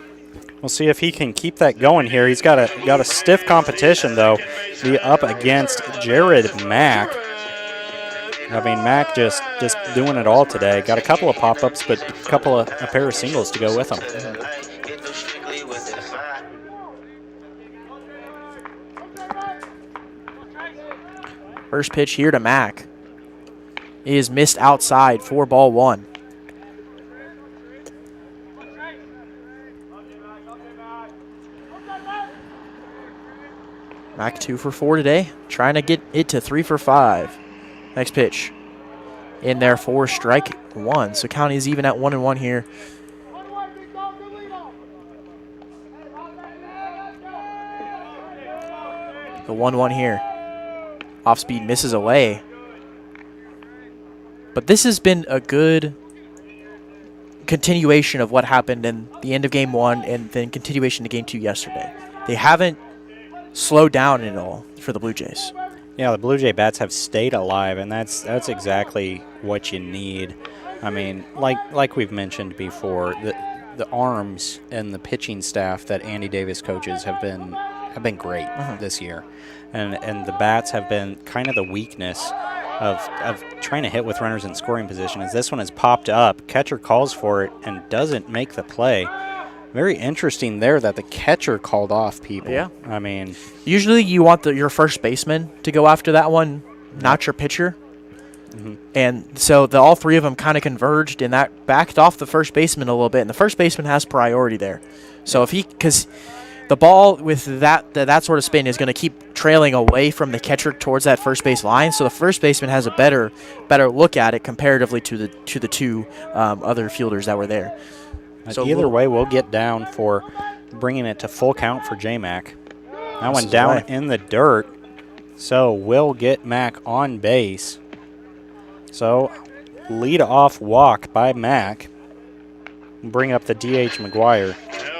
we'll see if he can keep that going here. He's got a stiff competition though. Be up against Jared Mack. I mean, Mack just doing it all today. Got a couple of pop-ups, but a pair of singles to go with him. first pitch here to Mack is missed outside for ball 1. Mack 2 for 4 today, trying to get it to 3 for 5. Next pitch in there for strike 1. So County is even at 1-1 here. The 1-1 here. Off speed misses away. But this has been a good continuation of what happened in the end of game 1 and then continuation to game 2 yesterday. They haven't slowed down at all for the Blue Jays. Yeah, the Blue Jay bats have stayed alive, and that's exactly what you need. I mean, like we've mentioned before, the arms and the pitching staff that Andy Davis coaches have been great this year, and the bats have been kind of the weakness of trying to hit with runners in scoring position. As this one has popped up, catcher calls for it and doesn't make the play. Very interesting there that the catcher called off people. Yeah. I mean, usually you want your first baseman to go after that one, not your pitcher. And so all 3 of them kind of converged, and that backed off the first baseman a little bit, and the first baseman has priority there. So because the ball with that sort of spin is going to keep trailing away from the catcher towards that first base line, so the first baseman has a better look at it comparatively to the 2 other fielders that were there. So either way, we'll get down for bringing it to full count for J-Mac. That one down in the dirt, so we'll get Mac on base. So lead-off walk by Mac. Bring up the DH McGuire.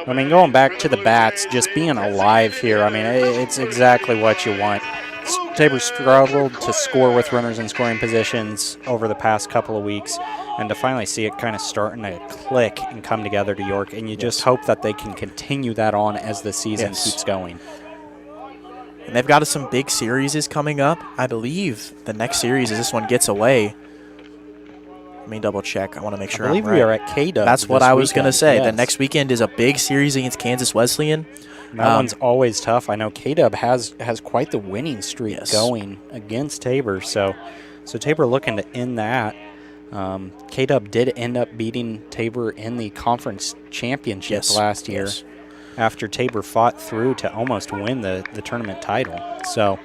I mean, going back to the bats, just being alive here, I mean, it's exactly what you want. Tabor struggled to score with runners in scoring positions over the past couple of weeks, and to finally see it kind of starting to click and come together to York, and you just hope that they can continue that on as the season keeps going. And they've got some big series coming up. I believe the next series is this one gets away. Let me double check. I want to make sure I believe I'm right. we are at K-Dub. That's what I was going to say. Yes. The next weekend is a big series against Kansas Wesleyan. That one's always tough. I know K-Dub has quite the winning streak going against Tabor. So Tabor looking to end that. K-Dub did end up beating Tabor in the conference championship last year after Tabor fought through to almost win the tournament title. So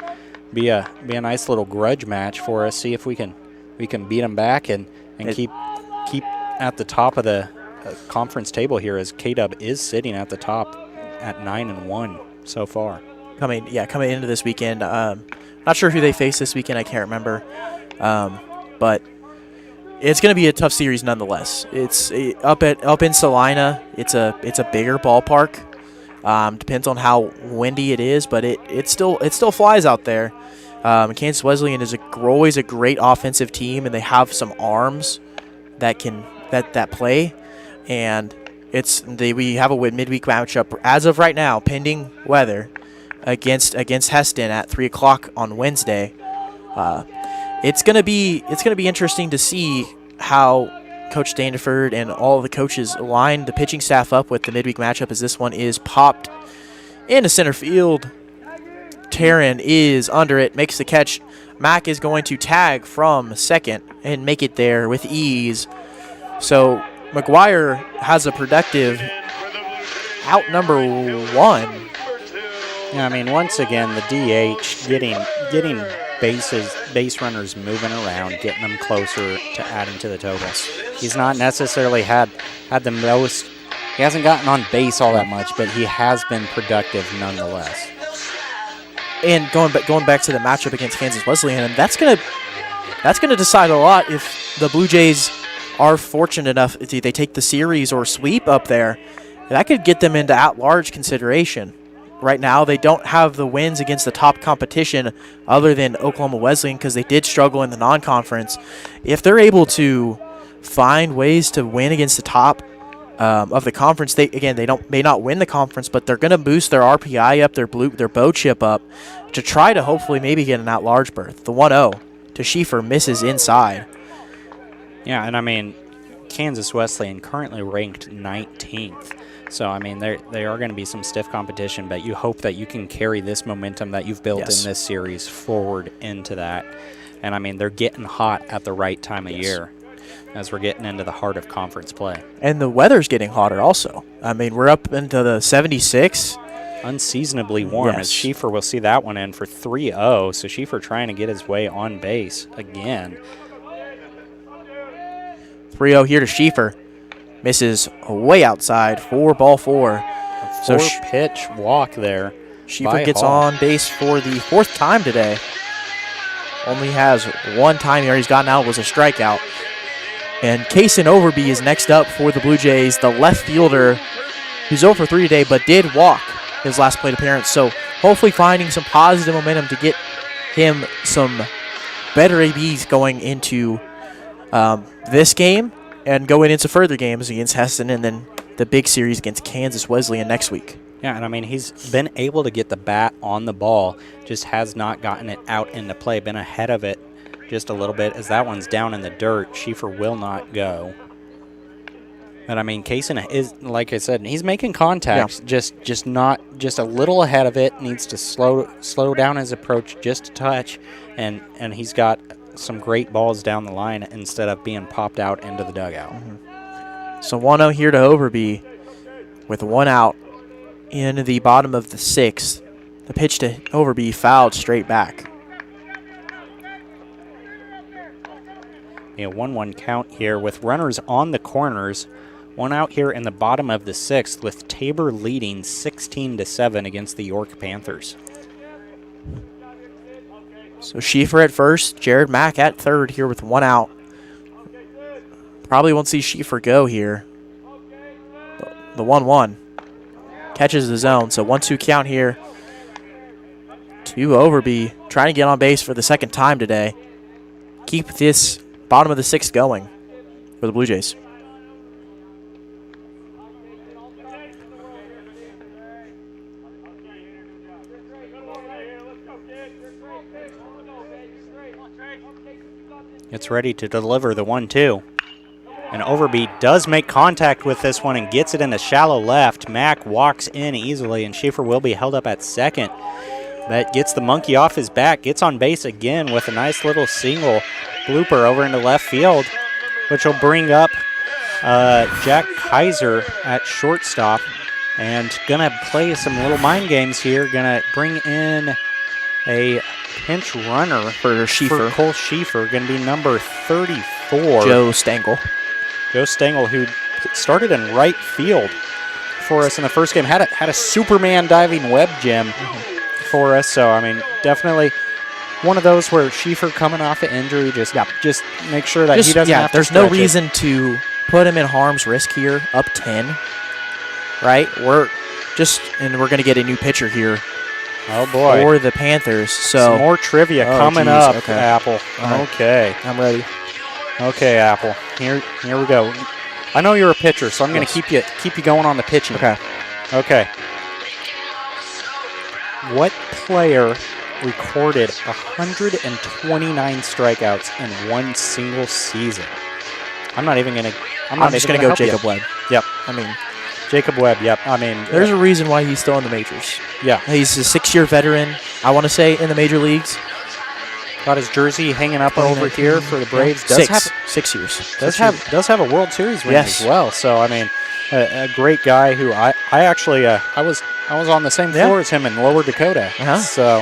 be a nice little grudge match for us. See if we can beat them back and keep at the top of the conference table here, as K-Dub is sitting at the top at 9-1 so far. Coming into this weekend. Not sure who they face this weekend. I can't remember. But it's going to be a tough series nonetheless. It's up in Salina. It's a bigger ballpark. Depends on how windy it is, but it still flies out there. Kansas Wesleyan is always a great offensive team, and they have some arms that play, and we have a midweek matchup as of right now, pending weather, against Heston at 3:00 on Wednesday. It's gonna be interesting to see how Coach Standiford and all the coaches line the pitching staff up with the midweek matchup, as this one is popped into center field. Taryn is under it, makes the catch. Mack is going to tag from second and make it there with ease. So McGuire has a productive out number 1. Yeah, I mean, once again, the DH getting base runners moving around, getting them closer to adding to the total. He's not necessarily had the most. He hasn't gotten on base all that much, but he has been productive nonetheless. And going back to the matchup against Kansas Wesleyan, and that's gonna that's going to decide a lot if the Blue Jays are fortunate enough, if they take the series or sweep up there. That could get them into at-large consideration. Right now, they don't have the wins against the top competition other than Oklahoma Wesleyan because they did struggle in the non-conference. If they're able to find ways to win against the top of the conference, they may not win the conference, but they're going to boost their RPI up, their bow chip up to try to hopefully maybe get an at-large berth. The 1-0 to Schieffer misses inside. Yeah, and I mean, Kansas Wesleyan currently ranked 19th. So, I mean, they are going to be some stiff competition, but you hope that you can carry this momentum that you've built in this series forward into that. And, I mean, they're getting hot at the right time of year as we're getting into the heart of conference play. And the weather's getting hotter also. I mean, we're up into the 76. Unseasonably warm as Schieffer will see that one in for 3-0. So, Schieffer trying to get his way on base again. 3-0 here to Schieffer. Misses way outside for ball 4. So pitch walk there. Schieffer gets on base for the 4th time today. Only has one time here he's gotten out was a strikeout. And Kaysen Overby is next up for the Blue Jays, the left fielder who's 0 for 3 today but did walk his last plate appearance. So hopefully finding some positive momentum to get him some better ABs going into this game and going into further games against Heston and then the big series against Kansas Wesleyan next week. Yeah, and I mean, he's been able to get the bat on the ball, just has not gotten it out into play, been ahead of it just a little bit. As that one's down in the dirt, Schieffer will not go. But I mean, Kaysen is, like I said, he's making contacts, just a little ahead of it, needs to slow down his approach just a touch, and he's got some great balls down the line instead of being popped out into the dugout. So 1-0 here to Overby with 1 out in the bottom of the 6th. The pitch to Overby fouled straight back. A 1-1 count here with runners on the corners. 1 out here in the bottom of the 6th with Tabor leading 16-7 against the York Panthers. So Schieffer at first, Jared Mack at third here with 1 out. Probably won't see Schieffer go here. The 1-1 catches the zone. So 1-2 count here to Overby, trying to get on base for the 2nd time today. Keep this bottom of the 6th going for the Blue Jays. It's ready to deliver the 1-2. And Overby does make contact with this one and gets it into shallow left. Mack walks in easily, and Schieffer will be held up at second. That gets the monkey off his back, gets on base again with a nice little single blooper over into left field, which will bring up Jack Kaiser at shortstop. And going to play some little mind games here. Going to bring in a pinch runner for Cole Schieffer, going to be number 34. Joe Stengel. Joe Stengel, who started in right field for us in the first game, had a Superman diving web gem for us. So, I mean, definitely one of those where Schieffer coming off an injury, just make sure that he doesn't have to there's no reason to put him in harm's risk here, up 10, right? We're going to get a new pitcher here. Oh, boy. For the Panthers. So some more trivia coming up, okay. Apple. Right. Okay. I'm ready. Okay, Apple. Here we go. I know you're a pitcher, so I'm going to keep you going on the pitching. Okay. What player recorded 129 strikeouts in one single season? I'm just going to go Jacob Webb. Yep. Jacob Webb, yep. There's a reason why he's still in the majors. Yeah. He's a 6-year veteran, I want to say, in the major leagues. Got his jersey hanging up over here for the Braves. 6 years. Does have a World Series ring as well. So, a great guy who I actually I was on the same floor as him in Lower Dakota. So,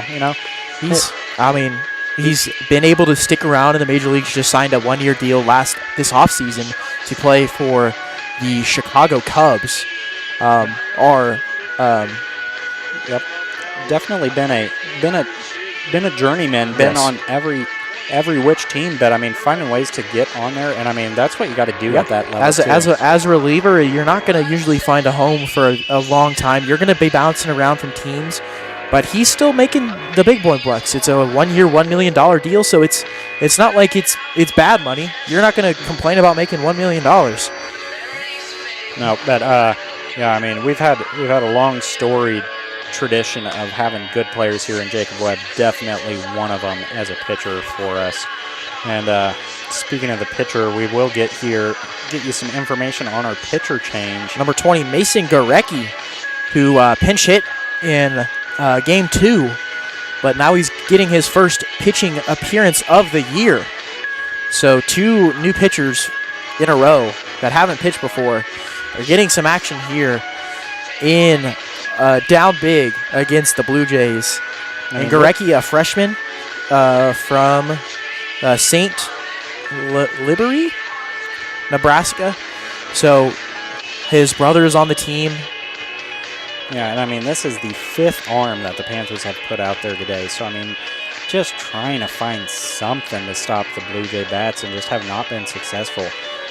he's been able to stick around in the major leagues. Just signed a 1-year deal this offseason to play for the Chicago Cubs. Definitely been a journeyman. Been on every every which team, but I mean, finding ways to get on there, and I mean, that's what you got to do at that level. As a reliever, you're not going to usually find a home for a long time. You're going to be bouncing around from teams, but he's still making the big boy bucks. It's a 1-year, $1 million deal, so it's not like it's bad money. You're not going to complain about making $1 million. No, but yeah, I mean, we've had a long storied tradition of having good players here, and Jacob Webb definitely one of them as a pitcher for us. And speaking of the pitcher, we will get you some information on our pitcher change. Number 20, Mason Gorecki, who pinch hit in Game 2, but now he's getting his first pitching appearance of the year. So 2 new pitchers in a row that haven't pitched before are getting some action here in down big against the Blue Jays. And Gorecki, a freshman from St. Liberty, Nebraska. So his brother is on the team. Yeah, and I mean, this is the 5th arm that the Panthers have put out there today. So, I mean, just trying to find something to stop the Blue Jay bats and just have not been successful.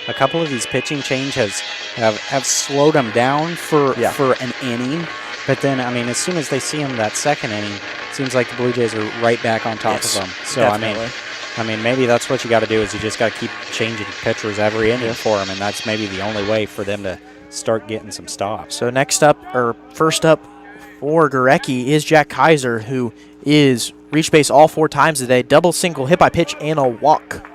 A couple of these pitching changes have slowed them down for an inning. But then, I mean, as soon as they see him that second inning, it seems like the Blue Jays are right back on top of them. So, definitely. I mean, maybe that's what you got to do is you just got to keep changing pitchers every inning for them, and that's maybe the only way for them to start getting some stops. So first up for Gorecki is Jack Kaiser, who is reached base all 4 times today, double, single, hit by pitch, and a walk.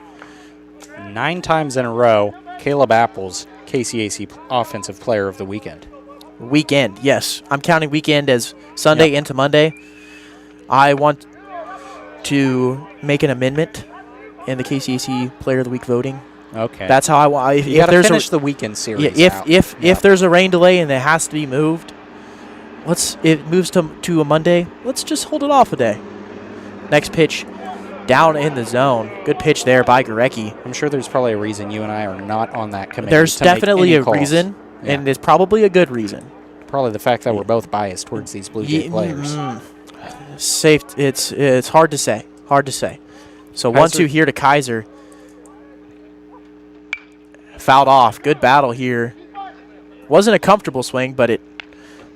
9 times in a row, Caleb Apples, KCAC Offensive Player of the Weekend. Weekend, yes. I'm counting weekend as Sunday into Monday. I want to make an amendment in the KCAC Player of the Week voting. Okay. That's how I want. You got to finish the weekend series. If there's a rain delay and it has to be moved, it moves to a Monday. Let's just hold it off a day. Next pitch, down in the zone. Good pitch there by Gorecki. I'm sure there's probably a reason you and I are not on that committee. There's definitely a reason, and it's probably a good reason. Probably the fact that we're both biased towards these Blue Jay players. Safe. It's hard to say. Hard to say. So 1-2 here to Kaiser. Fouled off. Good battle here. Wasn't a comfortable swing, but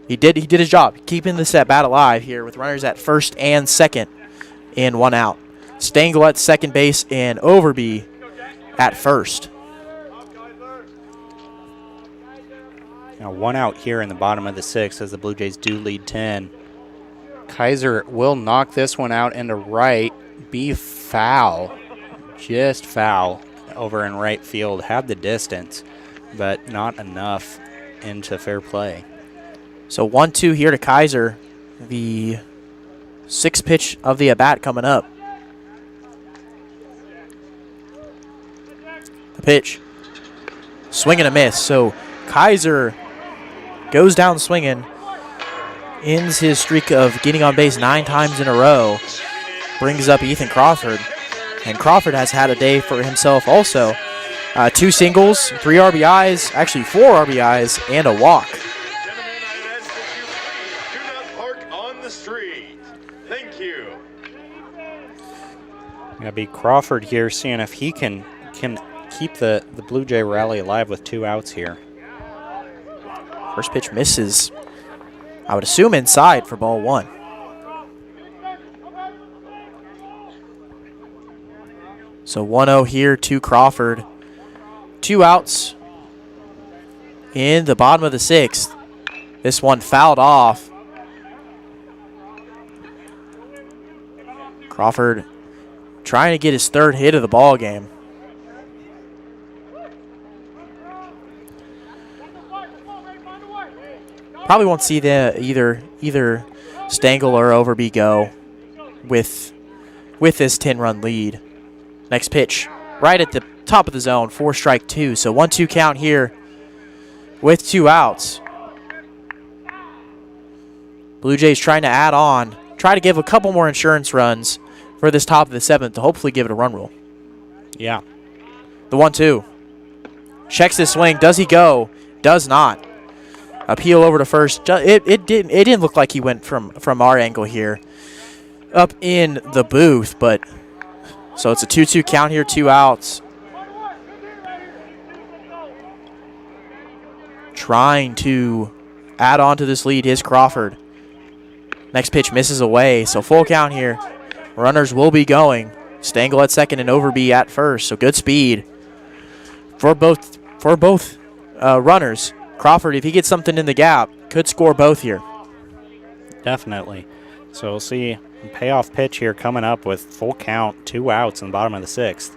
he did his job, keeping the bat alive here with runners at first and second and 1 out. Stengel at second base and Overby at first. Now 1 out here in the bottom of the 6th as the Blue Jays do lead 10. Kaiser will knock this one out into right. Be foul. Just foul over in right field. Had the distance, but not enough into fair play. So 1-2 here to Kaiser. The 6th pitch of the at-bat coming up. The pitch. Swing and a miss. So Kaiser goes down swinging. Ends his streak of getting on base 9 times in a row. Brings up Ethan Crawford. And Crawford has had a day for himself also. 2 singles, 3 RBIs, actually 4 RBIs, and a walk. Gentlemen, I'd ask that you please do not park on the street. Thank you. Gonna be Crawford here, seeing if he can keep the Blue Jay rally alive with 2 outs here. First pitch misses. I would assume inside for ball 1. So 1-0 here to Crawford. 2 outs in the bottom of the 6th. This one fouled off. Crawford trying to get his 3rd hit of the ball game. Probably won't see either Stengel or Overby go with this 10-run lead. Next pitch, right at the top of the zone, 4 strike 2. So 1-2 count here with 2 outs. Blue Jays trying to add on, try to give a couple more insurance runs for this top of the 7th to hopefully give it a run rule. Yeah. The 1-2. Checks his swing. Does he go? Does not. Appeal over to first. It didn't look like he went from our angle here up in the booth, but So it's a 2-2 count here, 2 outs. Trying to add on to this lead is Crawford. Next pitch misses away, so full count here. Runners will be going. Stengel at second and Overby at first, so good speed for both runners. Crawford, if he gets something in the gap, could score both here. Definitely. So we'll see a payoff pitch here coming up with full count, 2 outs in the bottom of the 6th.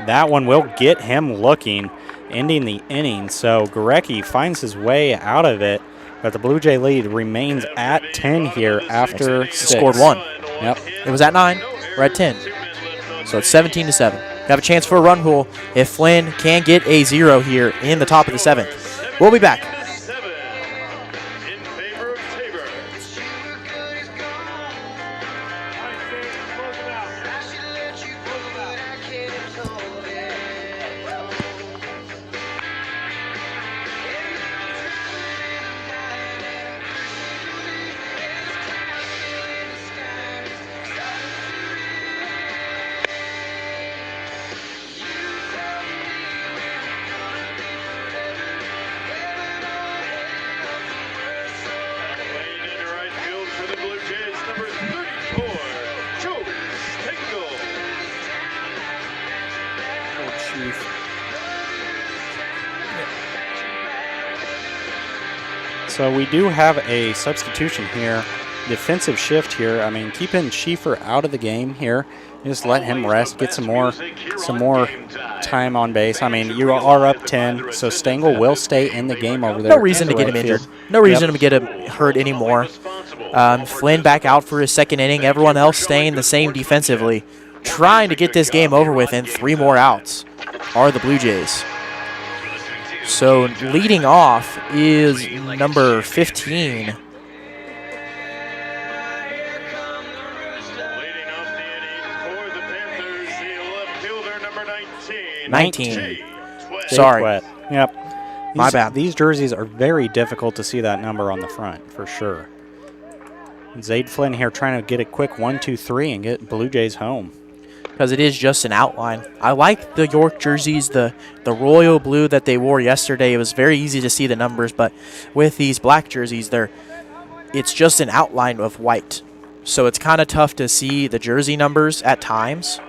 That one will get him looking, ending the inning. So Gurecki finds his way out of it, but the Blue Jay lead remains at 10 here after 6. Scored 1. Yep. It was at 9. We're at 10. So it's 17-7. Have a chance for a run rule if Flynn can get a 0 here in the top of the 7th. We'll be back. 7 in favor of Tabor. Playing into right field for the Blue Jays, number 34, Joe Stengel. So we do have a substitution here. Defensive shift here. I mean, keeping Schieffer out of the game here. Just let him rest, get some more time on base. I mean, you are up 10, so Stengel will stay in the game over there. No reason to get him injured. No reason to get him hurt anymore. Flynn back out for his second inning. Everyone else staying the same defensively. Trying to get this game over with, and 3 more outs are the Blue Jays. So leading off is number 15. Leading off the inning for the Panthers, the left fielder, number 19. 19. Jay Twett. Sorry. Twett. Yep. My bad. These jerseys are very difficult to see that number on the front, for sure. Zaid Flynn here trying to get a quick 1-2-3 and get Blue Jays home. Because it is just an outline. I like the York jerseys, the royal blue that they wore yesterday. It was very easy to see the numbers, but with these black jerseys, it's just an outline of white. So it's kind of tough to see the jersey numbers at times,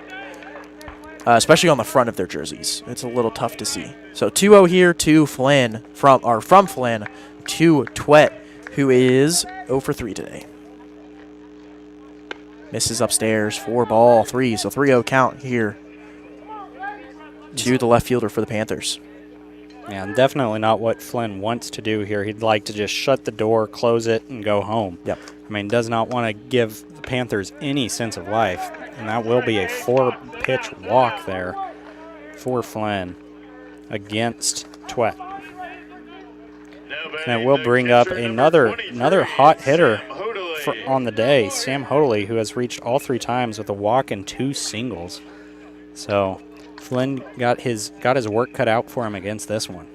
especially on the front of their jerseys. It's a little tough to see. So 2-0 here to Flynn, from Flynn to Twett, who is 0 for 3 today. Misses upstairs, 4-3, so 3-0 count here to the left fielder for the Panthers. Yeah, and definitely not what Flynn wants to do here. He'd like to just shut the door, close it, and go home. Yep. I mean, does not want to give the Panthers any sense of life, and that will be a 4-pitch walk there for Flynn against Twett. And it will bring up another hot hitter on the day, Sam Hodley, who has reached all 3 times with a walk and 2 singles. So Flynn got his work cut out for him against this one.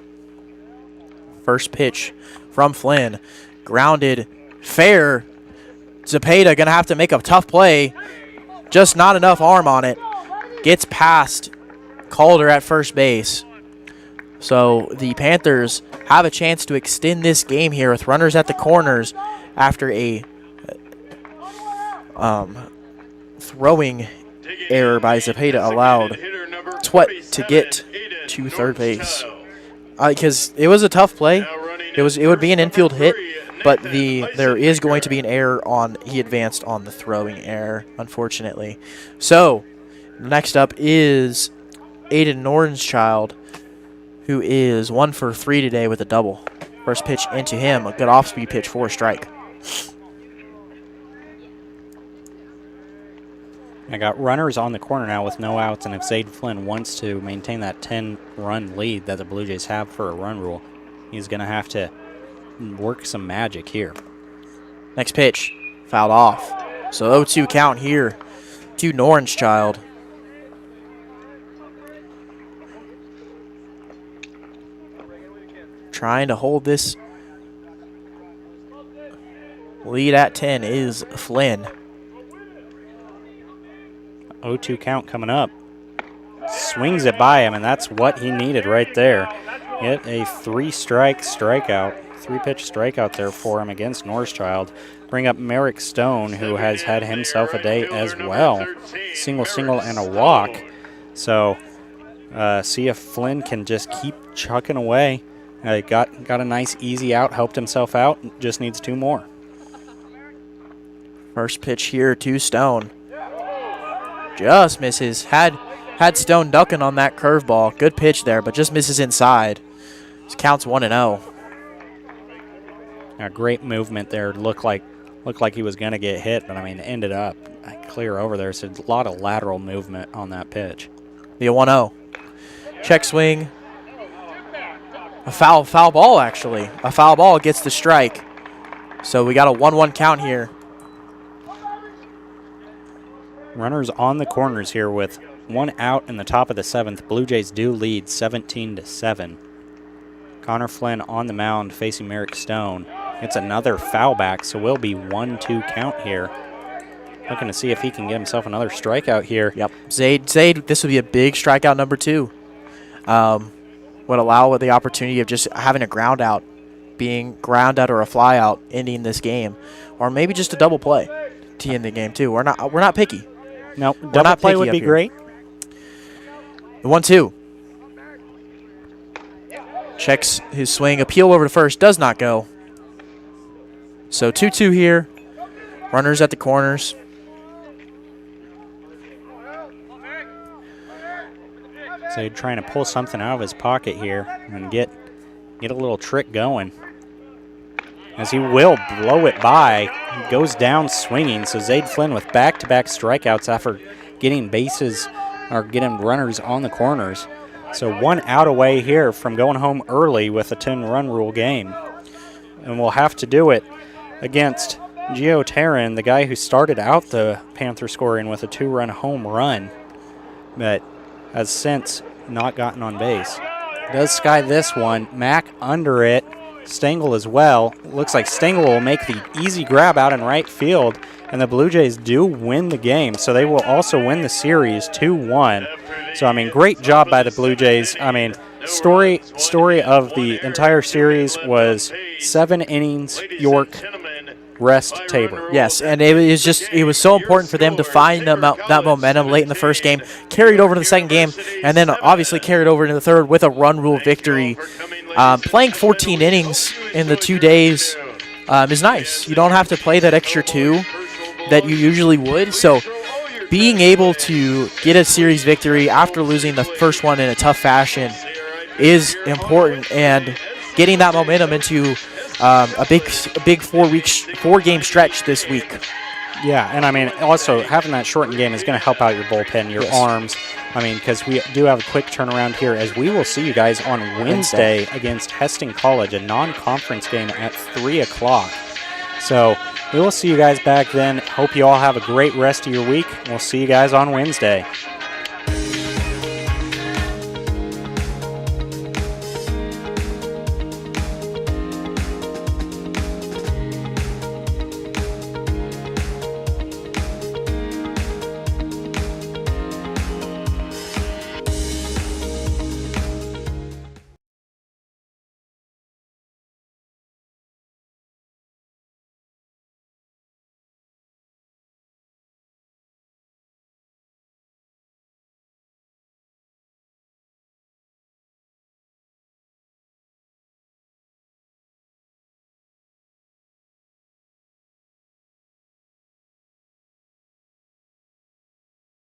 First pitch from Flynn, grounded, fair. Zepeda gonna have to make a tough play, just not enough arm on it. Gets past Calder at first base. So the Panthers have a chance to extend this game here with runners at the corners after a throwing error by Zepeda allowed Twett to get to third base. Because it was a tough play. It would be an infield hit, but there is going to be an error he advanced on the throwing error, unfortunately. So next up is Aiden Nornschild, who is 1 for 3 today with a double. First pitch into him, a good off-speed pitch for a strike. I got runners on the corner now with no outs, and if Zaid Flynn wants to maintain that 10-run lead that the Blue Jays have for a run rule, he's going to have to work some magic here. Next pitch, fouled off. So 0-2 count here to Nornschild. Trying to hold this lead at 10 is Flynn. 0-2 count coming up. Swings it by him, and that's what he needed right there. Get a 3-pitch strikeout there for him against Northschild. Bring up Merrick Stone, who has had himself a day as well. Single, and a walk. So see if Flynn can just keep chucking away. Got a nice easy out, helped himself out, just needs 2 more. First pitch here to Stone. Just misses. Had Stone ducking on that curveball. Good pitch there, but just misses inside. This counts 1-0. Great movement there. Looked like he was going to get hit, but I mean, ended up clear over there. So a lot of lateral movement on that pitch. The 1-0. Check swing. A foul ball, actually. A foul ball gets the strike. So we got a 1-1 count here. Runners on the corners here with 1 out in the top of the 7th. Blue Jays do lead 17-7. Connor Flynn on the mound facing Merrick Stone. It's another foul back, so will be 1-2 count here. Looking to see if he can get himself another strikeout here. Yep. Zaid, this would be a big strikeout number 2. Would allow the opportunity of just having a ground out, being ground out or a fly out, ending this game, or maybe just a double play to end the game too. We're not picky. No, double play would be great. The 1-2. Checks his swing. Appeal over to first. Does not go. So 2-2 here. Runners at the corners. So trying to pull something out of his pocket here and get a little trick going. As he will blow it by, he goes down swinging. So Zaid Flynn with back-to-back strikeouts after getting bases or getting runners on the corners. So 1 out away here from going home early with a 10-run rule game. And we'll have to do it against Gio Terran, the guy who started out the Panther scoring with a 2-run home run, but has since not gotten on base. Does sky this one. Mack under it. Stengel as well. Looks like Stengel will make the easy grab out in right field, and the Blue Jays do win the game, so they will also win the series 2-1. So, I mean, great job by the Blue Jays. I mean, story of the entire series was 7 innings, York, rest, Tabor. Yes, and it was so important for them to find that momentum late in the first game, carried over to the second game, and then obviously carried over into the third with a run rule victory. Playing 14 innings in the 2 days is nice. You don't have to play that extra 2 that you usually would. So being able to get a series victory after losing the first one in a tough fashion is important, and getting that momentum into a big 4-game stretch this week. Yeah, and I mean, also having that shortened game is going to help out your bullpen, your arms. I mean, because we do have a quick turnaround here, as we will see you guys on Wednesday against Heston College, a non-conference game at 3 o'clock. So we will see you guys back then. Hope you all have a great rest of your week. We'll see you guys on Wednesday.